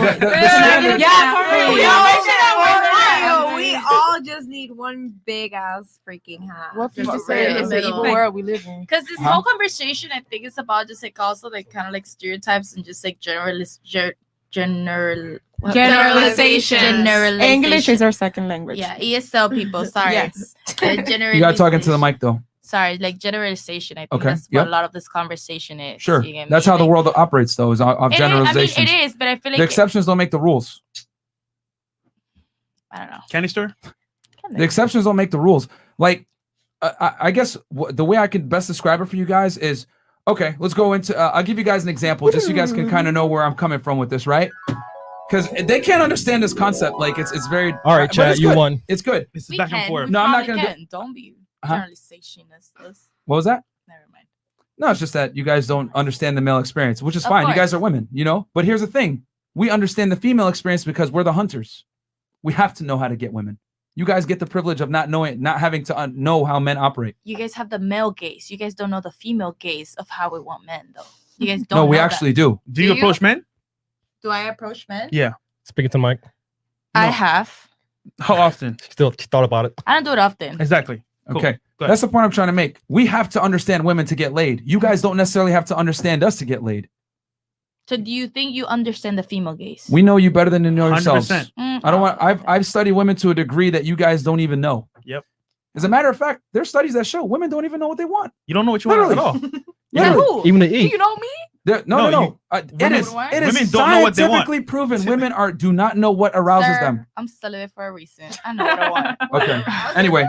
We all just need one big ass freaking hat. What Just people to say put in is the the evil middle. world we live in. Because this whole conversation, I think, is about just like also like kind of like stereotypes and just like generalization. English is our second language. Yeah, ESL people. Sorry. Yes. You got talking to the mic though. Sorry, like generalization. I think Okay, that's what yep. a lot of this conversation is. Sure, You get that's me? how the world operates, though, is of It is- generalization. I mean, it is, but I feel like the exceptions don't make the rules. I don't know. Candy store? The exceptions don't make the rules. Like, I guess the way I can best describe it for you guys is, okay, let's go into. I'll give you guys an example, just so you guys can kind of know where I'm coming from with this, right? Because they can't understand this concept. Like, it's very. All right, but Chad, it's you good. won. It's good. This is We back and can. forth. We No, I'm not probably gonna can. Don't be Uh-huh. generalization. What was that? Never mind. No, it's just that you guys don't understand the male experience, which is Of fine. You course. guys are women, you know? But here's the thing. We understand the female experience because we're the hunters. We have to know how to get women. You guys get the privilege of not having to know how men operate. You guys have the male gaze. You guys don't know the female gaze of how we want men, though. You guys don't. No, we know actually that. do. Do you approach men? Do I approach men? Yeah. Speaking to the mic. I have. How often? She thought about it. I don't do it often. Exactly. Cool. Okay. Go ahead. That's the point I'm trying to make. We have to understand women to get laid. You guys don't necessarily have to understand us to get laid. So do you think you understand the female gaze? We know you better than you know yourselves. 100%. I don't want. I've studied women to a degree that you guys don't even know. Yep. As a matter of fact, there's studies that show women don't even know what they want. You don't know what you want at all. Literally. Even to Do eat. you know me? No. It women- is. It is women don't know what they want. scientifically proven. Women do not know what arouses Sir, them. I'm celibate for a reason. I know what I want. Okay. Anyway,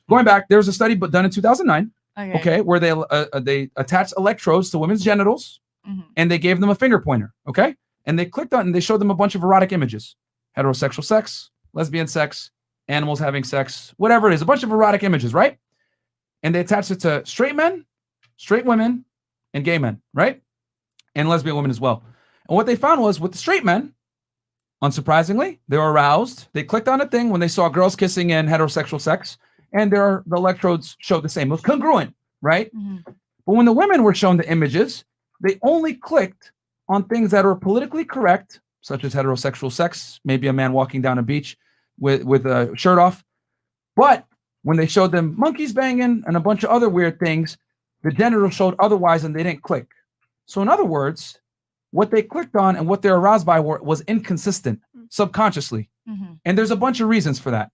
going back, there was a study done in 2009. Okay. Okay, where they attached electrodes to women's genitals, and they gave them a finger pointer. Okay, and they clicked on and they showed them a bunch of erotic images: heterosexual sex, lesbian sex, animals having sex, whatever it is, a bunch of erotic images, right? And they attached it to straight men, straight women, and gay men, right? And lesbian women as well. And what they found was with the straight men, unsurprisingly, they were aroused. They clicked on a thing when they saw girls kissing in heterosexual sex, and the electrodes showed the same. It was congruent, right? But when the women were shown the images, they only clicked on things that are politically correct, such as heterosexual sex, maybe a man walking down a beach with a shirt off. But when they showed them monkeys banging and a bunch of other weird things, the genitals showed otherwise and they didn't click. So in other words, what they clicked on and what they're aroused by was inconsistent subconsciously. And there's a bunch of reasons for that.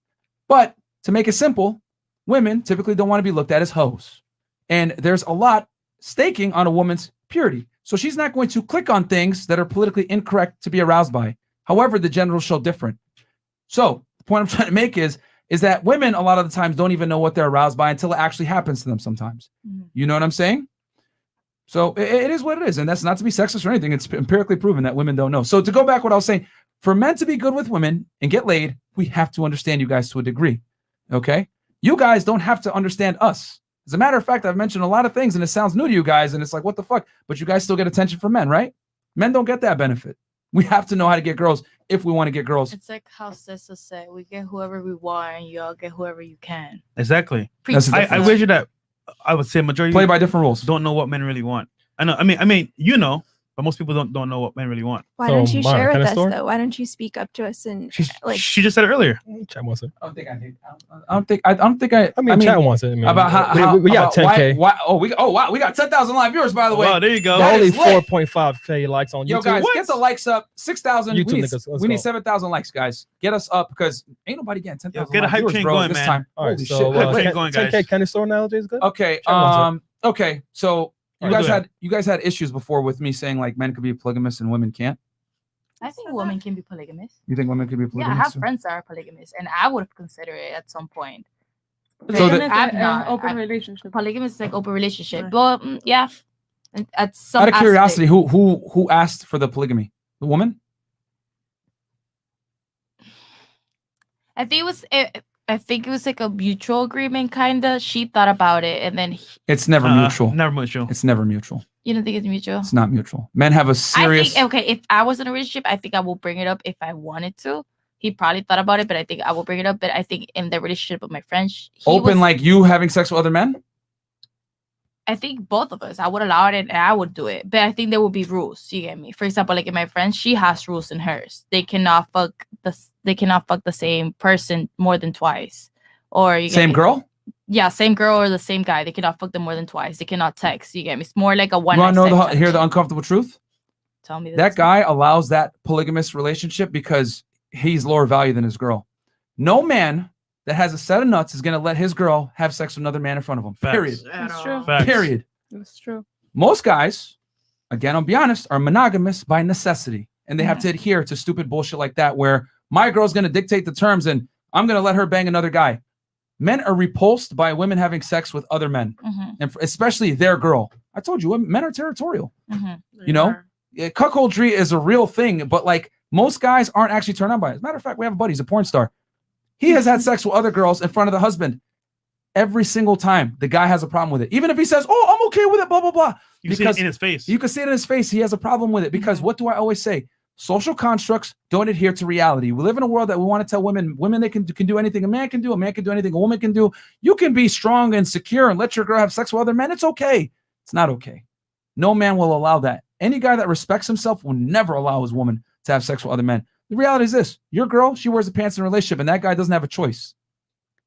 But to make it simple, women typically don't want to be looked at as hoes. And there's a lot staking on a woman's purity. So she's not going to click on things that are politically incorrect to be aroused by. However, the genitals show different. So the point I'm trying to make is that women a lot of the times don't even know what they're aroused by until it actually happens to them sometimes. You know what I'm saying? So it is what it is. And that's not to be sexist or anything. It's empirically proven that women don't know. So to go back what I was saying, for men to be good with women and get laid, we have to understand you guys to a degree. Okay? You guys don't have to understand us. As a matter of fact, I've mentioned a lot of things and it sounds new to you guys and it's like, what the fuck? But you guys still get attention from men, right? Men don't get that benefit. We have to know how to get girls if we want to get girls. It's like how Cecil said, we get whoever we want and y'all get whoever you can. Exactly. That's the I difference. wager that I would say majority Play by different rules. Don't know what men really want. I know. I mean, you know, but most people don't know what men really want. Why don't you share with us though? Why don't you speak up to us and like? She just said it earlier. Chat wants it. I don't think I. I mean, chat wants it. I mean, about how we got about 10K. we got 10,000 live viewers, by the way. Wow, there you go. That Only is lit. 4.5K likes on YouTube. Yo, guys, get the likes up. 6,000. YouTube We niggas, let's need go. 7,000 likes, guys. Get us up because ain't nobody getting 10,000. Get a hype viewers, train bro, going, this man. time. All right, Holy so shit. Hype train going, guys. 10K Kenny store analogy is good. Okay. Chat wants Okay. So you guys had issues before with me saying like men could be polygamous and women can't. I think women can be polygamous. You think women could be Yeah, polygamous? I have friends that are polygamous, and I would consider it at some point. So open relationship. Polygamous is like open relationship. But yeah, at some out of curiosity, aspect. who asked for the polygamy? The woman? I think it was like a mutual agreement, kinda. She thought about it, and then It's never mutual. Never mutual. It's never mutual. you don't think it's mutual. It's not mutual. Men have a serious. I think okay. If I was in a relationship, I think I will bring it up if I wanted to. He probably thought about it, but I think I will bring it up. But I think in the relationship with my friend, Open like you having sex with other men? I think both of us, I would allow it and I would do it. But I think there will be rules. You get me? For example, like in my friend, she has rules in hers. They cannot fuck the same person more than twice. Or you get Same me? girl? Yeah, same girl or the same guy. They cannot fuck them more than twice. They cannot text. You get me? It's more like a one. You want to know hear the uncomfortable truth? Tell me that guy allows that polygamous relationship because he's lower value than his girl. No man that has a set of nuts is going to let his girl have sex with another man in front of him. Facts. Period. That's true. Facts. Period. That's true. Most guys, again, I'll be honest, are monogamous by necessity. And they have to adhere to stupid bullshit like that where my girl's going to dictate the terms and I'm going to let her bang another guy. Men are repulsed by women having sex with other men, and especially their girl. I told you, men are territorial. You know, cuckoldry is a real thing, but like most guys aren't actually turned on by it. As a matter of fact, we have a buddy, he's a porn star. He has had sex with other girls in front of the husband every single time. The guy has a problem with it. Even if he says, "Oh, I'm okay with it," blah, blah, blah. You can see it in his face. You can see it in his face. He has a problem with it because what do I always say? Social constructs don't adhere to reality. We live in a world that we want to tell women they can do anything a man can do anything a woman can do. You can be strong and secure and let your girl have sex with other men. It's okay. It's not okay. No man will allow that. Any guy that respects himself will never allow his woman to have sex with other men. The reality is this: your girl, she wears the pants in a relationship, and that guy doesn't have a choice.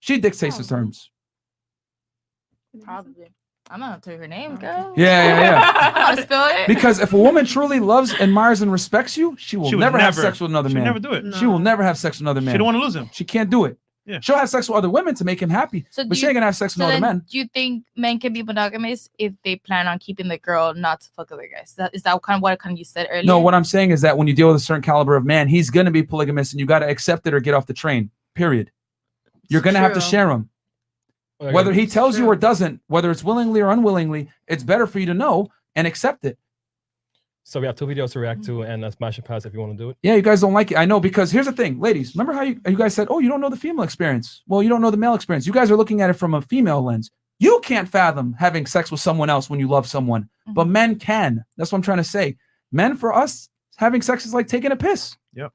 She dictates the terms. Probably. I'm not gonna tell you her name, girl. Yeah. I'm not gonna spill it. Because if a woman truly loves, admires, and respects you, she will never have sex with another man. She'll never do it. She will never have sex with another man. She don't want to lose him. She can't do it. Yeah. She'll have sex with other women to make him happy, but she ain't gonna have sex with other men. Do you think men can be monogamous if they plan on keeping the girl not to fuck other guys? Is that kind of what you said earlier? No, what I'm saying is that when you deal with a certain caliber of man, he's gonna be polygamous, and you got to accept it or get off the train. Period. You're gonna have to share him. Whether he tells you or doesn't, whether it's willingly or unwillingly, it's better for you to know and accept it. So we have 2 videos to react to, and smash and pass if you want to do it. Yeah, you guys don't like it. I know, because here's the thing, ladies. Remember how you guys said, "Oh, you don't know the female experience." Well, you don't know the male experience. You guys are looking at it from a female lens. You can't fathom having sex with someone else when you love someone, but men can. That's what I'm trying to say. Men, for us, having sex is like taking a piss. Yep.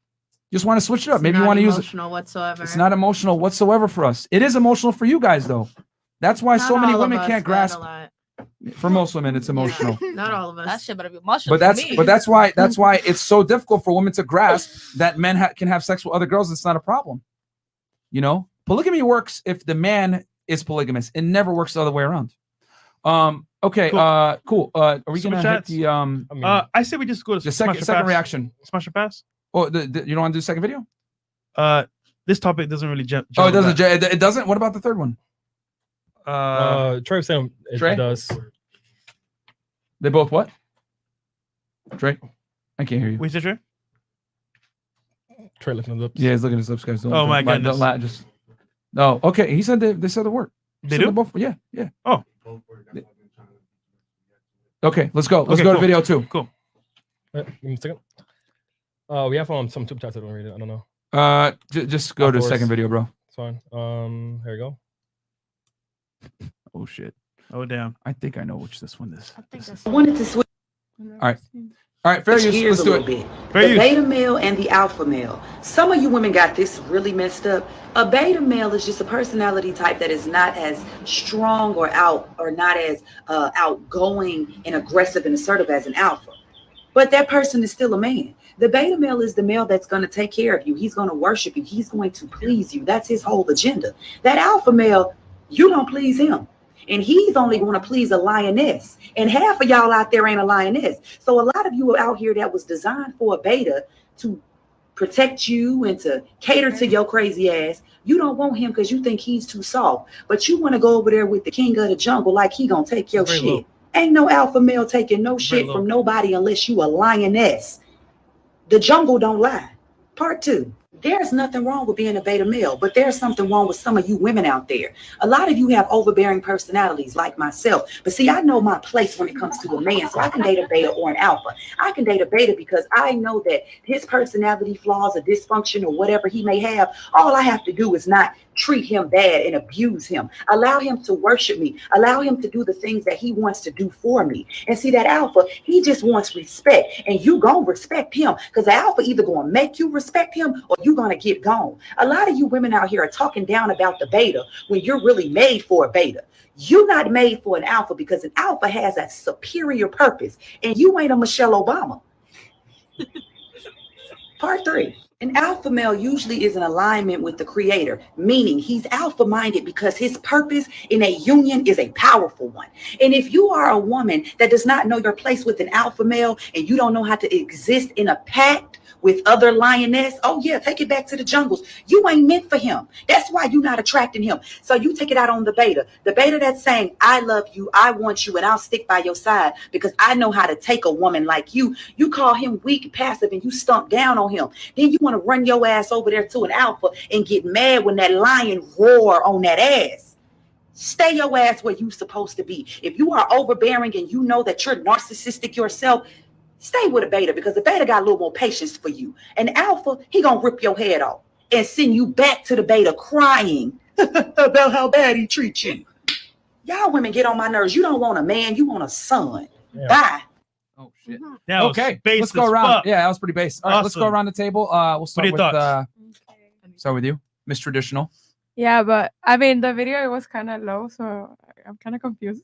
Just want to switch it up. It's Maybe you not want to use it. emotional whatsoever. It's not emotional whatsoever for us. It is emotional for you guys, though. That's why so many women can't grasp. For most women, it's emotional. Not all of us. That shit better be emotional. But that's for me. that's why it's so difficult for women to grasp that men can have sex with other girls. It's not a problem. You know, polygamy works if the man is polygamous. It never works the other way around. Okay. Cool. Are we Super gonna chats? hit the I say we just go to the smash or second pass. reaction? Smash or pass? Oh, you don't want to do the second video? This topic doesn't really jump. Oh, it doesn't. It doesn't. What about the third one? Trey was saying it does. They both what? Trey, I can't hear you. Wait, is it Trey? Trey looking at the lips. Yeah, he's looking at his lips, guys. Oh my goodness. No. Okay, he said they said the word. They said do? both. Yeah. Oh. Okay, let's go. Let's Okay, go to cool. video 2. Cool. Give me a second. We have some super chats. I don't read it. I don't know. Just go to the second video, bro. It's fine. Here we go. Oh shit. Oh damn. I think I know which this one is. I wanted to switch All right, fair use. gears Let's a do little it. bit. Fair The use. beta male and the alpha male. Some of you women got this really messed up. A beta male is just a personality type that is not as strong or not as outgoing and aggressive and assertive as an alpha. But that person is still a man. The beta male is the male that's going to take care of you. He's going to worship you. He's going to please you. That's his whole agenda. That alpha male, you don't please him. And he's only going to please a lioness. And half of y'all out there ain't a lioness. So a lot of you are out here that was designed for a beta to protect you and to cater to your crazy ass. You don't want him because you think he's too soft. But you want to go over there with the king of the jungle like he going to take your shit. Ain't no alpha male taking no shit from nobody unless you a lioness. The jungle don't lie. Part 2. There's nothing wrong with being a beta male, but there's something wrong with some of you women out there. A lot of you have overbearing personalities like myself. But see, I know my place when it comes to a man, so I can date a beta or an alpha. I can date a beta because I know that his personality flaws or dysfunction or whatever he may have, all I have to do is not treat him bad and abuse him. Allow him to worship me. Allow him to do the things that he wants to do for me. And see, that alpha, he just wants respect. And you gonna respect him because the alpha either gonna make you respect him or you gonna get gone. A lot of you women out here are talking down about the beta when you're really made for a beta. You're not made for an alpha because an alpha has a superior purpose. And you ain't a Michelle Obama. Part 3. An alpha male usually is in alignment with the creator, meaning he's alpha minded because his purpose in a union is a powerful one. And if you are a woman that does not know your place with an alpha male and you don't know how to exist in a pact with other lioness, oh yeah, take it back to the jungles. You ain't meant for him. That's why you're not attracting him. So you take it out on the beta. The beta that's saying, I love you, I want you, and I'll stick by your side because I know how to take a woman like you. You call him weak, passive, and you stomp down on him. Then you want to run your ass over there to an alpha and get mad when that lion roar on that ass. Stay your ass where you supposed to be. If you are overbearing and you know that you're narcissistic yourself, stay with a beta because the beta got a little more patience for you. And alpha, he gonna rip your head off and send you back to the beta crying about how bad he treats you. Y'all women get on my nerves. You don't want a man, you want a son. Yeah. Bye. Oh shit. That was Okay, base let's go as around. fuck. Yeah, that was pretty base. All right, let's go Awesome. around the table. We'll What start are your with thoughts? start with you, Miss Traditional. Yeah, but I mean, the video, it was kind of low, so I'm kind of confused.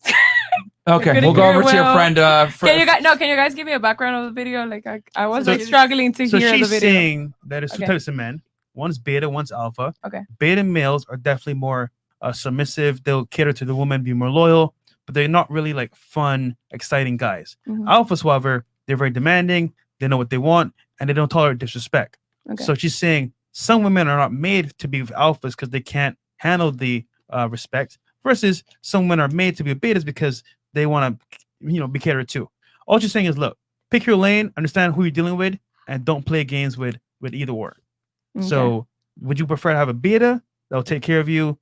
Okay, we'll go over to your friend. Can you guys give me a background of the video? Like, I was like struggling to So hear the she's video. saying that there's two Okay. types of men. One's beta, one's alpha. Okay. Beta males are definitely more submissive. They'll cater to the woman, be more loyal, but they're not really like fun, exciting guys. Mhm. Alphas, however, they're very demanding. They know what they want, and they don't tolerate disrespect. Okay. So she's saying some women are not made to be with alphas because they can't handle the respect, versus some women are made to be with betas because they want to, be catered to. All she's saying is, look, pick your lane, understand who you're dealing with, and don't play games with either or. So, would you prefer to have a beta that'll take care of you,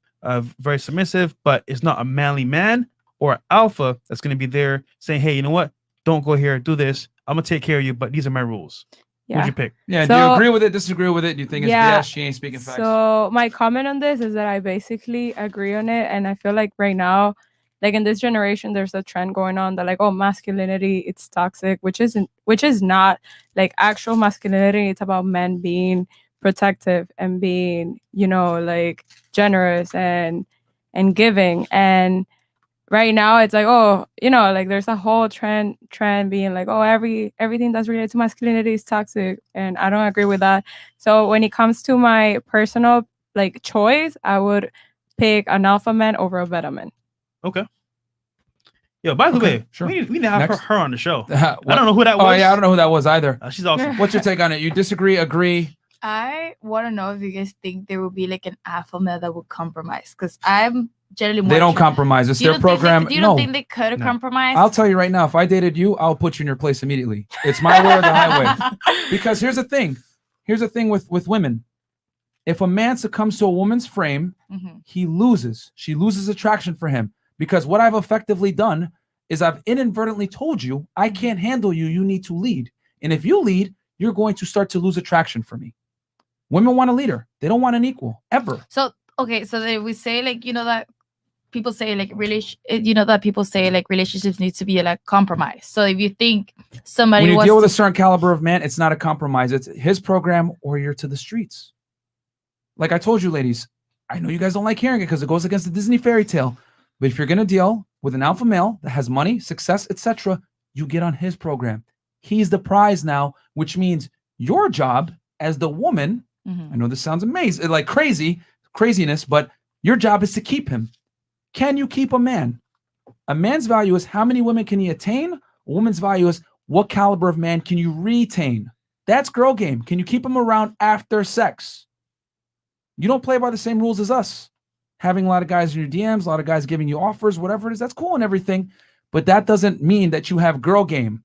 very submissive, but it's not a manly man, or alpha that's going to be there saying, hey, you know what? Don't go here, do this. I'm gonna take care of you, but these are my rules. Yeah. What'd you pick? Yeah, do you So- agree with it? Disagree with it? Do you think it's Yeah. BS? She ain't speaking facts. So my comment on this is that I basically agree on it, and I feel like right now, like in this generation, there's a trend going on that like, oh, masculinity, it's toxic, which is not like actual masculinity. It's about men being protective and being, like generous and giving. And right now it's like, oh, like there's a whole trend being like, oh, everything that's related to masculinity is toxic, and I don't agree with that. So when it comes to my personal like choice, I would pick an alpha man over a beta man. Okay. Yo, by the Okay, way, sure. we need to have Next. her on the show. What? I don't know who that was. Oh yeah, I don't know who that was either. She's awesome. What's your take on it? You disagree? Agree? I want to know if you guys think there will be like an alpha male that would compromise, because I'm generally more They don't attracted- compromise. It's You their don't think they- program. you don't No. think they could have No. compromised? I'll tell you right now, if I dated you, I'll put you in your place immediately. It's my way or the highway. Because here's the thing. Here's the thing with women. If a man succumbs to a woman's frame, he loses. She loses attraction for him. Because what I've effectively done is I've inadvertently told you, I can't handle you. You need to lead. And if you lead, you're going to start to lose attraction for me. Women want a leader. They don't want an equal, ever. So okay, so then we say like that people say like that people say like relationships need to be like compromise. So if you think somebody When you wants deal with a to- certain caliber of man, it's not a compromise. It's his program or you're to the streets. Like I told you, ladies, I know you guys don't like hearing it because it goes against the Disney fairy tale. But if you're going to deal with an alpha male that has money, success, etc., you get on his program. He's the prize now, which means your job as the woman, I know this sounds amazing, like craziness, but your job is to keep him. Can you keep a man? A man's value is how many women can he attain? A woman's value is what caliber of man can you retain? That's girl game. Can you keep him around after sex? You don't play by the same rules as us. Having a lot of guys in your DMs, a lot of guys giving you offers, whatever it is, that's cool and everything. but that doesn't mean that you have girl game.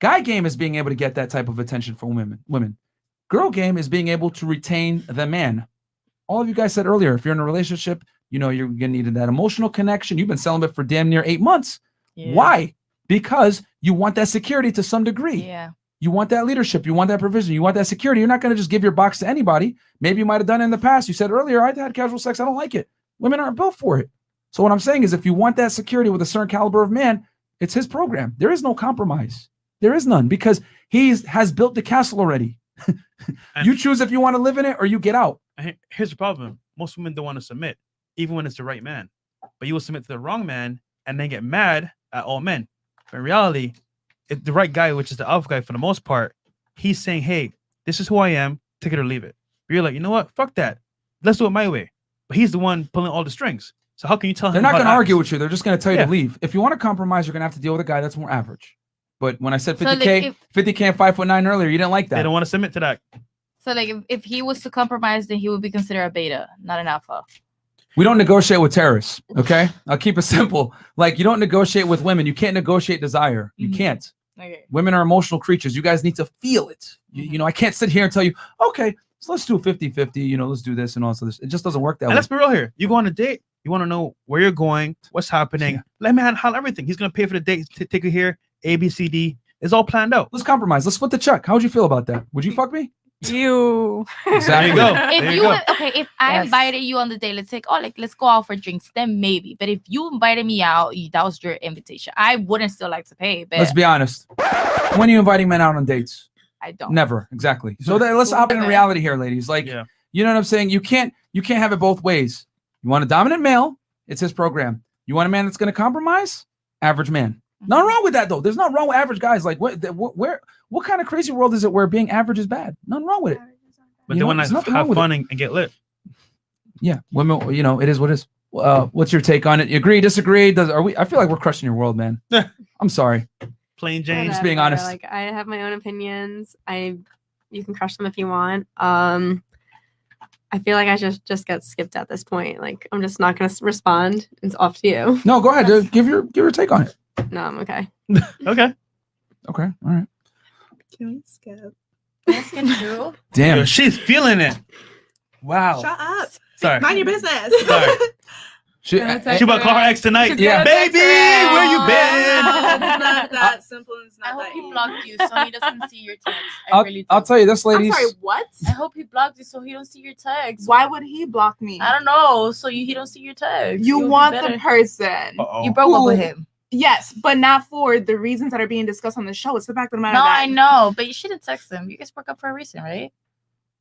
Guy game is being able to get that type of attention from women. Girl game is being able to retain the man. All of you guys said earlier, if you're in a relationship, you know, you're going to need that emotional connection. You've been celibate for damn near 8 months. Yeah. Why? Because you want that security to some degree. Yeah. You want that leadership. You want that provision. You want that security. You're not going to just give your box to anybody. Maybe you might have done it in the past. You said earlier, I had casual sex. I don't like it. Women aren't built for it. So what I'm saying is if you want that security with a certain caliber of man, it's his program. There is no compromise. There is none because he has built the castle already. You choose if you want to live in it or you get out. Here's the problem. Most women don't want to submit, even when it's the right man. But you will submit to the wrong man and then get mad at all men. But in reality, if the right guy, which is the alpha guy for the most part, he's saying, hey, this is who I am, take it or leave it. But you're like, you know what? Fuck that. Let's do it my way. But he's the one pulling all the strings. So how can you tell him? They're not how going to act? argue with you. They're just going to tell you to leave. If you want to compromise, you're going to have to deal with a guy that's more average. But when I said 50K, 50K and 5'9" earlier, you didn't like that. They don't want to submit to that. So like if he was to compromise, then he would be considered a beta, not an alpha. We don't negotiate with terrorists, okay? I'll keep it simple. Like, you don't negotiate with women. You can't negotiate desire. You can't. Okay. Women are emotional creatures. You guys need to feel it. You know, I can't sit here and tell you, okay, so let's do 50-50, you know, let's do this and all this. It just doesn't work that And way. let's be real here. You go on a date, you want to know where you're going, what's happening. Let me handle everything. He's going to pay for the date, take you here, A, B, C, D. It's all planned out. Let's compromise. Let's split the check. How would you feel about that? Would you fuck me? You. Exactly. There you go. If There you go. would, okay, if I invited you on the date, let's say, let's go out for drinks, then maybe. But if you invited me out, that was your invitation. I wouldn't still like to pay. But Let's be honest. When are you inviting men out on dates? I don't. Never. Exactly. So let's operate in reality here, ladies. Like, you know what I'm saying? You can't have it both ways. You want a dominant male, it's his program. You want a man that's going to compromise? Average man. Nothing wrong with that, though. There's nothing wrong with average guys. Like, what kind of crazy world is it where being average is bad? Nothing wrong with it. But You they know, want there's to nothing have wrong with fun it. and get lit. Yeah, women. You know, it is what it is. What's your take on it? You agree? Disagree? I feel like we're crushing your world, man. I'm sorry. Plain Jane. Just being honest. Like, I have my own opinions. You can crush them if you want. I feel like I just get skipped at this point. Like, I'm just not gonna respond. It's off to you. No, go ahead. Dude. Give your take on it. No, I'm okay. Okay. Okay. All right. Can we skip? Let's get through. Damn. Yo, she's feeling it. Wow. Shut up. Sorry. Mind your business. Sorry. She about to call her ex tonight. Yeah. Baby, where you been? It's not that simple. It's I not hope that he easy. blocked you so he doesn't see your text. I I'll, really do. I'll tell you this, ladies. I'm sorry, what? I hope he blocked you so he don't see your text. Why would he block me? I don't know. So he don't see your text. You You'll be want better. the person. You broke up with him. Yes, but not for the reasons that are being discussed on the show. It's the fact of the matter No, that I know, but you shouldn't text him. You guys broke up for a reason, right?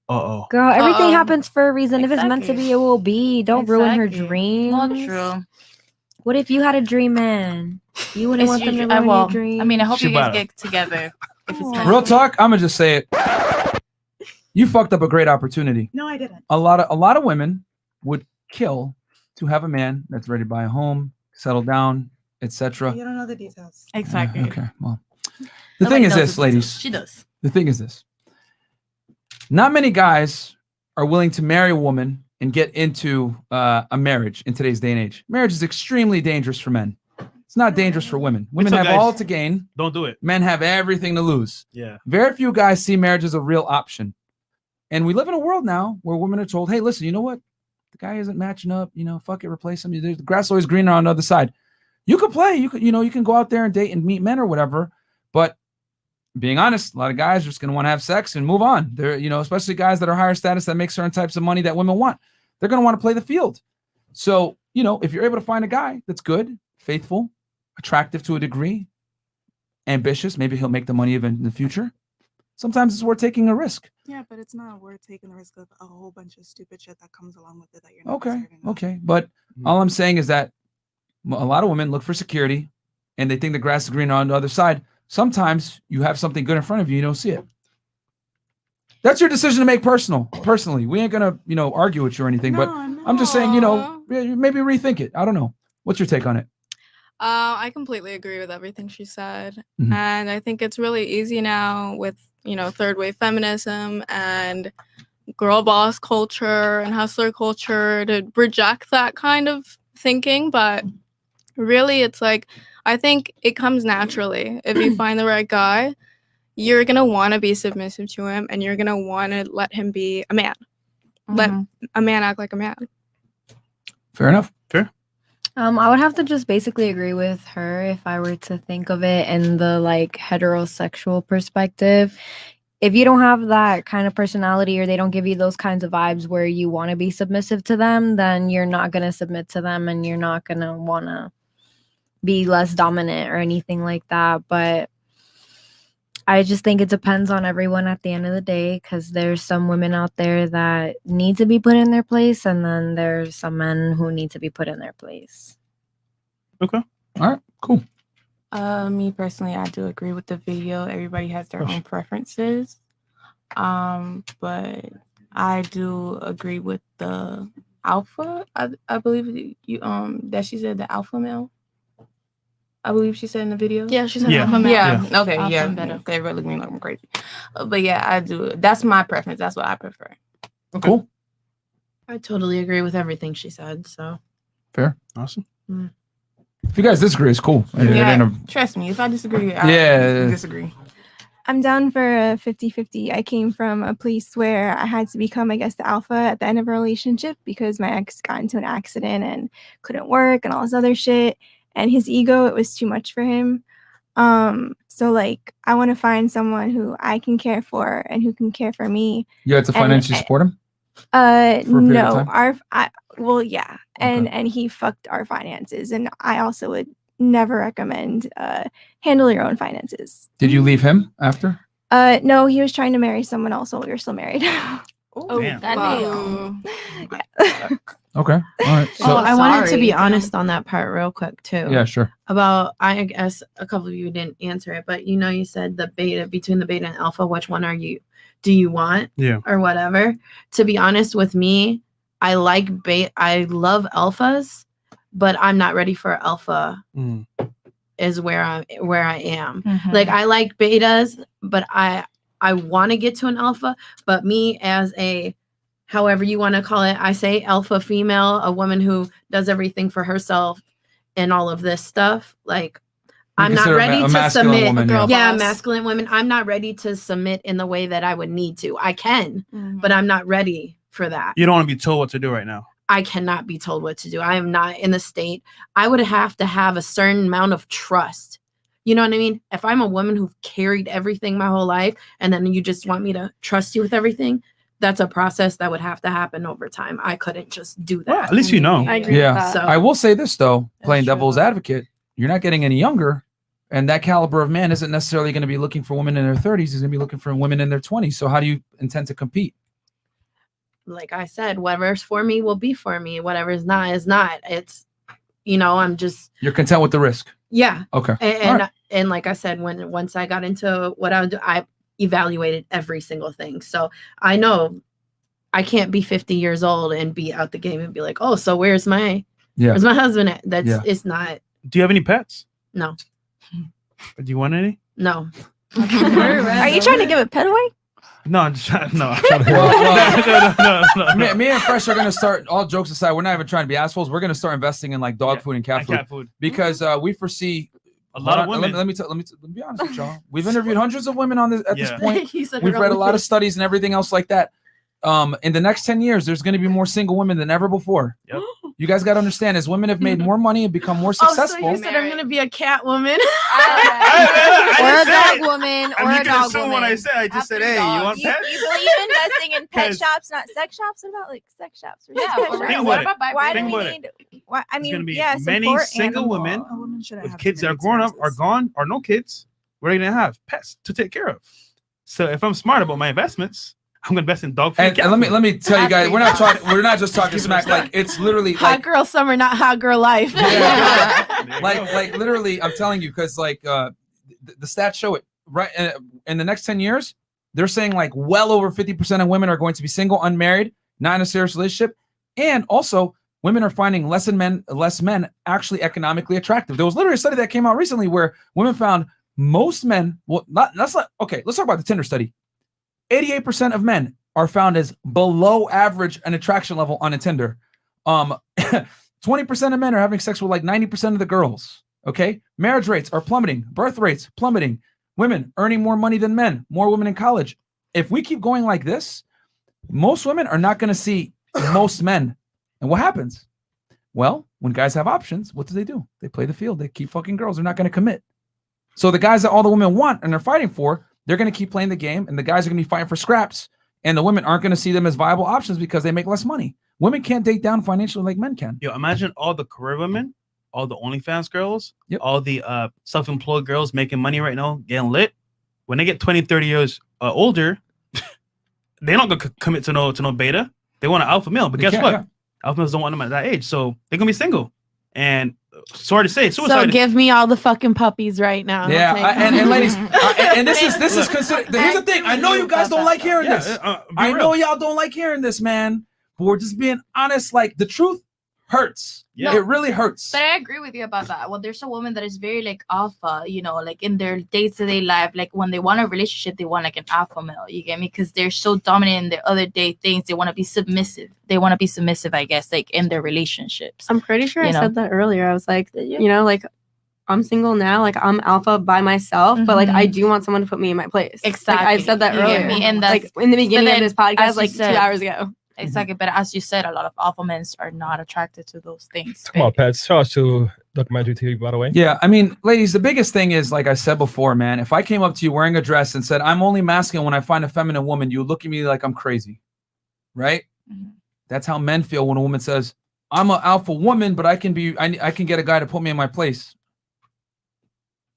Girl, everything happens for a reason. If it's meant to be, it will be. Don't ruin her Exactly. dreams. Not true. What if you had a dream man? You wouldn't It's want them to usually- ruin well, your dreams. I mean, I hope you guys Shibata. get together. If it's meant Real to be. talk. I'm gonna just say it. You fucked up a great opportunity. No, I didn't. A lot of women would kill to have a man that's ready to buy a home, settle down, etc. You don't know the details. Exactly. Okay. Well, the Nobody thing is knows this, the ladies. details. She does. The thing is this. Not many guys are willing to marry a woman and get into a marriage in today's day and age. Marriage is extremely dangerous for men. It's not dangerous for women. Women So have guys, all to gain. Don't do it. Men have everything to lose. Yeah. Very few guys see marriage as a real option. And we live in a world now where women are told, hey, listen, you know what? The guy isn't matching up. You know, fuck it, replace him. The grass is always greener on the other side. You can play. You can go out there and date and meet men or whatever. But being honest, a lot of guys are just going to want to have sex and move on. They're, especially guys that are higher status that make certain types of money that women want. They're going to want to play the field. So, if you're able to find a guy that's good, faithful, attractive to a degree, ambitious, maybe he'll make the money even in the future. Sometimes it's worth taking a risk. Yeah, but it's not worth taking the risk of a whole bunch of stupid shit that comes along with it that you're not Okay. deserving of. Okay. But all I'm saying is that a lot of women look for security and they think the grass is greener on the other side. Sometimes you have something good in front of you, you don't see it. That's your decision to make personally. We ain't gonna, argue with you or anything, but I'm just saying, maybe rethink it. I don't know. What's your take on it? I completely agree with everything she said. Mhm. And I think it's really easy now with, third wave feminism and girl boss culture and hustler culture to reject that kind of thinking. But really, it's like, I think it comes naturally. If you find the right guy, you're gonna want to be submissive to him, and you're gonna want to let him be a man. Let a man act like a man. Fair enough. Fair. I would have to just basically agree with her if I were to think of it in the like heterosexual perspective. If you don't have that kind of personality or they don't give you those kinds of vibes where you want to be submissive to them, then you're not going to submit to them and you're not going to want to be less dominant or anything like that. But I just think it depends on everyone at the end of the day, because there's some women out there that need to be put in their place, and then there's some men who need to be put in their place. Okay. All right. Cool. Me personally, I do agree with the video. Everybody has their own preferences. But I do agree with the alpha. I believe you that she said the alpha male. I believe she said in the video. Yeah, she said alpha male. Yeah. Okay. Alpha yeah. better. Everybody look at me like I'm crazy. But yeah, I do. That's my preference. That's what I prefer. Cool. I totally agree with everything she said. So Fair. Awesome. If you guys disagree, it's cool. Trust me. If I disagree, Yeah. I disagree. I'm down for a 50-50. I came from a place where I had to become, I guess, the alpha at the end of a relationship because my ex got into an accident and couldn't work and all this other shit. And his ego, it was too much for him. So like, I want to find someone who I can care for and who can care for me. You had to financially support him? No, yeah. And he fucked our finances. And I also would never recommend handle your own finances. Did you leave him after? No, he was trying to marry someone else while we were still married. Damn. Okay. All right. So I wanted to be honest on that part real quick too. Yeah, sure. About, I guess a couple of you didn't answer it, but you said the beta, between the beta and alpha, which one do you want? Yeah. Or whatever. To be honest with me, I like beta. I love alphas, but I'm not ready for alpha. Is where I am. Like I like betas, but I want to get to an alpha, but me as a, however you want to call it, I say alpha female, a woman who does everything for herself and all of this stuff. Like I'm not ready to submit. Woman, Masculine women. I'm not ready to submit in the way that I would need to. I can, but I'm not ready for that. You don't want to be told what to do right now. I cannot be told what to do. I am not in the state. I would have to have a certain amount of trust. You know what I mean? If I'm a woman who've carried everything my whole life and then you just want me to trust you with everything, that's a process that would have to happen over time. I couldn't just do that. Well, at least you know. I agree with that. So I will say this though, playing devil's advocate, you're not getting any younger, and that caliber of man isn't necessarily going to be looking for women in their 30s. He's going to be looking for women in their 20s. So how do you intend to compete? Like I said, whatever's for me will be for me. Whatever is not is not. It's, I'm just. You're content with the risk. Yeah. Okay. And like I said, once I got into what I would do, I evaluated every single thing. So I know I can't be 50 years old and be out the game and be like, oh, so where's my husband at? It's not. Do you have any pets? No. Do you want any? No. Are you trying to give a pet away? No, I'm just trying. No. No. Me and Fresh are gonna start. All jokes aside, we're not even trying to be assholes. We're gonna start investing in like dog food and cat food because we foresee a lot of women. Let me be honest with y'all. We've interviewed hundreds of women on this at this point. He said We've read a lot of relative. studies and everything else like that. In the next 10 years, there's going to be more single women than ever before. Yep. You guys got to understand, as women have made more money and become more successful. Oh, so you said I'm gonna be a cat woman. Or a dog woman. And you can assume what I said. I just said, hey, you want pets? You believe in investing in pet shops, not sex shops? What about like sex shops? Think about it. Why do Think we about need? it. Why? I There's gonna mean, be yeah, many support single animal. women A woman shouldn't with have kids to that are make grown up, are expenses. gone, or no kids. What are you gonna have? Pets to take care of. So if I'm smart about my investments, I'm gonna invest in dog food. And let me tell you guys, we're not just talking smack. Like it's literally Hot girl summer, not hot girl life. like literally, I'm telling you, because like the stats show it. Right in the next 10 years, they're saying like well over 50% of women are going to be single, unmarried, not in a serious relationship, and also women are finding less men actually economically attractive. There was literally a study that came out recently where women found most men. Well, okay. Let's talk about the Tinder study. 88% of men are found as below average an attraction level on a Tinder. 20% of men are having sex with like 90% of the girls. Okay, marriage rates are plummeting, birth rates plummeting, women earning more money than men, more women in college. If we keep going like this, most women are not going to see most men. And what happens? Well, when guys have options, what do? They play the field. They keep fucking girls. They're not going to commit. So the guys that all the women want and they're fighting for, they're going to keep playing the game, and the guys are going to be fighting for scraps, and the women aren't going to see them as viable options because they make less money. Women can't date down financially like men can. Yo, imagine all the career women, all the OnlyFans girls, all the self-employed girls making money right now, getting lit. When they get 20, 30 years older, they're not going to commit to no beta. They want an alpha male. But guess what? Yeah. Alpha males don't want them at that age. So they're going to be single. And sorry to say, suicide. So give me all the fucking puppies right now. Yeah, and ladies, and this is considered. Here's the thing. I know you guys don't like hearing this. I know y'all don't like hearing this, man. But we're just being honest. Like, the truth hurts. Yeah, it really hurts. But I agree with you about that. Well, there's a woman that is very like alpha, you know, like in their day-to-day life, like when they want a relationship, they want like an alpha male. You get me? Because they're so dominant in their other day things. They want to be submissive. I guess, like in their relationships. I'm pretty sure I said that earlier. I was like, you know, like I'm single now, like I'm alpha by myself, but like I do want someone to put me in my place. Exactly. Like, I've said that earlier. And like in the beginning of this podcast, like 2 hours ago. Exactly, but as you said, a lot of alpha men are not attracted to those things. Come on, Pat. Shout out to documentary TV, by the way. Yeah, I mean, ladies, the biggest thing is, like I said before, man, if I came up to you wearing a dress and said, I'm only masculine when I find a feminine woman, you would look at me like I'm crazy, right? Mm-hmm. That's how men feel when a woman says, I'm an alpha woman, but I can get a guy to put me in my place.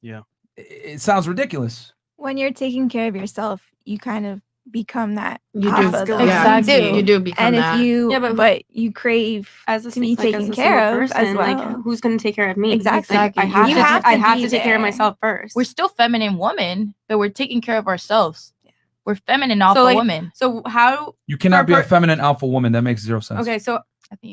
Yeah. It sounds ridiculous. When you're taking care of yourself, you kind of become that. You do. Exactly. You do become and that. if you, but you crave as to be taken care of as well. Like, who's going to take care of me? Exactly. Like, I have to take care of myself first. We're still feminine women, but we're taking care of ourselves. We're feminine alpha women. So how you cannot be a feminine alpha woman? That makes zero sense. Okay, so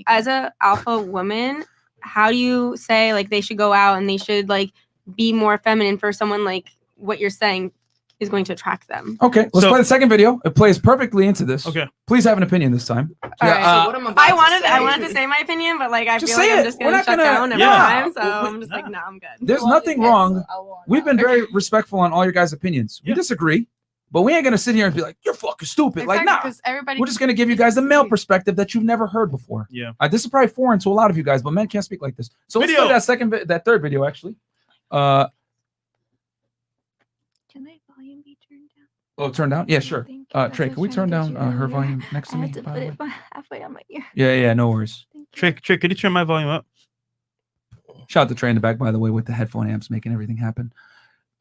as a alpha woman, how do you say like they should go out and they should like be more feminine for someone like what you're saying is going to attract them? Okay, let's play the second video. It plays perfectly into this. Okay. Please have an opinion this time. I wanted to say my opinion, but like I feel like I'm just going to shut down every time. So I'm just like, no, I'm good. There's nothing wrong. We've been very respectful on all your guys' opinions. We disagree, but we ain't going to sit here and be like, you're fucking stupid. Like, nah. We're just going to give you guys a male perspective that you've never heard before. Yeah. This is probably foreign to a lot of you guys, but men can't speak like this. So let's play that third video, actually. Oh, turn down? Yeah, sure. Trey, can we turn down her volume next to me? To put it halfway on my ear. Yeah, no worries. Trey, could you turn my volume up? Shout out to Trey in the back, by the way, with the headphone amps making everything happen.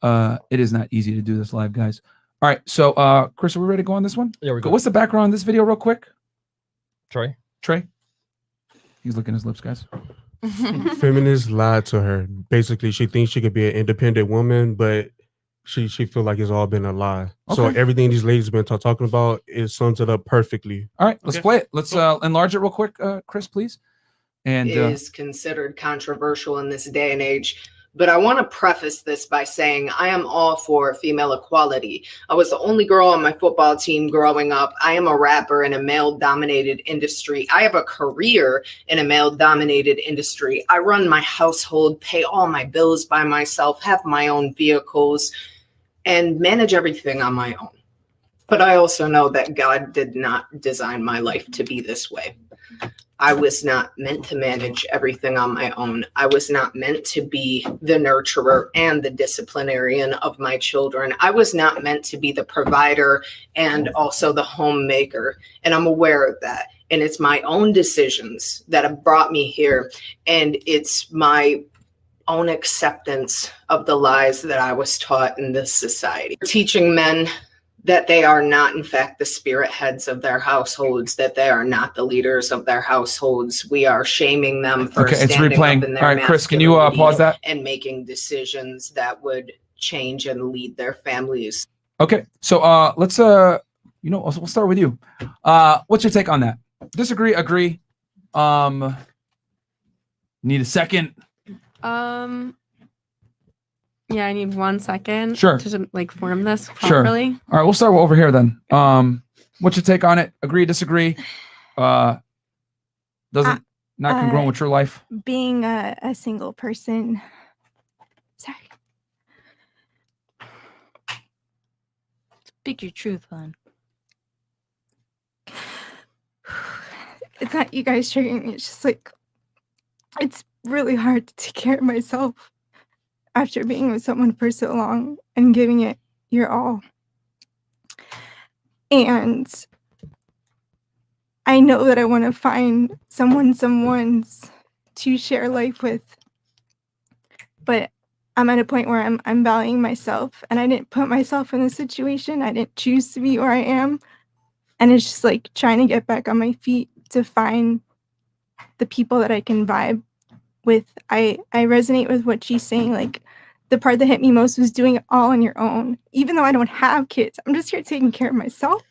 It is not easy to do this live, guys. All right, so Chris, are we ready to go on this one? Yeah, we're good. What's the background on this video real quick? Trey? He's licking his lips, guys. Feminists lied to her. Basically, she thinks she could be an independent woman, but she feel like it's all been a lie. Okay. So everything these ladies have been talking about, it sums it up perfectly. All right, let's play it. Let's enlarge it real quick, Chris, please. And is considered controversial in this day and age. But I want to preface this by saying I am all for female equality. I was the only girl on my football team growing up. I am a rapper in a male-dominated industry. I have a career in a male-dominated industry. I run my household, pay all my bills by myself, have my own vehicles, and manage everything on my own. But I also know that God did not design my life to be this way. I was not meant to manage everything on my own. I was not meant to be the nurturer and the disciplinarian of my children. I was not meant to be the provider and also the homemaker. And I'm aware of that. And it's my own decisions that have brought me here. And it's my own acceptance of the lies that I was taught in this society. Teaching men that they are not, in fact, the spirit heads of their households, that they are not the leaders of their households. We are shaming them for standing up in their All right, Chris, can you pause that? And making decisions that would change and lead their families. Okay, so let's we'll start with you. What's your take on that? Disagree? Agree? Need a second? Yeah, I need 1 second. Sure. To like form this properly. Sure. All right, we'll start over here then. What's your take on it? Agree? Disagree? Not congruent with your life? Being a single person, Speak your truth, hon. It's not you guys triggering me. It's just like, it's really hard to take care of myself after being with someone for so long and giving it your all. And I know that I want to find someone's to share life with, but I'm at a point where I'm valuing myself, and I didn't put myself in this situation. I didn't choose to be where I am, and it's just like trying to get back on my feet to find the people that I can vibe with. I resonate with what she's saying. Like, the part that hit me most was doing it all on your own. Even though I don't have kids, I'm just here taking care of myself.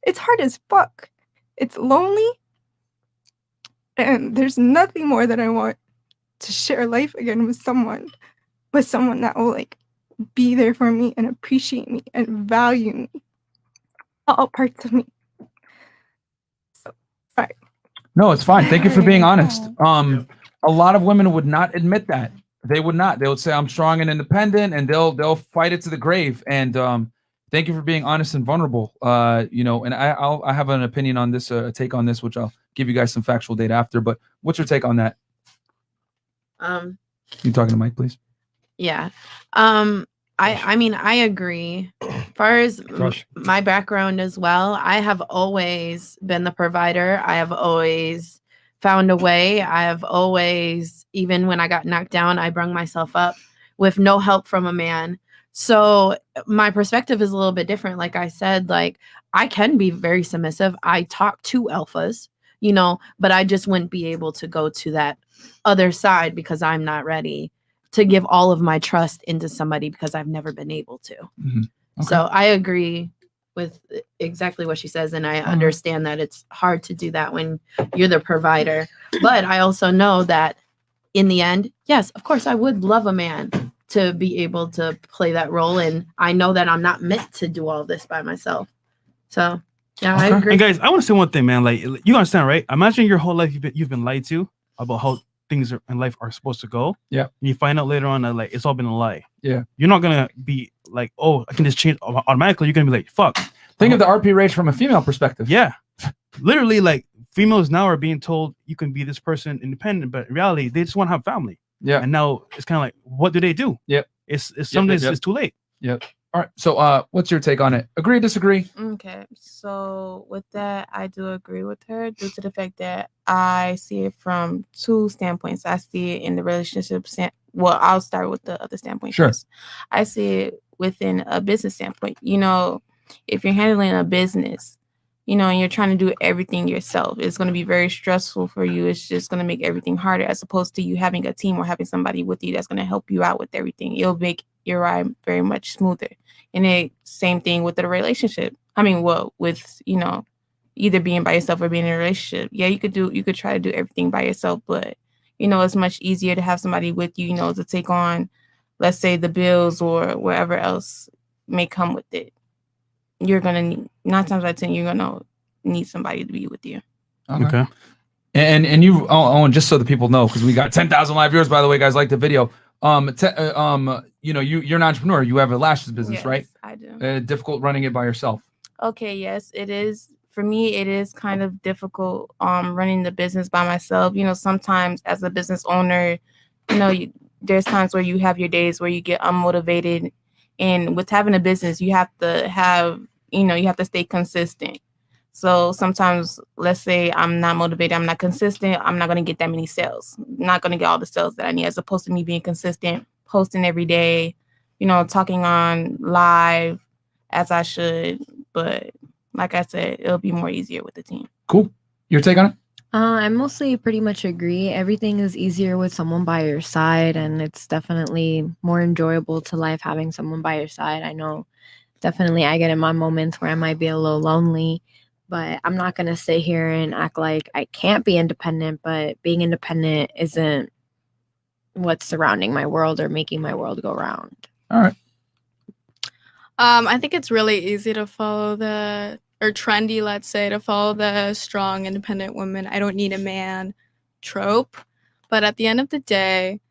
It's hard as fuck. It's lonely, and there's nothing more that I want to share life again with someone that will like be there for me and appreciate me and value me, all parts of me. So, all right. No, it's fine. Thank you for being honest. A lot of women would not admit that. They would not. They would say, I'm strong and independent, and they'll fight it to the grave. And thank you for being honest and vulnerable. And I have an opinion on this, a take on this, which I'll give you guys some factual data after. But what's your take on that? You talking to Mike, please? Yeah. I mean, I agree. As far as my background as well, I have always been the provider. I have always found a way. I have always, even when I got knocked down, I brung myself up with no help from a man. So my perspective is a little bit different. Like I said, like I can be very submissive. I talk to alphas, but I just wouldn't be able to go to that other side because I'm not ready to give all of my trust into somebody because I've never been able to. Mm-hmm. Okay. So I agree with exactly what she says. And I understand that it's hard to do that when you're the provider. But I also know that in the end, yes, of course, I would love a man to be able to play that role. And I know that I'm not meant to do all this by myself. So, yeah, I agree. And guys, I want to say one thing, man. Like, you understand, right? Imagine your whole life you've been lied to about how things in life are supposed to go. Yeah. And you find out later on that like it's all been a lie. Yeah. You're not gonna be like, oh, I can just change automatically. You're gonna be like, fuck. Think of the RP rate from a female perspective. Yeah. Literally, like females now are being told you can be this person independent, but in reality, they just want to have family. Yeah. And now it's kind of like, what do they do? Yep. It's sometimes it's too late. Yep. All right. So what's your take on it? Agree, disagree? Okay. So with that, I do agree with her due to the fact that I see it from two standpoints. I see it in the relationship. Well, I'll start with the other standpoint. Sure. First. I see it within a business standpoint. If you're handling a business, and you're trying to do everything yourself, it's going to be very stressful for you. It's just going to make everything harder as opposed to you having a team or having somebody with you that's going to help you out with everything. It'll make your ride very much smoother. And the same thing with the relationship. I mean, with, either being by yourself or being in a relationship. Yeah, you could try to do everything by yourself, but, it's much easier to have somebody with you, to take on, let's say, the bills or whatever else may come with it. You're going to need, 9 times out of 10, you're going to need somebody to be with you. Okay. And you, Owen, just so the people know, because we got 10,000 live viewers, by the way, guys, like the video. You're an entrepreneur. You have a lashes business, Yes, right? I do. Difficult running it by yourself. Okay, yes, it is. For me, it is kind of difficult running the business by myself. Sometimes as a business owner, there's times where you have your days where you get unmotivated. And with having a business, you have to stay consistent. So sometimes, let's say I'm not motivated, I'm not consistent, I'm not going to get that many sales. I'm not going to get all the sales that I need, as opposed to me being consistent, posting every day, talking on live as I should. But like I said, it'll be more easier with the team. Cool. Your take on it? I mostly pretty much agree. Everything is easier with someone by your side, and it's definitely more enjoyable to life having someone by your side. I know definitely I get in my moments where I might be a little lonely, but I'm not going to sit here and act like I can't be independent, but being independent isn't what's surrounding my world or making my world go round. All right. I think it's really easy to follow or trendy, let's say, to follow the strong, independent woman, I don't need a man trope. But at the end of the day,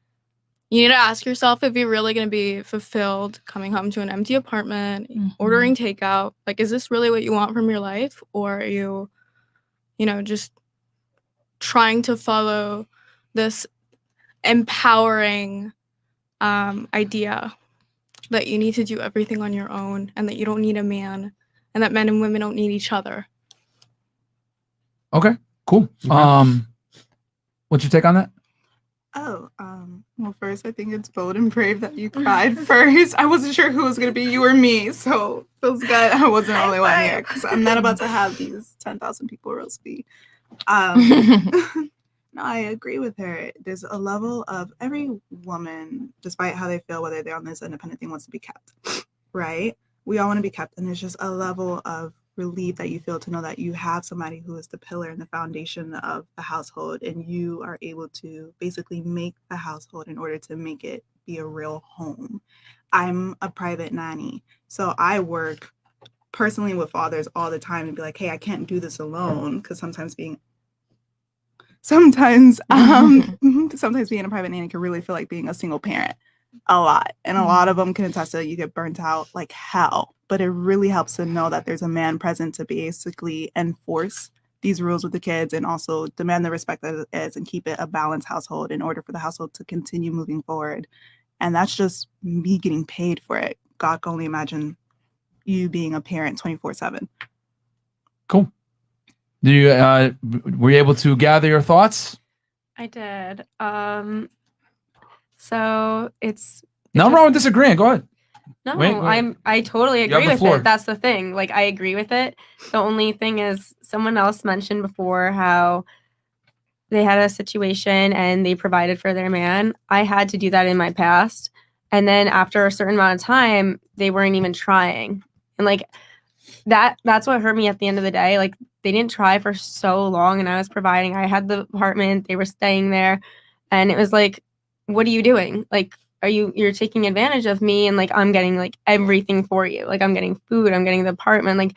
you need to ask yourself if you're really going to be fulfilled coming home to an empty apartment, ordering takeout. Like, is this really what you want from your life? Or are you, just trying to follow this empowering idea that you need to do everything on your own and that you don't need a man and that men and women don't need each other? Okay, cool. What's your take on that? Oh, well, first, I think it's bold and brave that you cried first. I wasn't sure who was going to be, you or me, so feels good. I wasn't the only one here because I'm not about to have these 10,000 people roast me. No, I agree with her. There's a level of every woman, despite how they feel, whether they're on this independent thing, wants to be kept, right? We all want to be kept, and there's just a level of relief that you feel to know that you have somebody who is the pillar and the foundation of the household, and you are able to basically make the household in order to make it be a real home. I'm a private nanny, so I work personally with fathers all the time and be like, hey, I can't do this alone, because sometimes being a private nanny can really feel like being a single parent a lot. And a lot of them can attest to you get burnt out like hell. But it really helps to know that there's a man present to basically enforce these rules with the kids and also demand the respect that it is and keep it a balanced household in order for the household to continue moving forward. And that's just me getting paid for it. God can only imagine you being a parent 24/7. Cool. Do you were you able to gather your thoughts? I did. So it's Nothing wrong with disagreeing. Go ahead. no, Wait. I totally You have agree the with floor. it. That's the thing. Like, I agree with it. The only thing is, someone else mentioned before how they had a situation and they provided for their man. I had to do that in my past. And then after a certain amount of time, they weren't even trying. And like that's what hurt me at the end of the day. Like, they didn't try for so long and I was providing. I had the apartment, they were staying there. And it was like, what are you doing? Like, you're taking advantage of me, and like I'm getting like everything for you. Like, I'm getting food, I'm getting the apartment,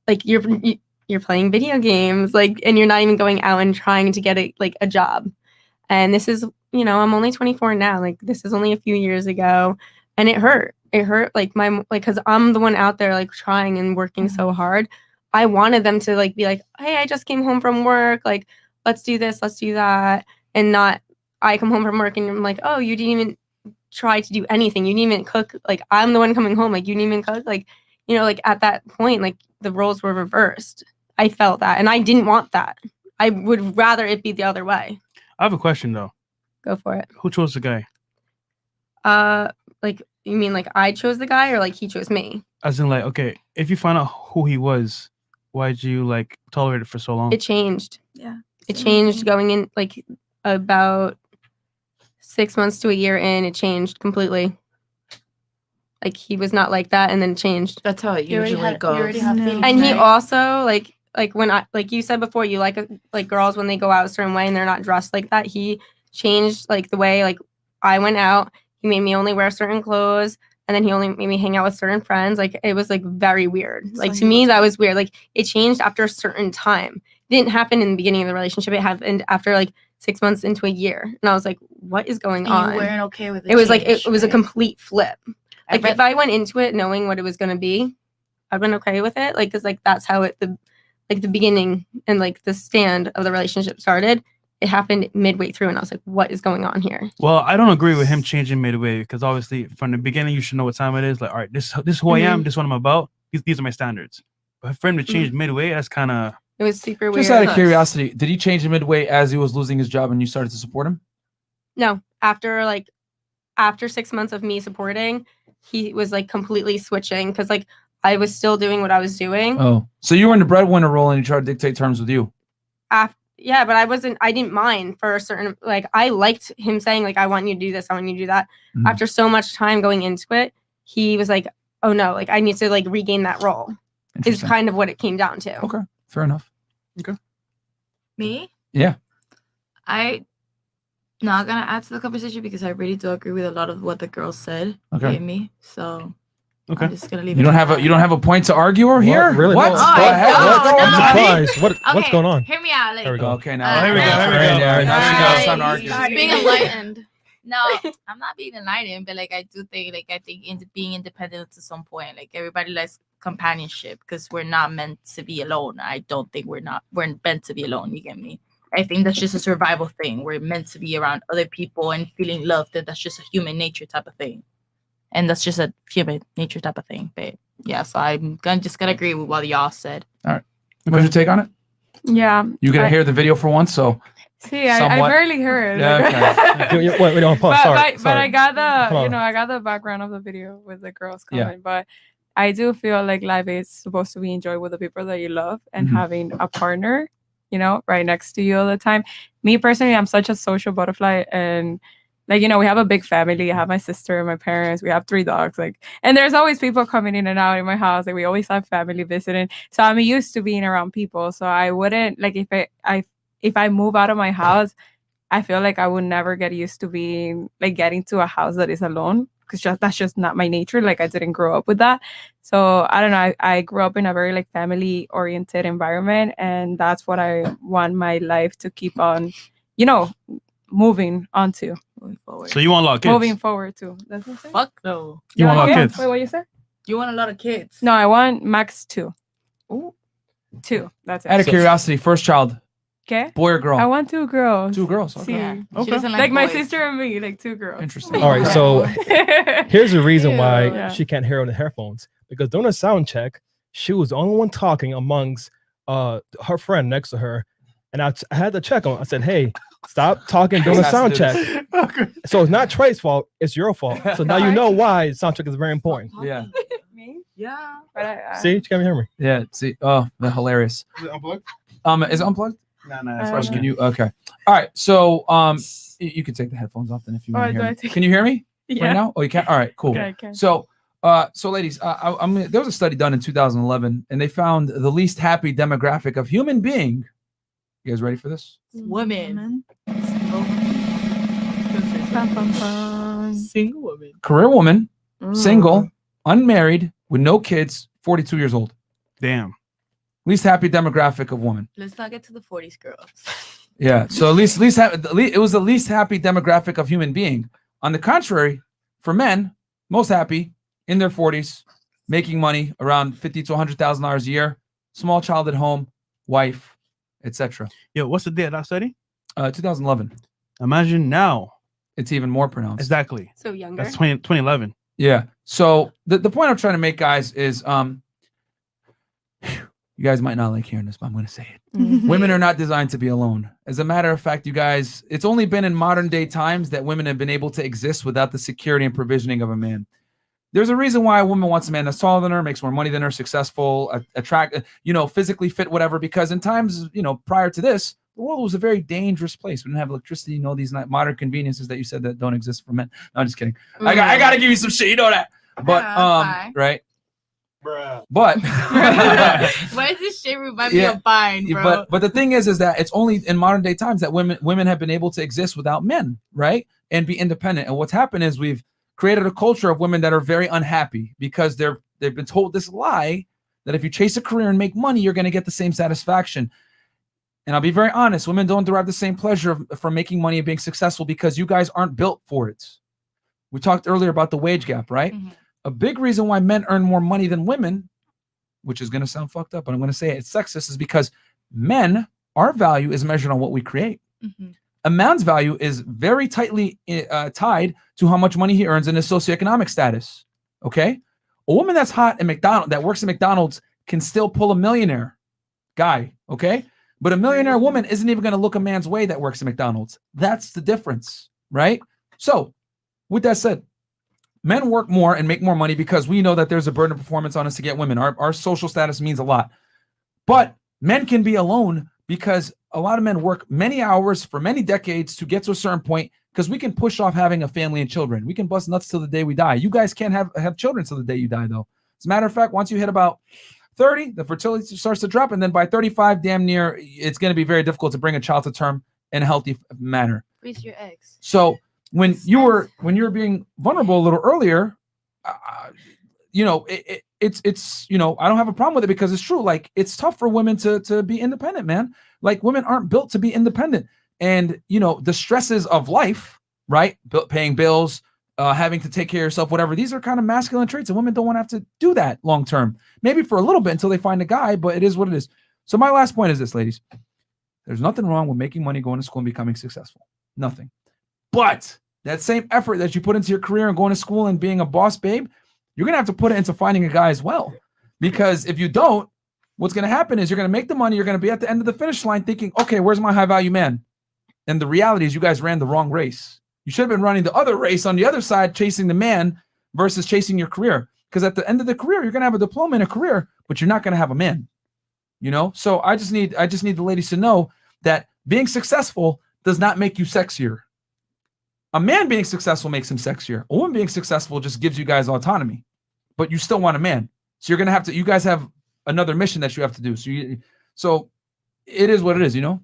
like you're playing video games, like, and you're not even going out and trying to get a job. And this is, I'm only 24 now. Like, this is only a few years ago, and it hurt. It hurt because I'm the one out there like trying and working so hard. I wanted them to like be like, hey, I just came home from work. Like, let's do this, let's do that, and not I come home from work and I'm like, oh, you didn't even try to do anything. You didn't even cook. Like, I'm the one coming home. Like, you didn't even cook. Like, like at that point, like the roles were reversed. I felt that, and I didn't want that. I would rather it be the other way. I have a question though. Go for it. Who chose the guy? Like, you mean like I chose the guy or like he chose me? As in, like, okay, if you find out who he was, why'd you like tolerate it for so long? It changed. Yeah. It changed going in like about 6 months to a year in. It changed completely. Like, he was not like that, and then changed. That's how it usually goes. And he also like when like you said before, you like girls when they go out a certain way and they're not dressed like that. He changed like the way like I went out. He made me only wear certain clothes, and then he only made me hang out with certain friends. Like, it was like very weird. Like, to me, that was weird. Like, it changed after a certain time. It didn't happen in the beginning of the relationship. It happened after like 6 months into a year, and I was like, what is going on? You weren't okay with it. It was like it was a complete flip. Like, if I went into it knowing what it was going to be, I've been okay with it. Like, because like that's how the beginning and like the stand of the relationship started. It happened midway through, and I was like, what is going on here? Well, I don't agree with him changing midway, because obviously from the beginning you should know what time it is. Like, all right, this is who I am. This is what I'm about. These are my standards. But for him to change midway, that's kind of. It was super weird. Just out of curiosity, did he change midway as he was losing his job and you started to support him? No, after 6 months of me supporting, he was like completely switching, because like I was still doing what I was doing. Oh, so you were in the breadwinner role and he tried to dictate terms with you. Yeah, but I didn't mind for a certain, like, I liked him saying like, I want you to do this, I want you to do that. Mm-hmm. After so much time going into it, he was like, oh no, like I need to like regain that role. Is kind of what it came down to. Okay, fair enough. Okay. Me? Yeah. I not gonna add to the conversation because I really do agree with a lot of what the girls said. Okay. Gave me. So Okay. I'm just gonna leave You it. don't have a point to argue or here? Really? What? No. Go ahead. I'm surprised. What's going on? Hear me out. Like, There we go. Okay, now here we go. Now it's time to argue. Being enlightened. No, I'm not being enlightened, but like I do think, being independent to some point, like everybody likes companionship because we're not meant to be alone. I don't think we're meant to be alone. You get me? I think that's just a survival thing. We're meant to be around other people and feeling loved. That's just a human nature type of thing, and that's just a human nature type of thing. But yeah, so I'm just gonna agree with what y'all said. All right, what's your take on it? Yeah, You gonna hear the video for once, so. See, I barely heard. Yeah, okay. Wait, no, pause. But I got Hold on. I got the background of the video with the girls coming. Yeah. But I do feel like life is supposed to be enjoyed with the people that you love and Mhm. having a partner, right next to you all the time. Me personally, I'm such a social butterfly, and we have a big family. I have my sister and my parents. We have 3 dogs. And there's always people coming in and out in my house. Like we always have family visiting. So I'm used to being around people. So I wouldn't if I move out of my house, I feel like I would never get used to being getting to a house that is alone because that's just not my nature. Like I didn't grow up with that. So I don't know. I grew up in a very family oriented environment, and that's what I want my life to keep on, moving onto. Moving forward. So you want a lot of kids? Moving forward too. That's what I'm saying. Fuck no. You want a lot of kids? Wait, what you said? You want a lot of kids? No, I want max 2. Ooh. 2. That's it. Out of curiosity, first child, Okay. boy or girl? I want 2 girls. 2 girls. See, Okay. She doesn't like my boys. sister and me, 2 girls. Interesting. All right, so here's the reason why Yeah. she can't hear on the headphones, because during a sound check, she was the only one talking amongst her friend next to her, and I had to check on. I said, "Hey, stop talking during the sound check." So it's not Trey's fault; it's your fault. So now you know why sound check is very important. Yeah. Me? Yeah. But See, she can't hear me. Yeah. See. Oh, that's hilarious. Is it unplugged? Is it unplugged? No. As far as can you? Okay. All right. So you can take the headphones off then if you want to do hear I me. take- Can you hear me Yeah. right now? Oh, you can. All right. Cool. Yeah, I can. So ladies, there was a study done in 2011, and they found the least happy demographic of human being. You guys ready for this? Women. Single woman. Career woman, single, unmarried, with no kids, 42 years old. Damn. Least happy demographic of women. Let's not get to the 40s girls. Yeah. So at least it was the least happy demographic of human being. On the contrary, for men, most happy in their 40s, making money around $50,000 to $100,000 a year, small child at home, wife, etc. Yo, what's the date of that study? 2011. Imagine now. It's even more pronounced. Exactly. So younger. That's 2011. Yeah. So the point I'm trying to make, guys, is you guys might not like hearing this, but I'm going to say it. Mhm. Women are not designed to be alone. As a matter of fact, you guys, it's only been in modern day times that women have been able to exist without the security and provisioning of a man. There's a reason why a woman wants a man that's taller than her, makes more money than her, successful, attract, physically fit, whatever. Because in times, prior to this, the world was a very dangerous place. We didn't have electricity, these modern conveniences that you said that don't exist for men. No, I'm just kidding. I got to give you some shit. You know that. But right. But Why does this shit remind me of Vine, bro? but the thing is that it's only in modern day times that women have been able to exist without men, right? And be independent. And what's happened is we've created a culture of women that are very unhappy because they've been told this lie that if you chase a career and make money, you're going to get the same satisfaction. And I'll be very honest, women don't derive the same pleasure from making money and being successful because you guys aren't built for it. We talked earlier about the wage gap, right? Mm-hmm. A big reason why men earn more money than women, which is going to sound fucked up, but I'm going to say it's sexist, is because men, our value is measured on what we create. Mm-hmm. A man's value is very tightly tied to how much money he earns and his socioeconomic status. Okay, a woman that's hot at McDonald's, that works at McDonald's, can still pull a millionaire guy. Okay, but a millionaire woman isn't even going to look a man's way that works at McDonald's. That's the difference, right? So, with that said, men work more and make more money because we know that there's a burden of performance on us to get women. Our social status means a lot. But men can be alone because a lot of men work many hours for many decades to get to a certain point because we can push off having a family and children. We can bust nuts till the day we die. You guys can't have children till the day you die, though. As a matter of fact, once you hit about 30, the fertility starts to drop. And then by 35, damn near, it's going to be very difficult to bring a child to term in a healthy manner. Freeze your eggs. So when you were being vulnerable a little earlier, it's I don't have a problem with it because it's true. Like, it's tough for women to be independent, man. Like, women aren't built to be independent, and the stresses of life right? Paying bills, having to take care of yourself, whatever. These are kind of masculine traits, and women don't want to have to do that long term. Maybe for a little bit until they find a guy, but it is what it is. So my last point is this, ladies. There's nothing wrong with making money, going to school, and becoming successful. Nothing. But that same effort that you put into your career and going to school and being a boss babe, you're going to have to put it into finding a guy as well. Because if you don't, what's going to happen is you're going to make the money. You're going to be at the end of the finish line thinking, okay, where's my high value man? And the reality is you guys ran the wrong race. You should have been running the other race on the other side, chasing the man versus chasing your career. Because at the end of the career, you're going to have a diploma in a career, but you're not going to have a man. You know? So I just need the ladies to know that being successful does not make you sexier. A man being successful makes him sexier. A woman being successful just gives you guys autonomy, but you still want a man. So you're going to have to, you guys have another mission that you have to do. So it is what it is, you know?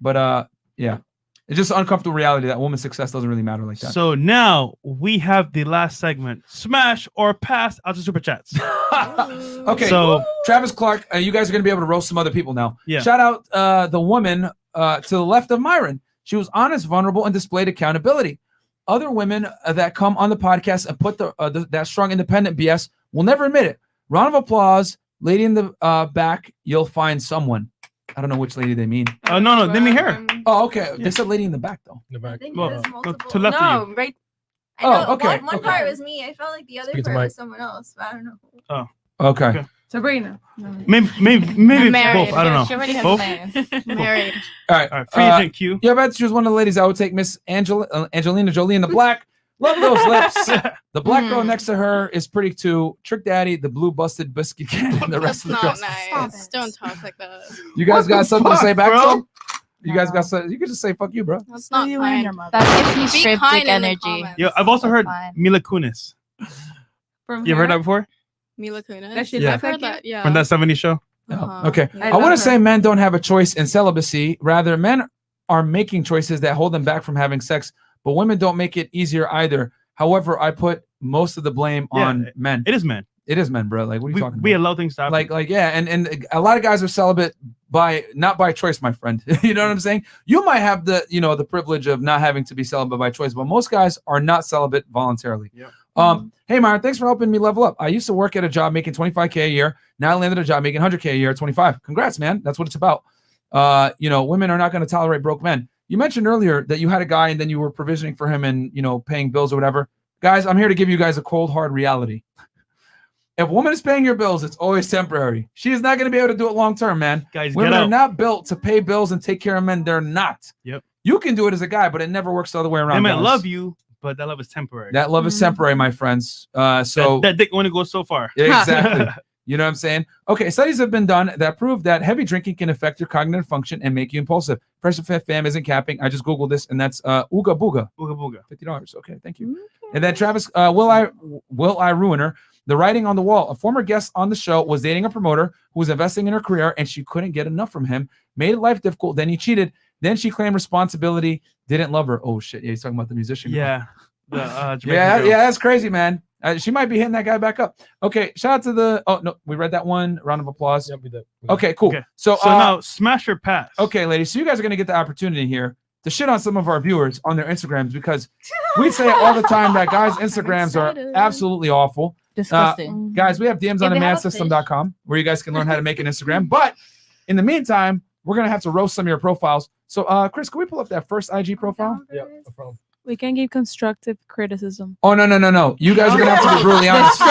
But yeah, it's just uncomfortable reality that woman's success doesn't really matter like that. So now we have the last segment, smash or pass out to super chats. Okay, so Travis Clark, you guys are going to be able to roast some other people now. Yeah. Shout out the woman to the left of Myron. She was honest, vulnerable, and displayed accountability. Other women that come on the podcast and put that strong independent BS will never admit it. Round of applause. Lady in the back, you'll find someone. I don't know which lady they mean. No, they mean her. Oh, okay. They said lady in the back, though. In the back. Well, to left of you. Right. Oh, I know okay, One okay. part was me. I felt like the other Speak to part Mike. was someone else. But I don't know. Oh. Okay. Sabrina. Maybe I'm married. both. I don't She know. already has Both? plans. Married. All right. All right. Free agent Q. Yeah, but she was one of the ladies. I would take Miss Angelina Jolie in the black. Love those lips. The black girl next to her is pretty too. Trick Daddy, the blue busted biscuit can, and the rest of the Not girls. nice. Don't talk like that. You guys got something to say back bro? to them? You guys got something? You can just say fuck you, bro. That's not you fine. and your mother. That gives me Be strip kind dick in the energy. comments. Yo, I've also heard fine. Mila Kunis. From You ever heard that before? Mila Kunis. That shit Yeah. I've heard that. Yeah. From that 70s show? Uh-huh. Okay. Yeah. I love want her. to say men don't have a choice in celibacy. Rather, men are making choices that hold them back from having sex, but women don't make it easier either. However, I put most of the blame Yeah, on men. It is men. It is men, bro. Like, what are you talking about? We allow things to happen. Like, yeah, and a lot of guys are celibate not by choice, my friend. You know what I'm saying? You might have the privilege of not having to be celibate by choice, but most guys are not celibate voluntarily. Yeah. Hey, Myron, thanks for helping me level up. I used to work at a job making $25K a year. Now I landed a job making $100K a year at 25. Congrats, man. That's what it's about. Women are not going to tolerate broke men. You mentioned earlier that you had a guy and then you were provisioning for him and, paying bills or whatever. Guys, I'm here to give you guys a cold, hard reality. If a woman is paying your bills, it's always temporary. She is not going to be able to do it long term, man. Guys, women get are out. not built to pay bills and take care of men. They're not. Yep. You can do it as a guy, but it never works the other way around. They might guys. love you, but that love is temporary. That love is temporary, my friends. So that dick only goes so far. Yeah, exactly. You know what I'm saying? Okay, studies have been done that prove that heavy drinking can affect your cognitive function and make you impulsive. FreshhandFit fam isn't capping. I just Googled this, and that's Ooga Booga. Ooga Booga. $50. Okay, thank you. And then Travis, will I ruin her? The writing on the wall. A former guest on the show was dating a promoter who was investing in her career, and she couldn't get enough from him. Made life difficult. Then he cheated. Then she claimed responsibility. Didn't love her. Oh shit! Yeah, he's talking about the musician. Yeah. The, Jamaican Yeah, girl. that's crazy, man. She might be hitting that guy back up. Okay, shout out to the. Oh no, we read that one. Round of applause. Yep, we did. Okay, cool. Okay. So now smash or pass. Okay, ladies. So you guys are gonna get the opportunity here to shit on some of our viewers on their Instagrams because we say it all the time that guys' Instagrams are absolutely awful. Disgusting. Guys, we have DMs on If they have a themanSystem.com where you guys can learn how to make an Instagram. But in the meantime, we're gonna have to roast some of your profiles. So, Chris, can we pull up that first IG profile? Yeah, no problem. We can give constructive criticism. Oh no! You guys are gonna have to be brutally honest.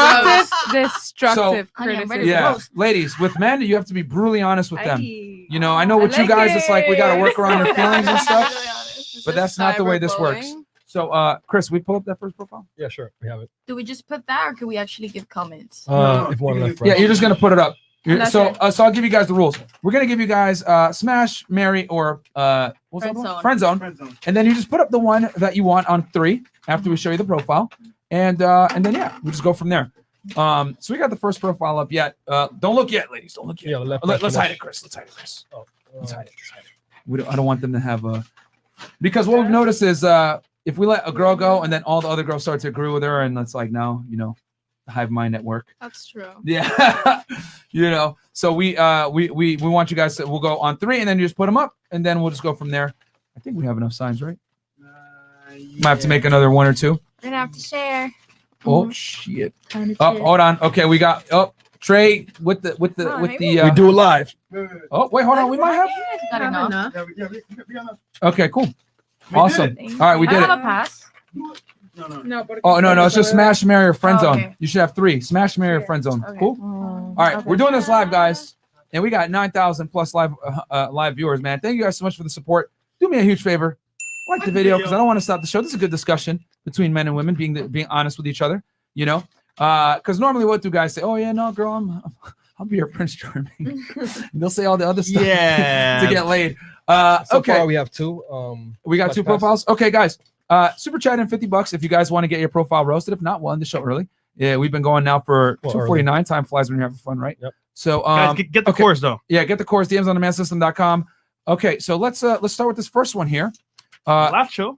Destructive criticism. Yeah, ladies, with men, you have to be brutally honest with them. I know with you guys, it's like we gotta work around your feelings and stuff, but that's not the way this works. So, Chris, we pull up that first profile. Yeah, sure. We have it. Do we just put that, or can we actually give comments? If one left. Yeah, you're just gonna put it up. That's So, it. so I'll give you guys the rules. We're gonna give you guys smash, marry, or what's that one? Friend zone, and then you just put up the one that you want on 3 after we show you the profile, and then yeah, we just go from there. So we got the first profile up yet. Don't look yet, ladies. Don't look yet. Yeah, the left Let's one. hide it, Chris. Let's hide it, Chris. Let's hide it. I don't want them to have a because what we've noticed is if we let a girl go and then all the other girls start to agree with her, and it's like now the hive mind at work. That's true. Yeah, So we want you guys to. We'll go on 3, and then you just put them up, and then we'll just go from there. I think we have enough signs, right? Might have to make another one or two. We're gonna have to share. Oh shit! Oh, hold on. Okay, we got Trey with the we do it live. Oh wait, hold on. We might have. enough. Okay, cool. Awesome. All right, we I did have it. a pass. Oh no, it's just smash, marry, or friend Oh, zone. okay. You should have 3: smash, marry, or friend zone. Cool. All right, we're doing this live, guys, and we got 9,000 plus live viewers. Man, thank you guys so much for the support. Do me a huge favor, like the video because I don't want to stop the show. This is a good discussion between men and women, being honest with each other. You know, because normally what do guys say? Oh yeah, no, girl, I'll be your Prince Charming. They'll say all the other stuff to get laid. So Okay, far we have 2. we got flash 2 passes. profiles. Okay, guys. Super chat in $50 if you guys want to get your profile roasted. If not, we'll end the show early. Yeah, we've been going now for 2:49. Time flies when you're having fun, right? Yep. So Guys, get the course though. Yeah, get the course. DMs on themansystem.com. Okay, so let's start with this first one here. Lacho.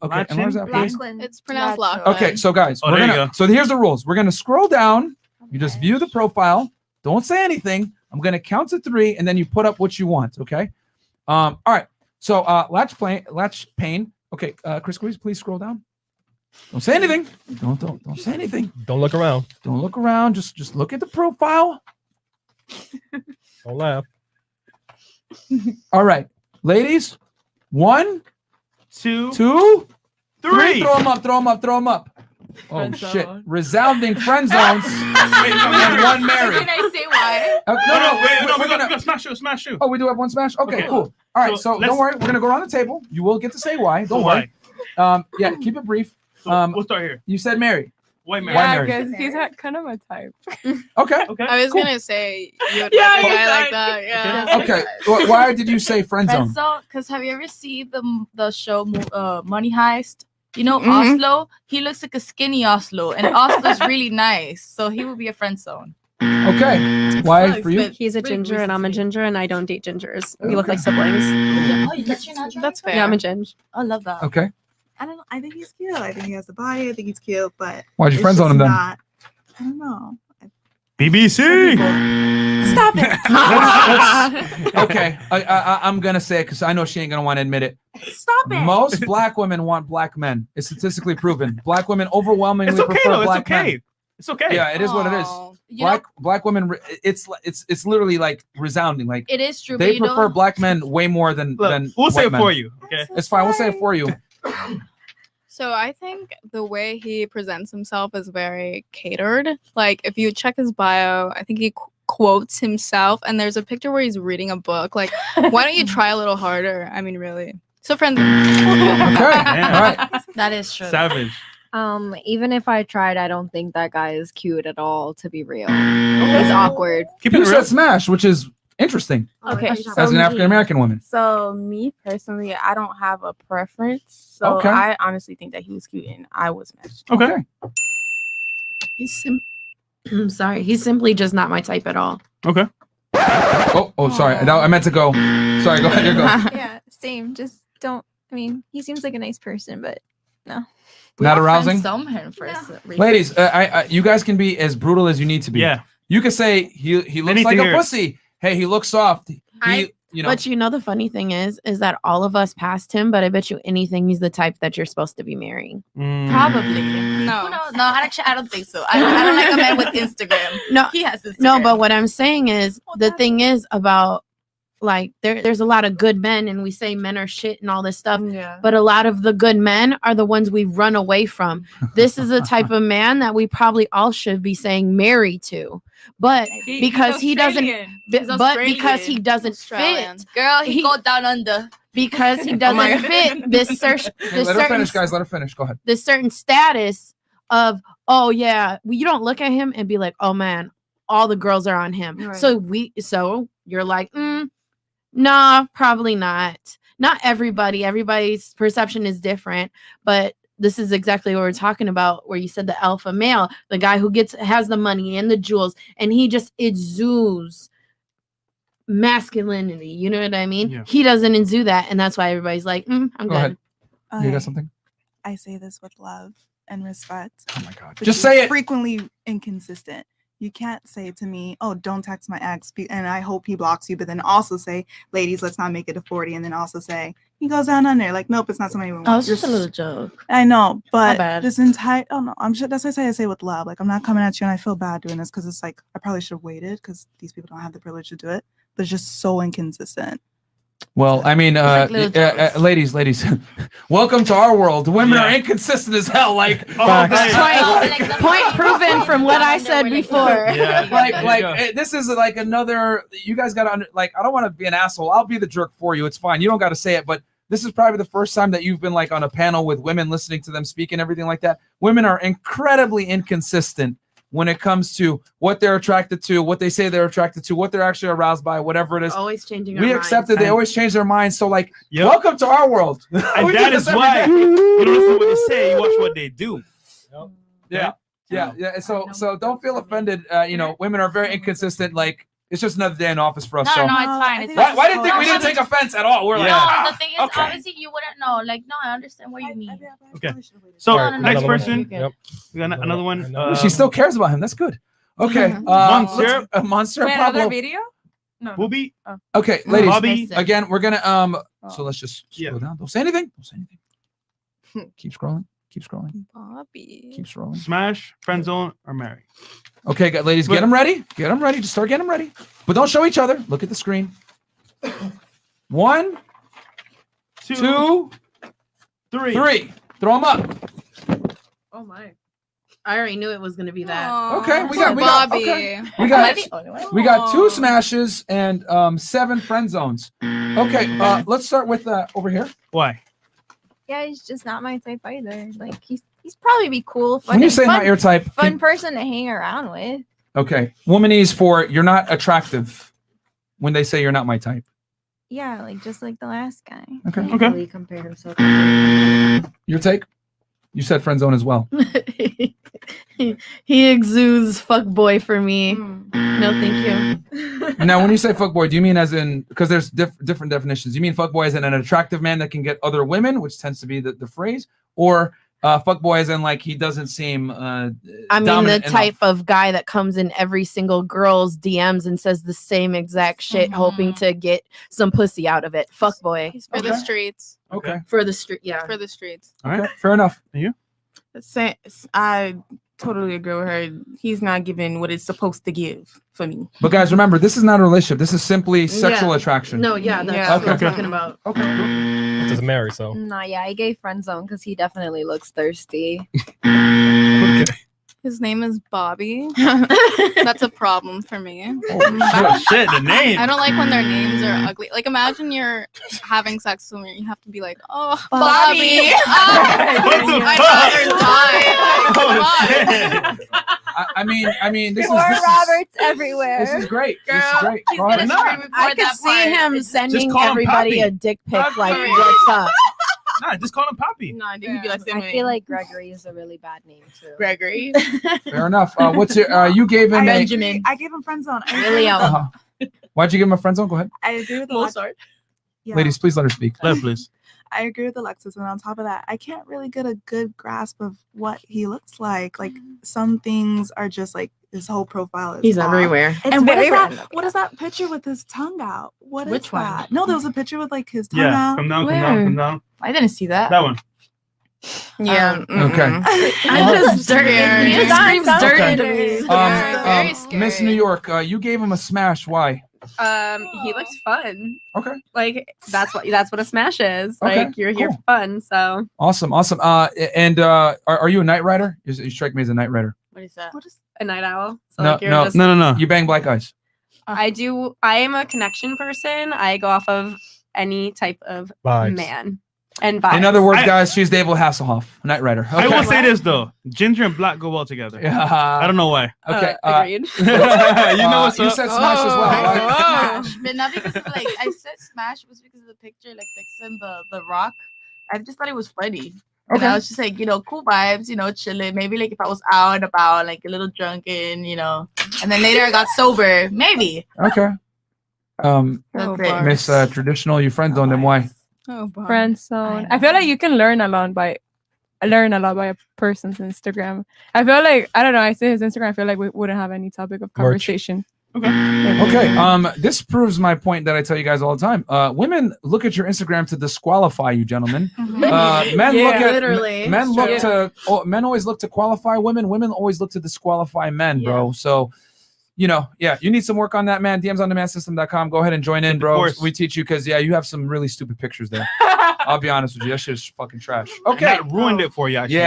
Okay, and where's that place? It's pronounced Lachlan. Okay, so guys, Oh, we're there you gonna. go. So here's the rules. We're gonna scroll down. You just view the profile. Don't say anything. I'm gonna count to 3, and then you put up what you want. Okay. All right. So latch pain. Okay, Chris, please scroll down. Don't say anything. Don't say anything. Don't look around. Don't look around. Just look at the profile. Don't laugh. All right, ladies. 1, 2, 3. Throw them up. Oh Friend shit! zone. Resounding friend zones and 1 married. Can I say why? We're gonna smash you. Oh, we do have 1 smash. Okay, cool. All right, so don't worry. We're gonna go around the table. You will get to say why. Don't worry. Yeah, keep it brief. We'll start here. You said Mary. White Mary. Why Yeah, Mary? because he's kind of my type. Okay. I was cool. gonna say you would Yeah, like a you guy like said- that. Yeah. Okay. Why did you say friend zone? Friend zone, because have you ever seen the show Money Heist? You know Mhm. Oslo? He looks like a skinny Oslo, and Oslo's really nice, so he would be a friend zone. Okay. Why for you? He's a ginger and I'm a ginger and I don't date gingers. We look like siblings. Oh, that's fair. Yeah, I'm a ginger. I love that. Okay. I don't know. I think he's cute. I think he has the body. I think he's cute, but Why'd you it's friend zone just him then? not- I don't know. BBC. Stop it. Okay. I'm gonna say it because I know she ain't gonna want to admit it. Stop it. Most black women want black men. It's statistically proven. Black women overwhelmingly It's okay prefer though. It's black okay. men. It's okay. Yeah, it is what it is. You know- Black women. It's literally like resounding. Like It is true. they but you prefer know, black men way more than We'll say white it men. for you. Okay. It's fine. We'll say it for you. So I think the way he presents himself is very catered. Like if you check his bio, I think he quotes himself, and there's a picture where he's reading a book. Like, why don't you try a little harder? I mean, really. So friends. That is true. Savage. Even if I tried, I don't think that guy is cute at all, to be real. He's awkward. You said smash, which is interesting. Okay, As an African American woman. So me personally, I don't have a preference. So Okay. I honestly think that he was cute and I was smashed. Okay. I'm sorry. He's simply just not my type at all. Okay. Oh, sorry. I meant to go. Sorry, go ahead. You go. Yeah, same. Just don't. I mean, he seems like a nice person, but no. Not arousing. Ladies, you guys can be as brutal as you need to be. Yeah. You can say he looks need like to a hear it. pussy. Hey, he looks soft. You know. But you know the funny thing is that all of us passed him, but I bet you anything he's the type that you're supposed to be marrying. Probably. No, actually, I don't think so. I don't like a man with Instagram. No, he has Instagram. No, but what I'm saying is the thing is about like there's a lot of good men and we say men are shit and all this stuff. Yeah. But a lot of the good men are the ones we run away from. This is the type of man that we probably all should be saying marry to. But because he doesn't but because he doesn't fit. Girl, he go down under. Because he my doesn't God. fit this Hey, let her finish, guys. Let her finish. Go ahead. this certain status of oh yeah, you don't look at him and be like, oh man, all the girls are on him. Right. So you're like, nah, probably not. Not everybody. Everybody's perception is different, but this is exactly what we're talking about, where you said the alpha male, the guy who has the money and the jewels, and he just exudes masculinity. You know what I mean? Yeah. He doesn't exude that, and that's why everybody's like, I'm Go good. ahead. You Okay. got something? I say this with love and respect. Oh my God. but Just you're say it. Frequently inconsistent. You can't say to me, "Oh, don't text my ex," and I hope he blocks you. But then also say, "Ladies, let's not make it to 40," and then also say he goes down under. Like, nope, it's not somebody we want. Oh, it's just a little joke. I know, but bad. this entire I'm sure that's why I say with love. Like, I'm not coming at you, and I feel bad doing this because it's like I probably should have waited because these people don't have the privilege to do it. But it's just so inconsistent. Well, I mean, ladies, welcome to our world. Women are inconsistent as hell. Like, Point proven from what I said before. This is like another. You guys got to like. I don't want to be an asshole. I'll be the jerk for you. It's fine. You don't got to say it. But this is probably the first time that you've been like on a panel with women, listening to them speak and everything like that. Women are incredibly inconsistent when it comes to what they're attracted to, what they say they're attracted to, what they're actually aroused by, whatever it is. Always changing. We accept it. They always change their minds. So like, welcome to our world. And that is why you don't listen to what they say. You watch what they do. Yeah. So don't feel offended. Women are very inconsistent. Like, it's just another day in office for us. No, so it's fine. It's why fine. didn't think we didn't take offense at all? We're like, no, the thing is, obviously, you wouldn't know. Like, no, I understand what you mean. Okay. So No. next You're person. good. We got another one. she still cares about him. That's good. Okay. Monster. Monster. Wait, Pablo. another video? No. Booby. Okay, ladies. Bobby. Again, we're gonna So let's just scroll down. Don't say anything. Keep scrolling. Bobby. Keep scrolling. Smash, friend zone, or marry. Okay, ladies, get them ready. Get them ready. Just start getting them ready. But don't show each other. Look at the screen. 1, 2, 3. Throw them up. Oh my. I already knew it was going to be that. Okay, we got we got 2 smashes and 7 friend zones. Okay, let's start with over here. Why? Yeah, he's just not my type either. Like he's probably be cool. When you say not your type, fun person to hang around with. Okay, womanese for you're not attractive. When they say you're not my type. Yeah, like just like the last guy. Okay. Compare himself. Your take? You said friend zone as well. He exudes fuckboy for me. No, thank you. Now, when you say fuckboy, do you mean as in, because there's different definitions. You mean fuckboy as in an attractive man that can get other women, which tends to be the phrase, or fuckboy as in like he doesn't seem I mean the type of guy that comes in every single girl's DMs and says the same exact shit, hoping to get some pussy out of it. Fuckboy. He's for the streets. Okay. For the street, yeah. For the streets. All right, fair enough. And you? I totally agree with her. He's not giving what it's supposed to give for me. But guys, remember, this is not a relationship. This is simply sexual attraction. No, yeah, that's what I'm talking about. Okay. It doesn't marry, so. Nah, yeah, I gave friend zone because he definitely looks thirsty. His name is Bobby. That's a problem for me. Oh, shit, the name. I don't like when their names are ugly. Like, imagine you're having sex with me. You have to be like, oh, Bobby. Bobby. Oh, my father died. I mean, this Poor is Robert's everywhere. This is great. Girl, this is great. he's Go gonna ahead. scream before I could that see part. him sending call him everybody Poppy. a dick pic like, Poppy. what's up? Nah, just call him Poppy. No, I think he'd be like, I feel like Gregory is a really bad name too. Gregory. Fair enough. What's your? You gave him I gave him friend zone. Uh-huh. Why'd you give him a friend zone? Go ahead. I agree with Yeah. Ladies, please let her speak. Let her, please. I agree with Alexis, and on top of that, I can't really get a good grasp of what he looks like. Like some things are just like his whole profile is. He's off. everywhere. And It's what very is that? random. What is that picture with his tongue out? What is Which one? that? No, there was a picture with like his tongue Yeah, out. come down, Where? come down. I didn't see that. That one. Yeah. Okay. I'm just dirty. He just screams dirty to me. Very scary. Miss New York, you gave him a smash. Why? He looks fun. Okay. Like that's what a smash is. Okay, Like you're here cool. for fun. So Awesome. And are you a night rider? You strike me as a night rider. What is that? a night owl. So No, like you're no, just, No. You bang black guys. I am a connection person. I go off of any type of Vibes. man and vibes. In other words, guys, she's David Hasselhoff, night rider. Okay. I will say this though: ginger and black go well together. Yeah. I don't know why. Okay. Agreed. You know what's you up? said smash as well. right? Smash, but not because of, like I said smash was because of the picture, like in the rock. I just thought it was funny. And I was just like, cool vibes, chilling. Maybe like if I was out and about, like a little drunken, and then later I got sober, maybe. Okay. That's it. Miss Traditional, you friend zone them. Why? Friend zone. I feel like you can learn a lot by learn a lot by a person's Instagram. I feel like, I don't know, I say his Instagram, I feel like we wouldn't have any topic of conversation. Okay. This proves my point that I tell you guys all the time. Women look at your Instagram to disqualify you, gentlemen. Men look at literally. men look to men always look to qualify women. Women always look to disqualify men, bro. So, you need some work on that, man. DMs on demandsystem.com. Go ahead and join in, bro. We teach you because you have some really stupid pictures there. I'll be honest with you, that shit is fucking trash. Okay, that ruined it for you. Actually,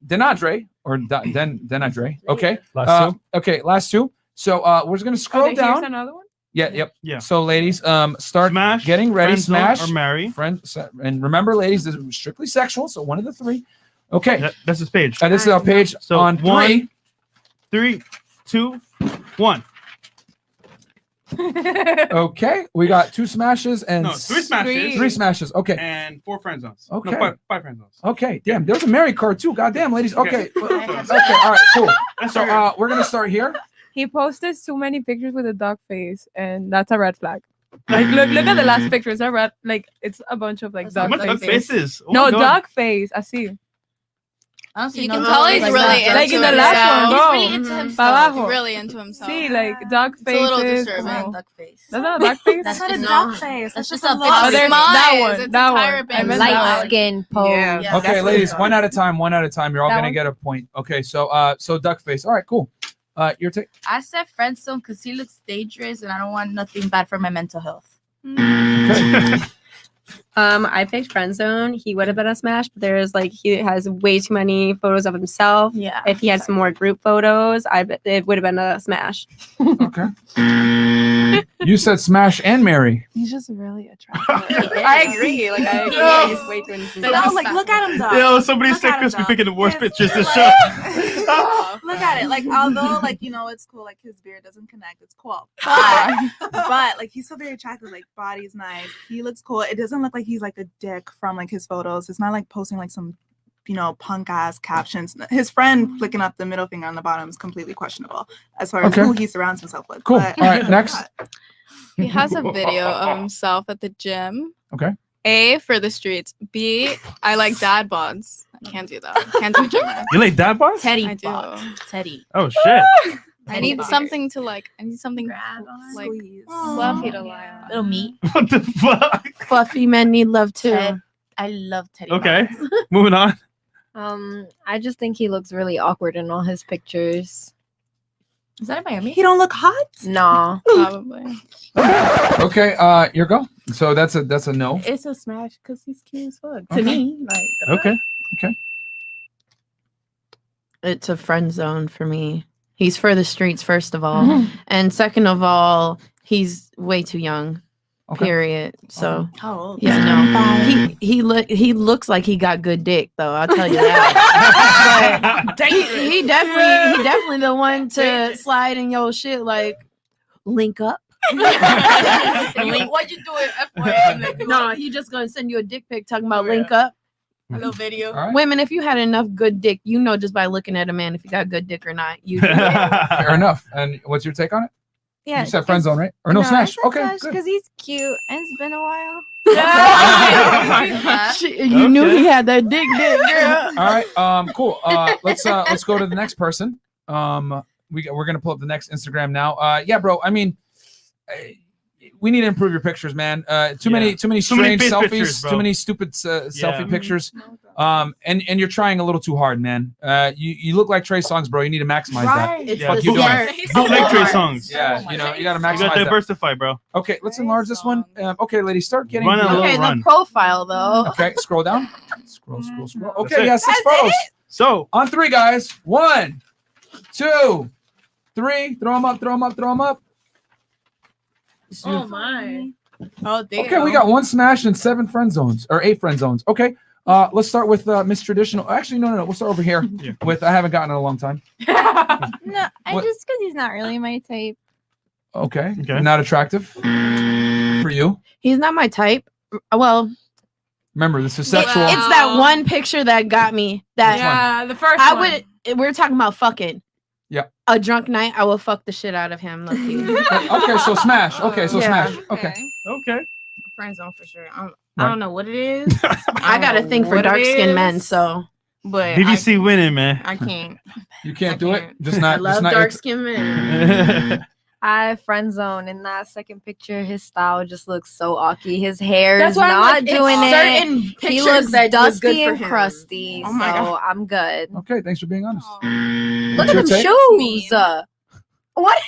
Denadre or Denadre. Okay, last two. Okay, last two. So we're just gonna scroll down. Here's another one. Yeah. So ladies, start getting ready. friend zone, Smash or marry. And remember, ladies, this is strictly sexual. So one of the three. Okay, that's this page. This is our page So on 1, 3, 2, 1. Okay, we got 2 smashes and No, 3 smashes. 3 smashes. Okay, And 4 friend zones. Okay. No, 5 friend zones. okay. Damn, there's a Mary card too. Goddamn, ladies. Okay, Okay. okay. All right, cool. So we're gonna start here. He posted so many pictures with a dog face, and that's a red flag. Like, look at the last picture. It's a red, like, it's a bunch of like dog Dog faces. faces. Oh No, my God. dog face. I see. You can tell he's really into like in the last one, bro. He's really into himself. Pa abajo. He's really into himself. See, like dog faces. It's a little disturbing. Oh. Duck face. That's not a dog face. That's not a No. duck face. That's just a a look. Oh, there's that one. It's That a one. tyrant I meant band. that Light one. skin pose. Yeah. Okay, ladies, one at a time. One at a time. You're all That gonna one? get a point. Okay, so duck face. All right, cool. Your take. I said friend zone because he looks dangerous, and I don't want nothing bad for my mental health. I picked friend zone. He would have been a smash, but he has way too many photos of himself. Yeah. If he had some more group photos, it would have been a smash. Okay. You said smash and marry. He's just really attractive. I agree. Like I agree. No. He's way too innocent. No, like look at him though. Yo, somebody Look said at him, Chris be though. picking the worst His- pictures this like- show. Look at it. Like although it's cool. Like his beard doesn't connect. It's cool. But like he's still very attractive. Like body's nice. He looks cool. It doesn't look like he's like a dick from like his photos. It's not like posting like some punk ass captions. His friend flicking up the middle finger on the bottom is completely questionable as far as Okay. who he surrounds himself with. Cool. But- All right, next. He has a video of himself at the gym. Okay. A, for the streets. B, I like dad bods. I can't do that. Can't do gym. You like dad bars? Teddy I do. bods. Teddy. Oh shit. I need something to like. I need something like fluffy to lie on. Little meat. What the fuck? Fluffy men need love too. I love Teddy. Okay. Moving on. I just think he looks really awkward in all his pictures. Is that in Miami? He don't look hot. Nah. Probably. Okay, your go. So that's a no. It's a smash because he's cute as fuck. Okay. To me, like Okay. It's a friend zone for me. He's for the streets, first of all. Mm-hmm. And second of all, he's way too young. Okay. Period. So How old? yeah, no. He looks like he got good dick though, I'll tell you that. But he definitely the one to slide in your shit like link up. What you doing? FYI, No, he just gonna send you a dick pic talking about link up. a little video. All right. Women, if you had enough good dick, you know just by looking at a man if he got good dick or not. You Fair enough. And what's your take on it? Yeah. You said friend zone, right? Or no, smash. Okay, good. Because he's cute and it's been a while. You knew he had that dick, girl. All right. Cool. Let's go to the next person. We're gonna pull up the next Instagram now. Yeah, bro. I mean, we need to improve your pictures, man. Too many strange face selfies, pictures, bro. too many stupid selfie pictures. And you're trying a little too hard, man. You look like Trey Songz, bro. You need to maximize that. It's Fuck the you doing? start. Don't like Trey Songz. Yeah, you gotta maximize You gotta that. diversify, bro. Okay, let's enlarge this one. Okay, ladies, start getting. Run a little Okay, run. the profile though. Okay, scroll down. Scroll. That's Okay, it. yeah, 6 photos. So On 3, guys. 1, 2, 3. Throw them up. Oh my. Oh damn. Okay, we got 1 smash and 7 friend zones, or 8 friend zones. Okay, let's start with Miss Traditional. Actually, no. We'll start over here with I haven't gotten in a long time. No, What- just because he's not really my type. Okay, not attractive for you. He's not my type. Well, Remember, this is sexual. it's that one picture that got me. That Yeah, the first I one. would. We're talking about fucking. Yeah. A drunk night, I will fuck the shit out of him. Okay, so smash. Okay, so Yeah. smash. Okay. okay. Friend zone for sure. I Right. don't know what it is. I got a thing for dark skinned men, so But BBC winning, man. I can't. You can't do it. Just not. I love just not your dark skinned men. I friend zone in that second picture. His style just looks so awky. His hair That's is why I'm not like, it's doing certain it. He pictures looks that look dusty good for and him. crusty. Oh my so God. I'm good. Okay, thanks for being honest. Look What's at your them take? shoes. What?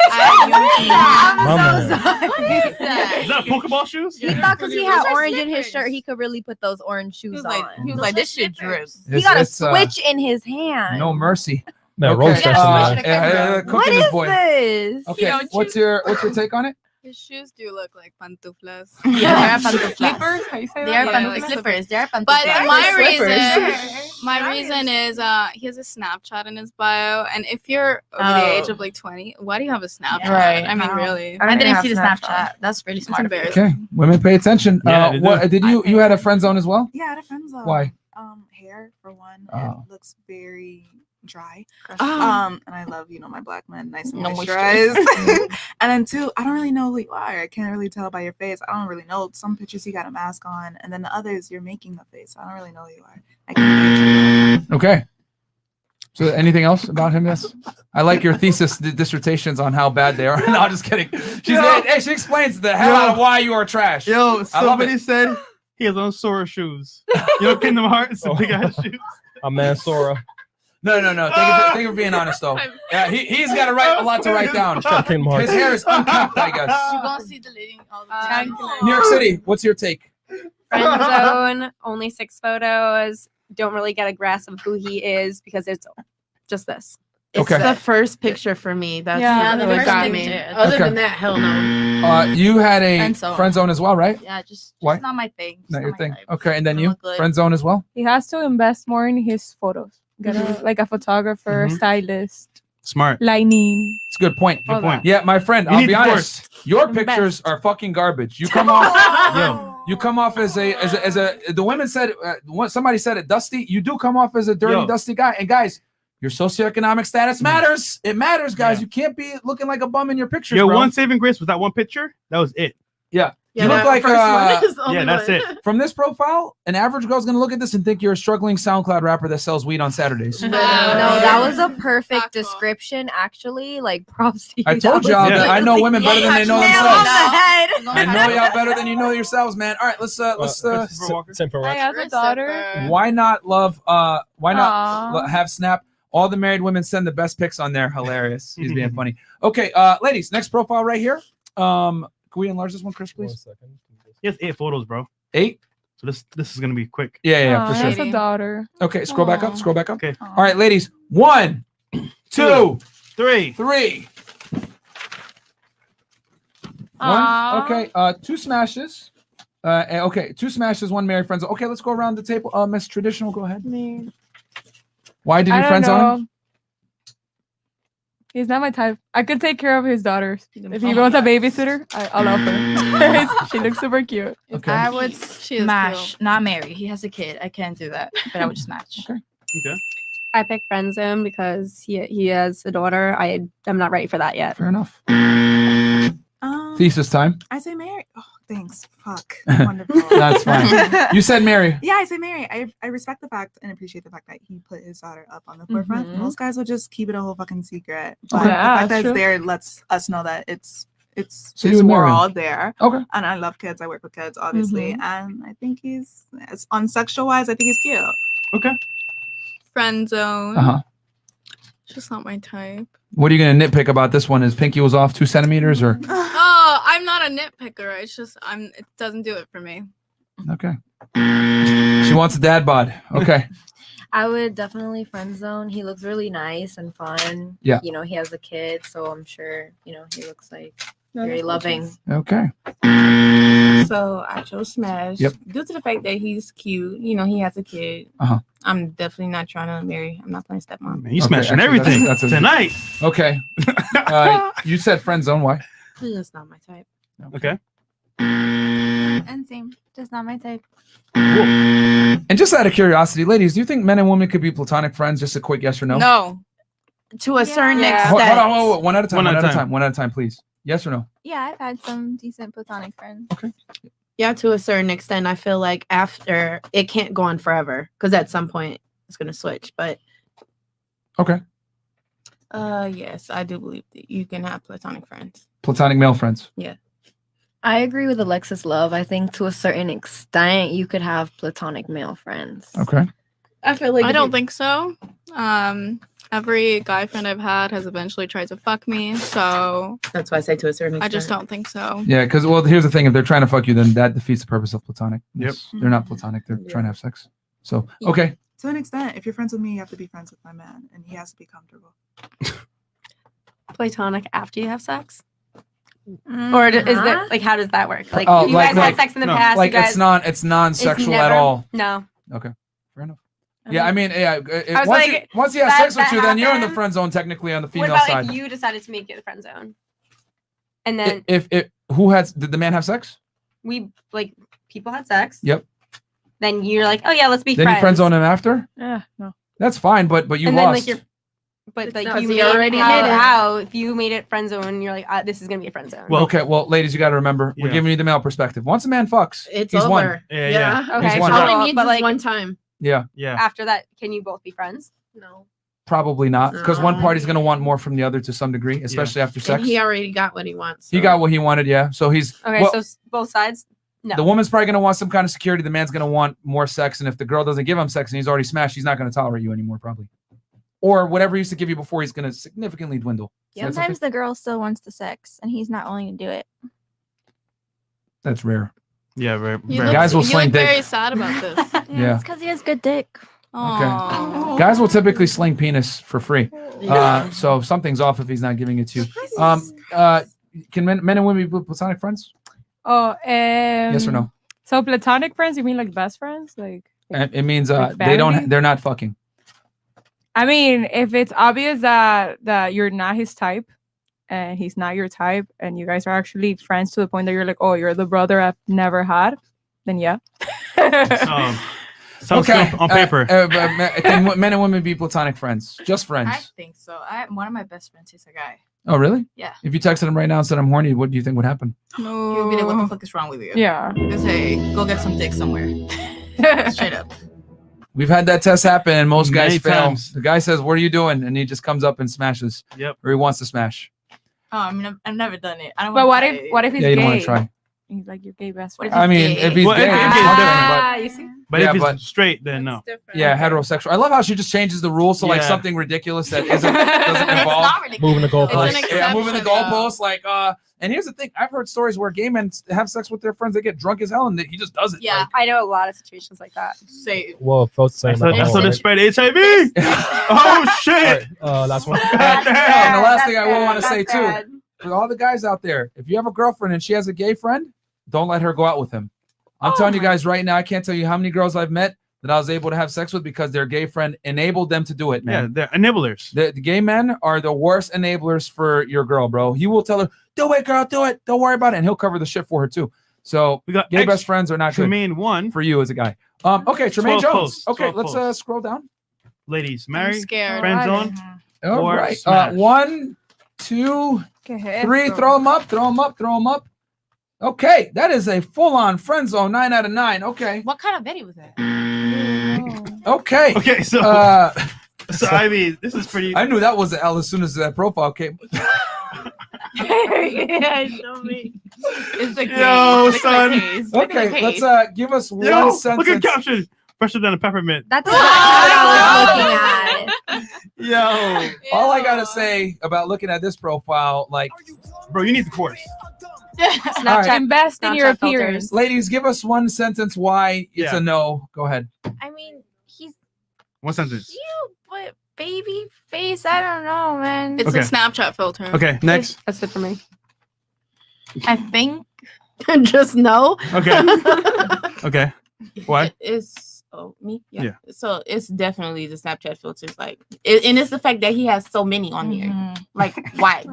My man. Is that Pokeball shoes? He thought because he had Those are orange in his slippers. shirt, he could really put those orange shoes He was on. like, this shit drips. He got a It's, switch in his hand. No mercy. Man, Rose Yeah, Station, switch man. What cooking is this boy. this? Okay, what's your take on it? His shoes do look like pantuflas. Yeah, they are pantuflas. Slippers? How you say They that? are Yeah, like slippers. They are pantuflas. But my Slippers. reason is he has a Snapchat in his bio, and if you're over Oh. the age of like 20, why do you have a Snapchat? Right. I mean, really. I didn't see the Snapchat. That's really smart. embarrassing. Okay, women pay attention. Yeah, they do. What did you had a friend zone as well? Yeah, I had a friend zone. Why? Hair for one. Oh. It looks very dry. Oh. And I love, my black men nice and No moisturized. And then two, I don't really know who you are. I can't really tell by your face. I don't really know. Some pictures you got a mask on, and then the others you're making the face. I don't really know who you are. I can't. Okay. So anything else about him? Yes. I like your thesis dissertations on how bad they are. No, I'm just kidding. She explains the hell out of why you are trash. Yo, I love somebody it. said he has on Sora shoes. You know, Kingdom Hearts, the big ass shoes. A man, Sora. No. Thank you for being honest, though. Yeah, he's got a lot to write down. Kingdom Hearts. His hair is unkept, I guess. You gonna see the lady all the time. New York City, what's your take? Friend zone, only 6 photos. Don't really get a grasp of who he is because it's just this. It's Okay. the first picture for me. That's Yeah, the what first got me. picture. Other Okay. than that, hell no. You had a Friend zone. as well, right? Yeah, just Why? not my thing. Just Not your my thing. type. Okay, and then Don't you look good. friend zone as well. He has to invest more in his photos. Get a photographer, Mhm. stylist, Smart. lighting. It's a good point. all that. Yeah, my friend, You I'll need be the honest. Your Invest. pictures are fucking garbage. You come off. You come off as a the women said somebody said it, dusty. You do come off as a dirty, Yo. dusty guy. And guys, your socioeconomic status matters. It matters, guys. Yeah. You can't be looking like a bum in your pictures, Yo, bro. one saving grace was that one picture. That was it. Yeah. Yeah, You look that like first one is the only Yeah, that's one. it. from this profile, an average girl's gonna look at this and think you're a struggling SoundCloud rapper that sells weed on Saturdays. No, that was a perfect description, actually. Like, props to you. I told That y'all was that I know women better than they know nail themselves. on the head. I know y'all better than you know yourselves, man. All right, let's Christopher Walker. Same for I Rex. have a daughter. why not Aw. have Snap? All the married women send the best pics on there. Hilarious. He's being funny. Okay, ladies, next profile right here. Can we enlarge this one, Chris, please? 1 second. He has 8 photos, bro. 8? So this is gonna be quick. Yeah, Aw, for he sure. has a daughter. Okay, scroll back up. Aw. Scroll back up. Okay. All right, ladies. 1, 2, 3. 3. Aw. One. Okay. 2 smashes. Okay. 2 smashes. 1 married friends. Okay, let's go around the table. Miss Traditional, go ahead. Me. Why did I you don't friend zone him? know. He's not my type. I could take care of his daughters. If he wants a babysitter, I'll love her. She looks super cute. Okay. I would She is smash, not marry. He has a kid. I can't do that, but I would smash. Okay. Okay. I picked friend zone because he has a daughter. I'm not ready for that yet. Fair enough. Thesis time. I say Mary. Oh, thanks. Fuck. Wonderful. That's fine. You said Mary. Yeah, I say Mary. I respect the fact and appreciate the fact that he put his daughter up on the forefront. Mhm. Most guys would just keep it a whole fucking secret. But Yeah, the fact that's that true. it's there lets us know that it's So you his would marry him? world there. Okay. And I love kids. I work with kids, obviously. Mhm. And I think he's on sexual wise, I think he's cute. Okay. Friend zone. Uh-huh. It's just not my type. What are you gonna nitpick about this one? Is Pinky was off 2 centimeters or Oh, I'm not a nitpicker. It's just it doesn't do it for me. okay? She wants a dad bod. Okay. I would definitely friend zone. He looks really nice and fun. Yeah. He has a kid, so I'm sure, he looks like No, very that's loving. Okay. So I chose smash. Yep. Due to the fact that he's cute, he has a kid. Uh-huh. I'm definitely not trying to marry. I'm not playing stepmom. Man, you Okay, smashing actually, everything that's a- tonight. Okay. You said friend zone. Why? That's not my type. Okay. And same, just not my type. And just out of curiosity, ladies, do you think men and women could be platonic friends? Just a quick yes or no. No. To a certain Yeah. extent. Hold on, hold on. One at a time. One One at at a a time. time. One at a time, please. Yes or no? Yeah, I've had some decent platonic friends. Yeah, to a certain extent, I feel like after it can't go on forever because at some point it's gonna switch. But Okay. Yes, I do believe that you can have platonic friends. Platonic male friends. Yeah. I agree with Alexis Love. I think to a certain extent you could have platonic male friends. Okay. I feel like I don't think so. Every guy friend I've had has eventually tried to fuck me, so that's why I say to a certain extent. I just don't think so. Yeah, because well, here's the thing: if they're trying to fuck you, then that defeats the purpose of platonic. Yep. They're not platonic; they're trying to have sex. So okay. To an extent, if you're friends with me, you have to be friends with my man, and he has to be comfortable. Platonic after you have sex? Or is that like how does that work? Like you guys had sex in the past. Like you guys, it's non-sexual at never- all. No. Okay, fair enough. Yeah, I mean, yeah. I was like, once he has that- sex with that you, then you're in the happened. friend zone technically on the What female about side. if you decided to make it the friend zone? And then If did the man have sex? we like people had sex. Yep. Then you're like, oh yeah, let's be Then friends. you friend zone him after? Yeah, no. That's fine, but you and then lost. like you're, but like not- you he made already how, made it. how if you made it friend zone, you're like, this is gonna be a friend zone. Well, okay, well, ladies, you got to remember, we're Yeah. giving you the male perspective. Once a man fucks, It's he's over. won. Yeah. Okay, He's won. All so, he needs but is like one time. Yeah, Yeah. after that, can you both be friends? No. probably not, because one No. party's going to want more from the other to some degree, especially after sex. And he already got what he wants. He got what he wanted, yeah. So he's Okay, well, so both sides. No. the woman's probably going to want some kind of security. The man's going to want more sex, and if the girl doesn't give him sex and he's already smashed, he's not going to tolerate you anymore, probably. Or whatever he used to give you before, he's going to significantly dwindle. So that's Sometimes okay. the girl still wants the sex, and he's not willing to do it. That's rare. Yeah, very. You very- look, Guys will you sling look very dick. sad about this. Yeah. It's because he has good dick. Aww. Guys will typically sling penis for free. So something's off if he's not giving it to you. Can men and women be platonic friends? Oh, Yes or no? So platonic friends? You mean like best friends? Like It means Like they don't. family? They're not fucking. I mean, if it's obvious that you're not his type and he's not your type, and you guys are actually friends to the point that you're like, oh, you're the brother I've never had, then yeah. Sounds good on paper. Can men and women be platonic friends? Just friends? I think so. One of my best friends is a guy. Oh, really? Yeah. If you texted him right now and said I'm horny, what do you think would happen? You'd be like, what the fuck is wrong with you? Yeah. Just say, go get some dick somewhere. Straight up. We've had that test happen, and most guys Many fail. times. The guy says, "What are you doing?" and he just comes up and smashes. Yep. Or he wants to smash. Oh, I mean, I've never done it. I don't But wanna what try if it. he's Yeah, you don't gay? want to try. He's like your gay best What friend. if I mean, if he's Well, gay, if it's he's different, gay, you see? But Yeah, if he's but- straight, then no. yeah, heterosexual. I love how she just changes the rules to like Yeah. something ridiculous that doesn't involve. Not ridiculous. Moving the It's goalposts. an Yeah, moving the exception, goalposts. Like, and here's the thing: I've heard stories where gay men have sex with their friends. They get drunk as hell, and he just does it. Yeah. I know a lot of situations like that. Say Well, Phil's saying So, that. so they spread HIV. Oh shit! Last one. And the last thing I will want to That's say too, bad. for all the guys out there, if you have a girlfriend and she has a gay friend, don't let her go out with him. I'm telling you guys right now, I can't tell you how many girls I've met that I was able to have sex with because their gay friend enabled them to do it, Yeah, man. they're enablers. The gay men are the worst enablers for your girl, bro. He will tell her, do it, girl, do it. Don't worry about it. And he'll cover the shit for her too. So We got gay best friends are not good Tremaine one. for you as a guy. Okay, Tremaine 12 Jones. posts, Okay, 12 let's posts. scroll down. Ladies, I'm married, scared. friend zone, All or right. smash. 1, 2, Okay, 3. so- Throw them up. Throw them up. Throw them up. Okay, that is a full-on friend zone. 9 out of 9. Okay. what kind of video was that? Okay. Okay, so So I mean, this is pretty. I knew that was the L as soon as that profile came. Yeah, show me. It's like Yo, son. Okay, let's give us one Yo, sentence. look at caption. Fresher than a peppermint. That's what I was looking at. Yo, All I gotta say about looking at this profile, like, bro, you need the course. Snapchat. All right. Invest in your Snapchat filters. appearance. ladies, give us one sentence why it's Yeah. a no. Go ahead. I mean, he's One sentence. cute, but baby face, I don't know, man. It's Okay. a Snapchat filter. Okay, next. That's it for me. I think Just no. Okay. Okay. Why? It's me. Yeah. So it's definitely the Snapchat filters, like, and it's the fact that he has so many on here. Like, why?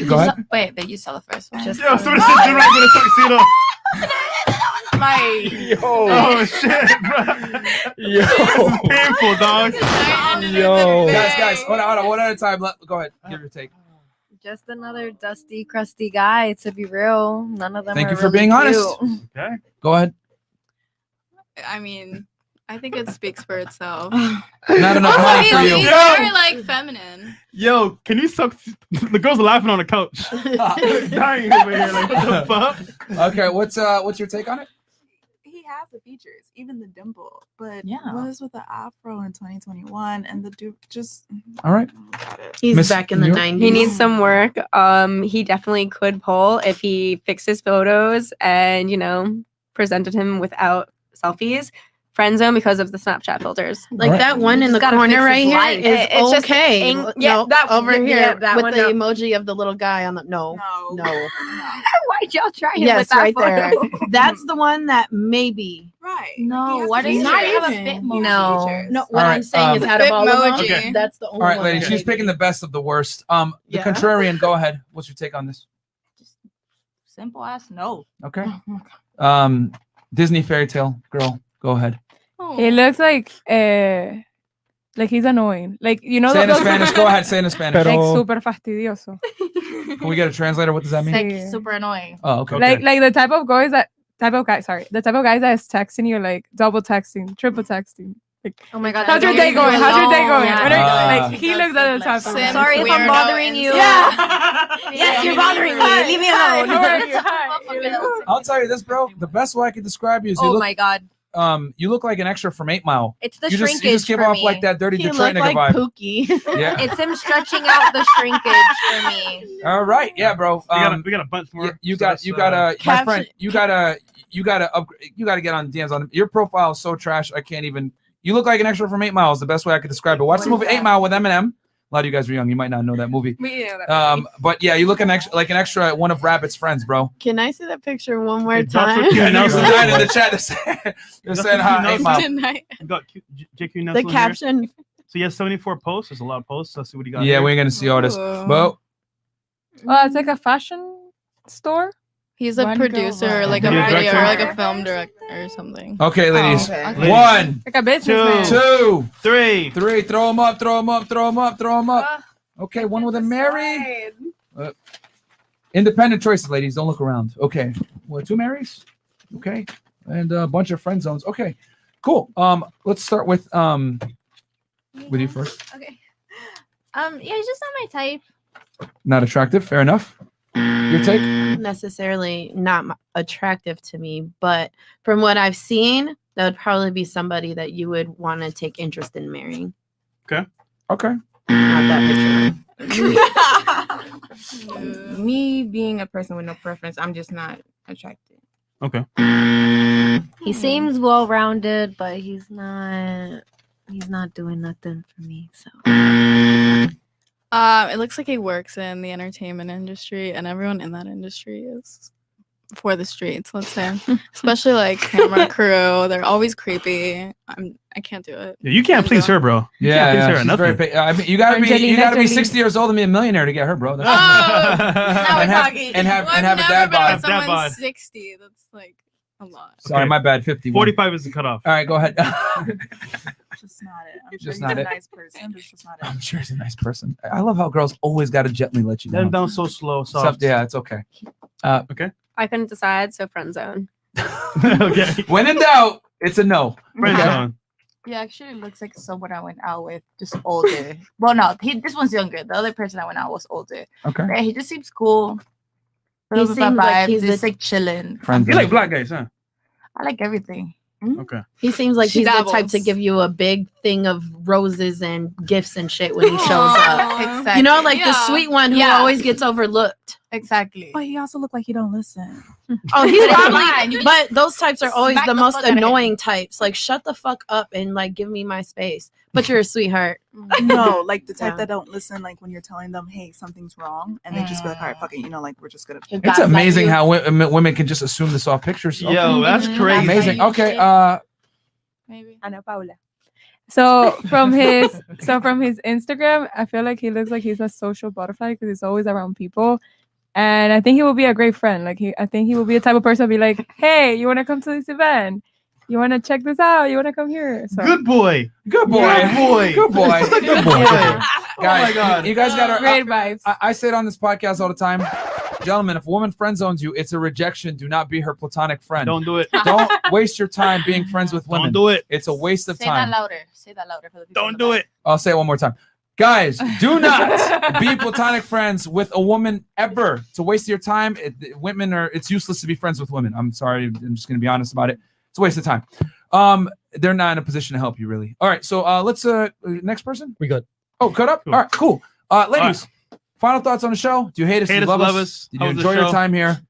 Go ahead. Wait, but you saw the first one. Yo, somebody said you're right with a tuxedo. Like, Yo. Oh shit, bro. Yo. This is painful, dog. Yo. Guys, hold on, one at a time. Go ahead. Give your take. Just another dusty, crusty guy. To be real, none of them. Thank are you for really being honest. cute. Okay. Go ahead. I mean, I think it speaks for itself. Not enough money for you. He's very like feminine. Yo, can you suck? The girls are laughing on the couch. Dying over here. Like, what the fuck? Okay, what's your take on it? He has the features, even the dimple, but Yeah. was with the afro in 2021, and the dude just. All right. He's Miss back in the New- 90s. He needs some work. He definitely could pull if he fixed his photos and, presented him without selfies. Friend zone because of the Snapchat filters. Like that one in the corner right here is It's just okay. yeah, that over yeah, here that with one, the no. emoji of the little guy on the no. Why'd y'all try him Yes, with that right photo? there. That's the one that maybe. Right. No, He what has is the not features. even fit mode No. features. No, what All I'm right, saying is out of all of them, Okay. that's the only All right, one. lady, that she's maybe. picking the best of the worst. The Yeah. contrarian, go ahead. What's your take on this? Simple ass no. Okay. Disney fairy tale girl, go ahead. He looks like he's annoying. Like, Say it in those- Spanish. Go ahead. Say it in Spanish. Like super fastidioso. Can we get a translator? What does that mean? Like super annoying. Oh, okay. Like the type of guys that is texting you, like double texting, triple texting. Like, Oh my god. how's your that's day going? really How's your day long. going? Yeah. What are- Ah. like he looks at the type of Sim Sorry if I'm weirdo bothering you. Yeah. Yes, you're bothering me. Leave me Hi, alone. how are you? Hi. I'll tell you this, bro. The best way I could describe you is you Oh look, my god. you look like an extra from 8 Mile. It's the you shrinkage just give for off me. like that dirty He Detroit looked nigga like vibe. Pookie. Yeah. It's him stretching out the shrinkage for me. All right. Yeah, bro. We got a bunch more. You So got that's, my caption- friend. You gotta get on DMs on him. Your profile is so trash. I can't even. You look like an extra from 8 Mile is the best way I could describe it. Watch the movie 8 Mile with Eminem. A lot of you guys are young. You might not know that movie. We know that. But yeah, you look like an extra at one of Rabbit's friends, bro. Can I see that picture one more That's time? what Yeah, Q Nelson Nelson. died in the chat. They're saying hi, 8 Mile. Tonight. We got JQ Nelson. The here. caption. So he has 74 posts. There's a lot of posts. Let's see what he got. Yeah, here. we ain't gonna see all this. Ooh. But It's like a fashion store. He's a Run, girl, producer, run. like a Video video, or director? like a film director or something. okay, ladies. okay. Ladies. 1, Like a businessman. 2, 3. 3. Throw them up. Throw them up. Throw them up. Throw them up. Okay, one with a Mary. Independent choices, ladies. Don't look around. Okay, 2 Marys. Okay, and a bunch of friend zones. Okay, cool. Let's start with you first. Okay. Yeah, he's just not my type. Not attractive. Fair enough. Your take? Necessarily not attractive to me, but from what I've seen, that would probably be somebody that you would want to take interest in marrying. Okay. Not that picture. Me being a person with no preference, I'm just not attracted. Okay. He seems well rounded, but he's not doing nothing for me. So It looks like he works in the entertainment industry, and everyone in that industry is for the streets. Let's say, especially like camera crew, they're always creepy. I can't do it. Yeah, you can't please her, bro. You can't please her. she's Nothing. very I mean, you gotta be Angelina Jolie. 60 years old and be a millionaire to get her, bro. Now we're and have, talking. and have I've and have a never dad been bod. with Dad someone bod. 60. That's like a lot. Sorry, Okay. my bad. 51. 45 is the cutoff. All right, go ahead. Just not it. I'm Just sure he's not a it. nice person, but it's just not it. I'm sure he's a nice person. I love how girls always got to gently let you Let him down. down so slow, Stuff- soft. yeah, it's okay. Okay. I couldn't decide, so friend zone. Okay. When in doubt, it's a no. Friend Okay. zone. He actually looks like someone I went out with, just older. Well, no, this one's younger. The other person I went out was older. Okay. Yeah, he just seems cool. He Little bit seems like vibes, he's just the- like chilling. Friend You zone. like black guys, huh? I like everything. Okay. He seems like She he's the type dabbles. to give you a big thing of roses and gifts and shit when he shows up. Exactly. You know, like the Yeah. sweet one who Yeah. always gets overlooked. Exactly. But he also looked like he don't listen. Oh, he's But it's probably. fine. You But those types are always smack the the most fuck out of him. annoying types. Like, shut the fuck up and like give me my space. But you're a sweetheart. No, like the type Yeah. that don't listen, like when you're telling them, hey, something's wrong, and they just be like, all right, fuck it, like we're just gonna. Who It's gaslight amazing you. how women can just assume this off pictures. Okay. Yo, that's crazy. Amazing. Okay. Maybe. Ana Paula. So from his Instagram, I feel like he looks like he's a social butterfly because he's always around people, and I think he will be a great friend. I think he will be the type of person to be like, "Hey, you want to come to this event?" You want to check this out? You want to come here? So. Good boy. Good boy. Good boy. Good boy. Good boy. Yeah. Guys, Oh my God. you guys got to. Great vibes. I say it on this podcast all the time. Gentlemen, if a woman friend zones you, it's a rejection. Do not be her platonic friend. Don't do it. Don't waste your time being friends with women. Don't do it. It's a waste of Say time. that louder. Say that louder for the people. Don't do it. I'll say it one more time. Guys, do not be platonic friends with a woman ever. It's a waste of your time. It's useless to be friends with women. I'm sorry. I'm just going to be honest about it. It's a waste of time. They're not in a position to help you, really. All right. So let's, next person. We good. Oh, cut up? Cool. All right, cool. Ladies, final thoughts on the show. Do you hate us? Do you love us? Did you How was the enjoy your show? time here?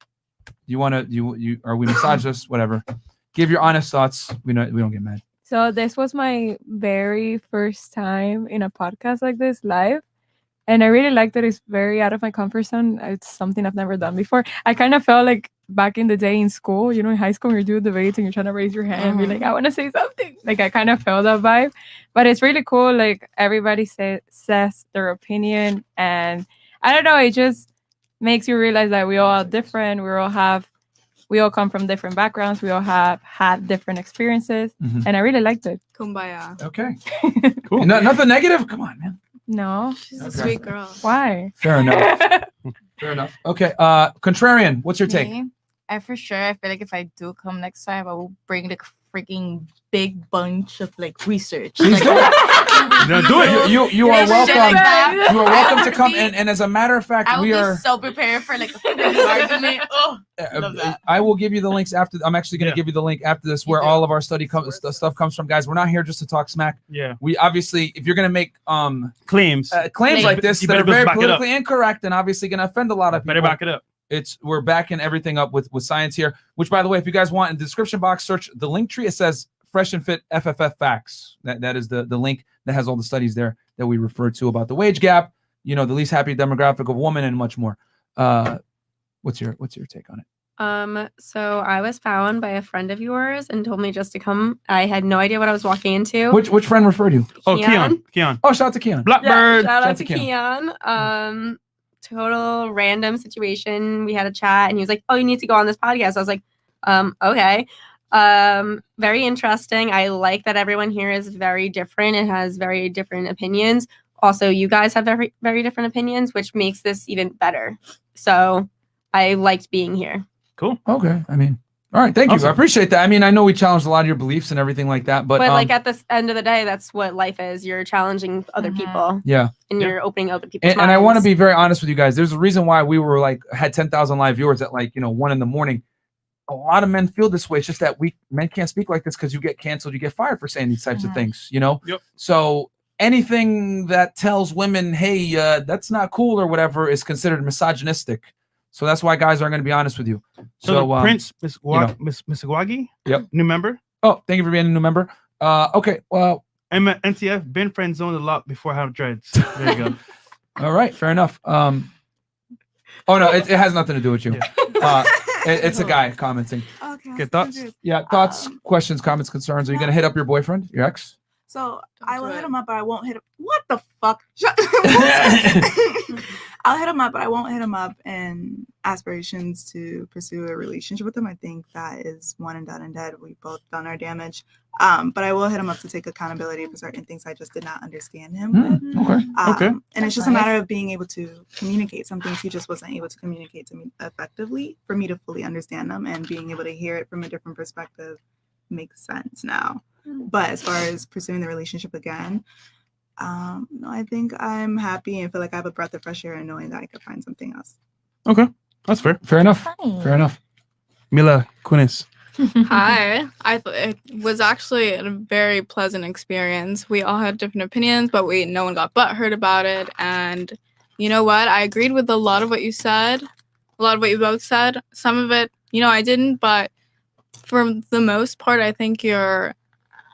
Do you want to, are we misogynist? Whatever. Give your honest thoughts. We don't get mad. So this was my very first time in a podcast like this live. And I really like that it's very out of my comfort zone. It's something I've never done before. I kind of felt like back in the day in school, in high school, when you're doing debates and you're trying to raise your hand and be like, I want to say something. Like, I kind of felt that vibe. But it's really cool. Like, everybody says their opinion. And I don't know, it just makes you realize that we all are different. We all come from different backgrounds. We all have had different experiences. Mhm. And I really liked it. Kumbaya. Okay. Cool. Nothing negative? Come on, man. No. She's a sweet girl. Why? Fair enough. Fair enough. Okay. Contrarian, what's your take? Me? I feel like if I do come next time, I will bring the freaking big bunch of research. Please do it. No, do it. You are welcome. that. You are I welcome to would come. be- And as a matter of fact, I will we be are. so prepared for a freaking argument. Oh, love that. I will give you the links after. I'm actually going to give you the link after this, where all of our stuff comes from, guys. We're not here just to talk smack. Yeah. We obviously, if you're going to make claims like this you that better are very back it up. politically incorrect and obviously going to offend a lot of people, Better back it up. We're backing everything up with science here. Which, by the way, if you guys want, in the description box, search the link tree. It says Fresh and Fit FFF Facts. That is the link that has all the studies there that we referred to about the wage gap, the least happy demographic of women, and much more. What's your take on it? So I was found by a friend of yours and told me just to come. I had no idea what I was walking into. Which friend referred you? Oh, Keon. Keon. Oh, shout out to Keon. Blackbird. Yeah, shout out to Keon. Total random situation. We had a chat and he was like, oh, you need to go on this podcast. I was like, okay. Very interesting. I like that everyone here is very different. It has very different opinions. Also, you guys have very, very different opinions, which makes this even better. So I liked being here. Cool. Okay. All right. Thank you. Awesome. I appreciate that. I know we challenged a lot of your beliefs and everything like that, but like at the end of the day, that's what life is. You're challenging other people. Yeah. And you're opening other people's and I want to minds. be very honest with you guys. There's a reason why we were had 10,000 live viewers at 1 a.m. A lot of men feel this way. It's just that men can't speak like this because you get canceled, you get fired for saying these types of things, Yep. So anything that tells women, hey, that's not cool or whatever is considered misogynistic. So that's why guys aren't going to be honest with you. So Prince, Miss Misogwagi? Yep. New member? Oh, thank you for being a new member. Okay. Well, I'm at NTF, been friend zoned a lot before I have dreads. There you go. All right. Fair enough. Oh no, it has nothing to do with you. It's a guy commenting. Okay. Okay, thoughts? Yeah, thoughts, questions, comments, concerns. Are you going to hit up your boyfriend, your ex? So I will hit him up, but I won't hit him. What the fuck? I'll hit him up, but I won't hit him up in aspirations to pursue a relationship with him. I think that is one and done and dead. We've both done our damage. But I will hit him up to take accountability for certain things I just did not understand him with. Okay. And it's just a matter of being able to communicate some things he just wasn't able to communicate to me effectively for me to fully understand them, and being able to hear it from a different perspective makes sense now. But as far as pursuing the relationship again, no, I think I'm happy and feel like I have a breath of fresh air and knowing that I could find something else. Okay. That's fair. Fair enough. Fair enough. Mila Kunis. Hi. I thought it was actually a very pleasant experience. We all had different opinions, but no one got butthurt about it. And you know what? I agreed with a lot of what you said, a lot of what you both said. Some of it, I didn't, but for the most part, I think you're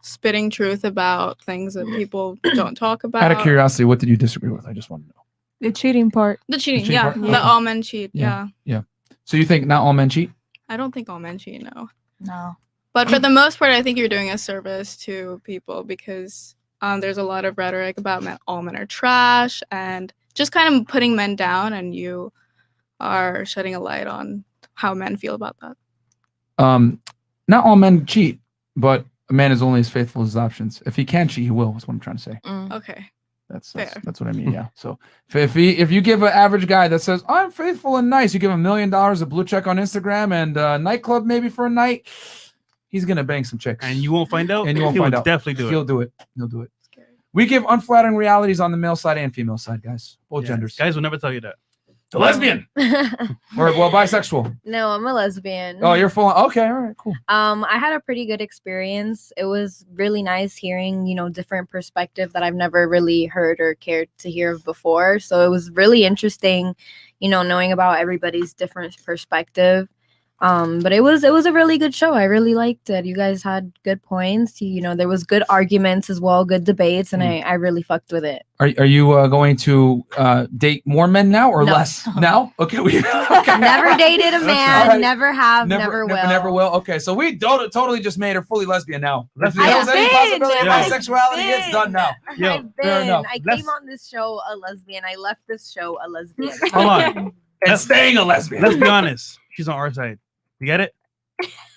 spitting truth about things that people don't talk about. Out of curiosity, what did you disagree with? I just want to know. The cheating part. The cheating, cheating yeah. part? The Okay. all men cheat, yeah. Yeah. So you think not all men cheat? I don't think all men cheat, no. No. But for the most part, I think you're doing a service to people because there's a lot of rhetoric about all men are trash and just kind of putting men down, and you are shedding a light on how men feel about that. Not all men cheat. but a man is only as faithful as his options. If he can cheat, he will. That's what I'm trying to say. Okay. That's what I mean. Yeah. So if you give an average guy that says I'm faithful and nice, you give him $1 million, a blue check on Instagram, and a nightclub maybe for a night, he's gonna bang some chicks, and you won't find out. And you won't He find will out. definitely do it. He'll do it. He'll do it. We give unflattering realities on the male side and female side, guys. Both genders. Guys will never tell you that. A lesbian or bisexual. No, I'm a lesbian. Oh, you're full. Okay, all right, cool. I had a pretty good experience. It was really nice hearing, different perspective that I've never really heard or cared to hear before. So it was really interesting, knowing about everybody's different perspective. But it was a really good show. I really liked it. You guys had good points. There was good arguments as well, good debates, and I really fucked with it. Are you going to date more men now or less now? Okay, okay. Never dated a man. Right. Never have. Never will. Never will. Okay, so we totally just made her fully lesbian now. If there I've was any been. possibility of I've bisexuality, it's done now. I've fair been. enough. I came on this show a lesbian. I left this show a lesbian. Hold on. And staying a lesbian. Let's be honest. She's on our side. You get it?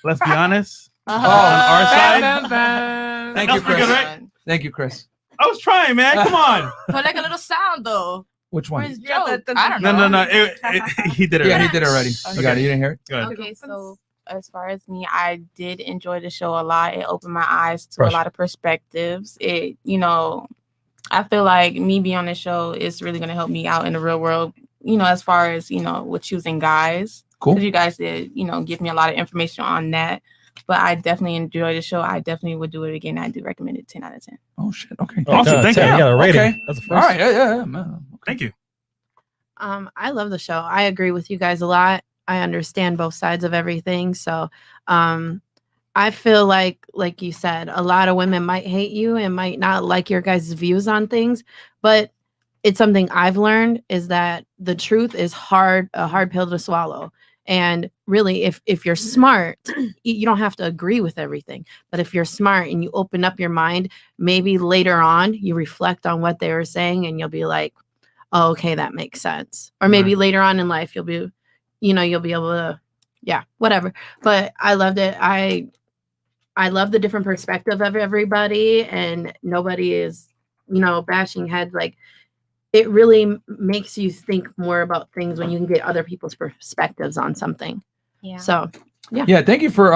Let's be honest. Oh, on our side. Thank you, That's pretty Chris. good, right? Thank you, Chris. I was trying, man. Come on. Put like a little sound though. Which one? Where's Joe? I don't know. No. He did it. Yeah, already. he did it already. You got it. You didn't hear it? Go ahead. Okay, so as far as me, I did enjoy the show a lot. It opened my eyes to Fresh. a lot of perspectives. I feel like me being on the show is really going to help me out in the real world, as far as, with choosing guys. Cool. Because you guys did, give me a lot of information on that. But I definitely enjoyed the show. I definitely would do it again. I do recommend it 10 out of 10. Oh, shit. Okay. Awesome. Thank you. You got a rating. Okay. That's the All first. right. Yeah. Man. Thank you. I love the show. I agree with you guys a lot. I understand both sides of everything. So I feel like you said, a lot of women might hate you and might not like your guys' views on things, but it's something I've learned is that the truth is a hard pill to swallow. And really, if you're smart, you don't have to agree with everything. But if you're smart and you open up your mind, maybe later on you reflect on what they were saying and you'll be like, oh, okay, that makes sense. Or maybe later on in life, you'll be able to, whatever. But I loved it. I love the different perspective of everybody, and nobody is, bashing heads. Like, it really makes you think more about things when you can get other people's perspectives on something. Yeah. So, yeah. Yeah. Thank you for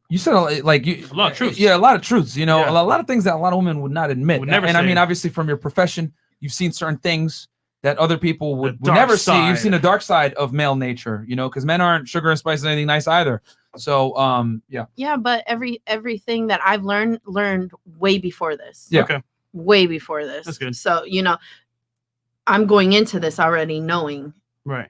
you said a lot of truths. Yeah, a lot of truths. A lot of things that a lot of women would not admit. Would never and I say. mean, obviously, from your profession, you've seen certain things that other people would dark never see. You've side. seen a dark side of male nature. Because men aren't sugar and spice and anything nice either. So yeah. Yeah, but everything that I've learned way before this. Yeah. Okay. Way before this. That's good. So, I'm going into this already knowing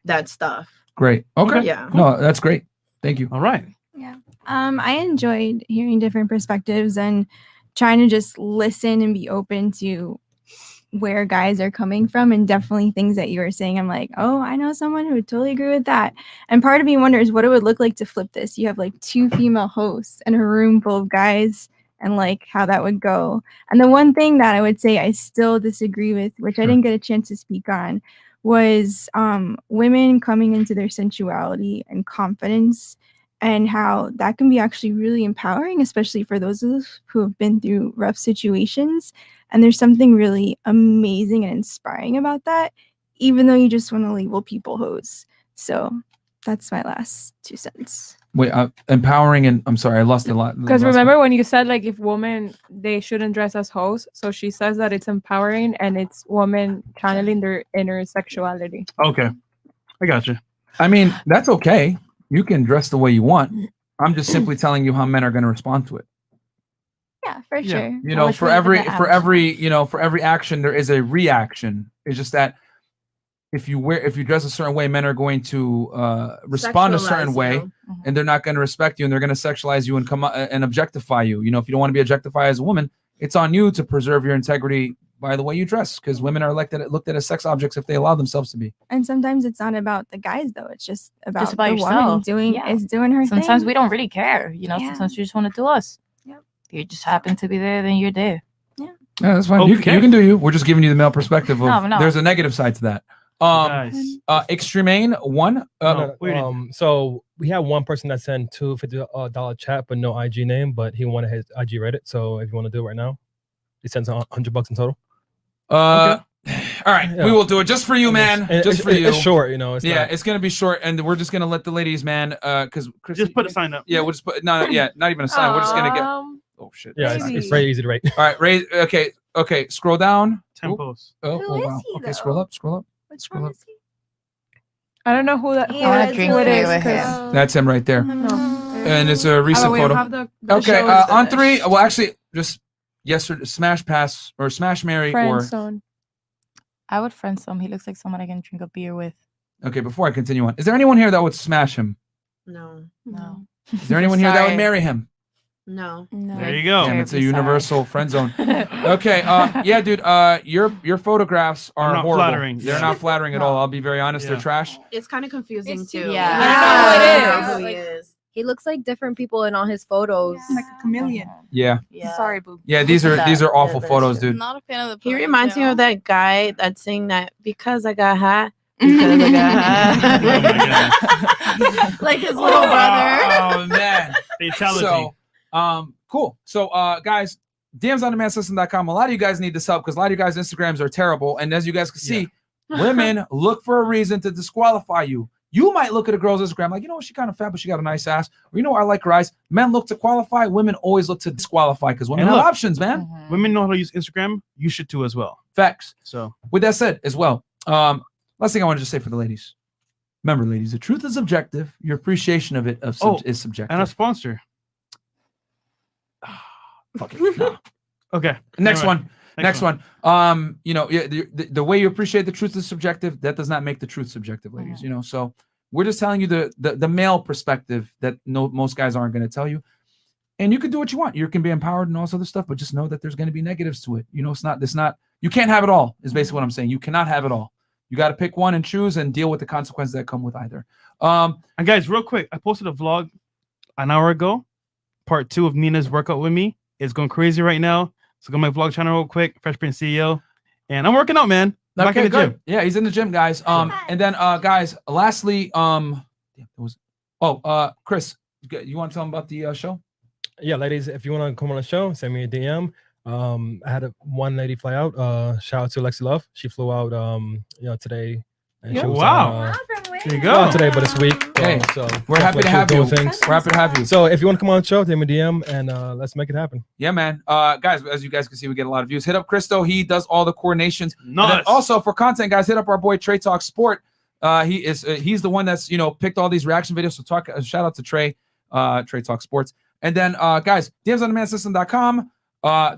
that stuff. Great. Okay. Yeah. No, that's great. Thank you. All right. Yeah. I enjoyed hearing different perspectives and trying to just listen and be open to where guys are coming from, and definitely things that you were saying. I'm like, oh, I know someone who would totally agree with that. And part of me wonders what it would look like to flip this. You have like 2 female hosts in a room full of guys, and like how that would go. And the one thing that I would say I still disagree with, which I didn't get a chance to speak on, was women coming into their sensuality and confidence, and how that can be actually really empowering, especially for those of us who have been through rough situations. And there's something really amazing and inspiring about that, even though you just want to label people hoes. So that's my last 2 cents. Wait, empowering and I'm sorry, I lost a lot. Because remember when you said like if women they shouldn't dress as hoes, so she says that it's empowering and it's women channeling their inner sexuality. Okay. I got you. I mean, that's okay. You can dress the way you want. I'm just simply telling you how men are going to respond to it. Yeah, for sure. For every action there is a reaction. It's just that if you dress a certain way, men are going to respond a certain way, and they're not going to respect you, and they're going to sexualize you and come and objectify you. If you don't want to be objectified as a woman, it's on you to preserve your integrity by the way you dress, because women are looked at as sex objects if they allow themselves to be. And sometimes it's not about the guys though; it's just about the yourself. woman doing her thing. Sometimes we don't really care. Sometimes we just want to do us. Yep. If you just happen to be there, then you're there. Yeah, that's fine. Okay. You can do you. We're just giving you the male perspective of No. there's a negative side to that. Extremane 1. So we have one person that sent $250 chat, but no IG name, but he wanted his IG Reddit. So if you want to do it right now, he sends $100 in total. All right, we will do it just for you, man. Just for you. It's short, you know. It's gonna be short, and we're just gonna let the ladies, man, because Chris, just put a sign up. Yeah, we'll just put not even a sign. We're just gonna get. Oh shit. Yeah, it's very easy to rate. All right, raise. Okay. Scroll down. 10 posts. Oh wow. Okay, scroll up. I don't know who that. Who it is. That's him right there. And it's a recent photo. Okay, on 3. Well, actually, just yesterday, smash pass or smash marry or. I would friendzone. He looks like someone I can drink a beer with. Okay, before I continue on, is there anyone here that would smash him? No. Is there anyone here that would marry him? No. There you go. Damn, it's a universal friend zone. Okay, yeah, dude. Your photographs are not horrible. flattering. They're not flattering at all. I'll be very honest. They're trash. It's kind of confusing too. Yeah. I don't know who he is. He looks like different people in all his photos. Like a chameleon. Yeah. Sorry, boo. Yeah, these are awful photos, dude. Not a fan of the. He reminds me of that guy that's saying that because I got high. Because I got high. Like his little brother. Oh man. Fatality. So, cool. So, guys, DMsOnDemandSystem.com. A lot of you guys need this help because a lot of you guys' Instagrams are terrible. And as you guys can see, women look for a reason to disqualify you. You might look at a girl's Instagram like, you know, she kind of fat, but she got a nice ass. Or, you know, I like her eyes. Men look to qualify. Women always look to disqualify because women have options, man. Women know how to use Instagram. You should too as well. Facts. So, with that said, as well, last thing I want to just say for the ladies. Remember, ladies, the truth is objective. Your appreciation of it is subjective. And a sponsor. Fuck it. No. Okay. Next Anyway, one. Next one. You know, the way you appreciate the truth is subjective. That does not make the truth subjective, ladies. You know, so we're just telling you the male perspective that most guys aren't going to tell you. And you can do what you want. You can be empowered and all this other stuff, but just know that there's going to be negatives to it. You know, it's not. You can't have it all. Is basically what I'm saying. You cannot have it all. You got to pick one and choose and deal with the consequences that come with either. And guys, real quick, I posted a vlog an hour ago. Part 2 of Nina's workout with me. It's going crazy right now. So go to my vlog channel real quick, Fresh Prince CEO. And I'm working out, man. Back in the gym. Yeah, he's in the gym, guys. And then guys, lastly, Chris, you want to tell them about the show? Yeah, ladies, if you want to come on the show, send me a DM. I had one lady fly out. Shout out to Lexi Love. She flew out today. And she was there you go. Not today, but this week. Hey, so we're happy to have you. Things. We're happy to have you. So if you want to come on the show, send me a DM and let's make it happen. Yeah, man. Guys, as you guys can see, we get a lot of views. Hit up Christo. He does all the coordinations. Nice. Also for content, guys, hit up our boy Trey Talk Sport. He's the one that's picked all these reaction videos. So shout out to Trey, Trey Talk Sports. And then guys, DMsOnDemandSystem.com.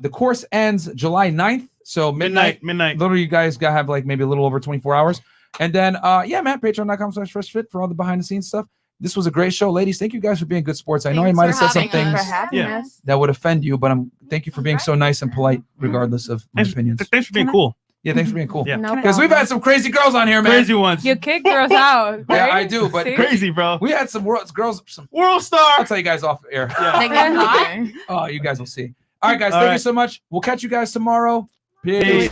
The course ends July 9th. So midnight. Literally, you guys gotta have like maybe a little over 24 hours. And then, yeah, man, patreon.com/freshfit for all the behind the scenes stuff. This was a great show, ladies. Thank you guys for being good sports. I know I might have said some things that would offend you, but thank you for being so nice and polite, regardless of my opinions. Thanks for being cool. Yeah, thanks for being cool. Yeah, because we've had some crazy girls on here, man. Crazy ones. You kick girls out. Yeah, right? I do, but crazy, bro. We had some girls, some world star. I'll tell you guys off air. Yeah. Oh, you guys will see. All right, guys, thank you so much. We'll catch you guys tomorrow. Peace.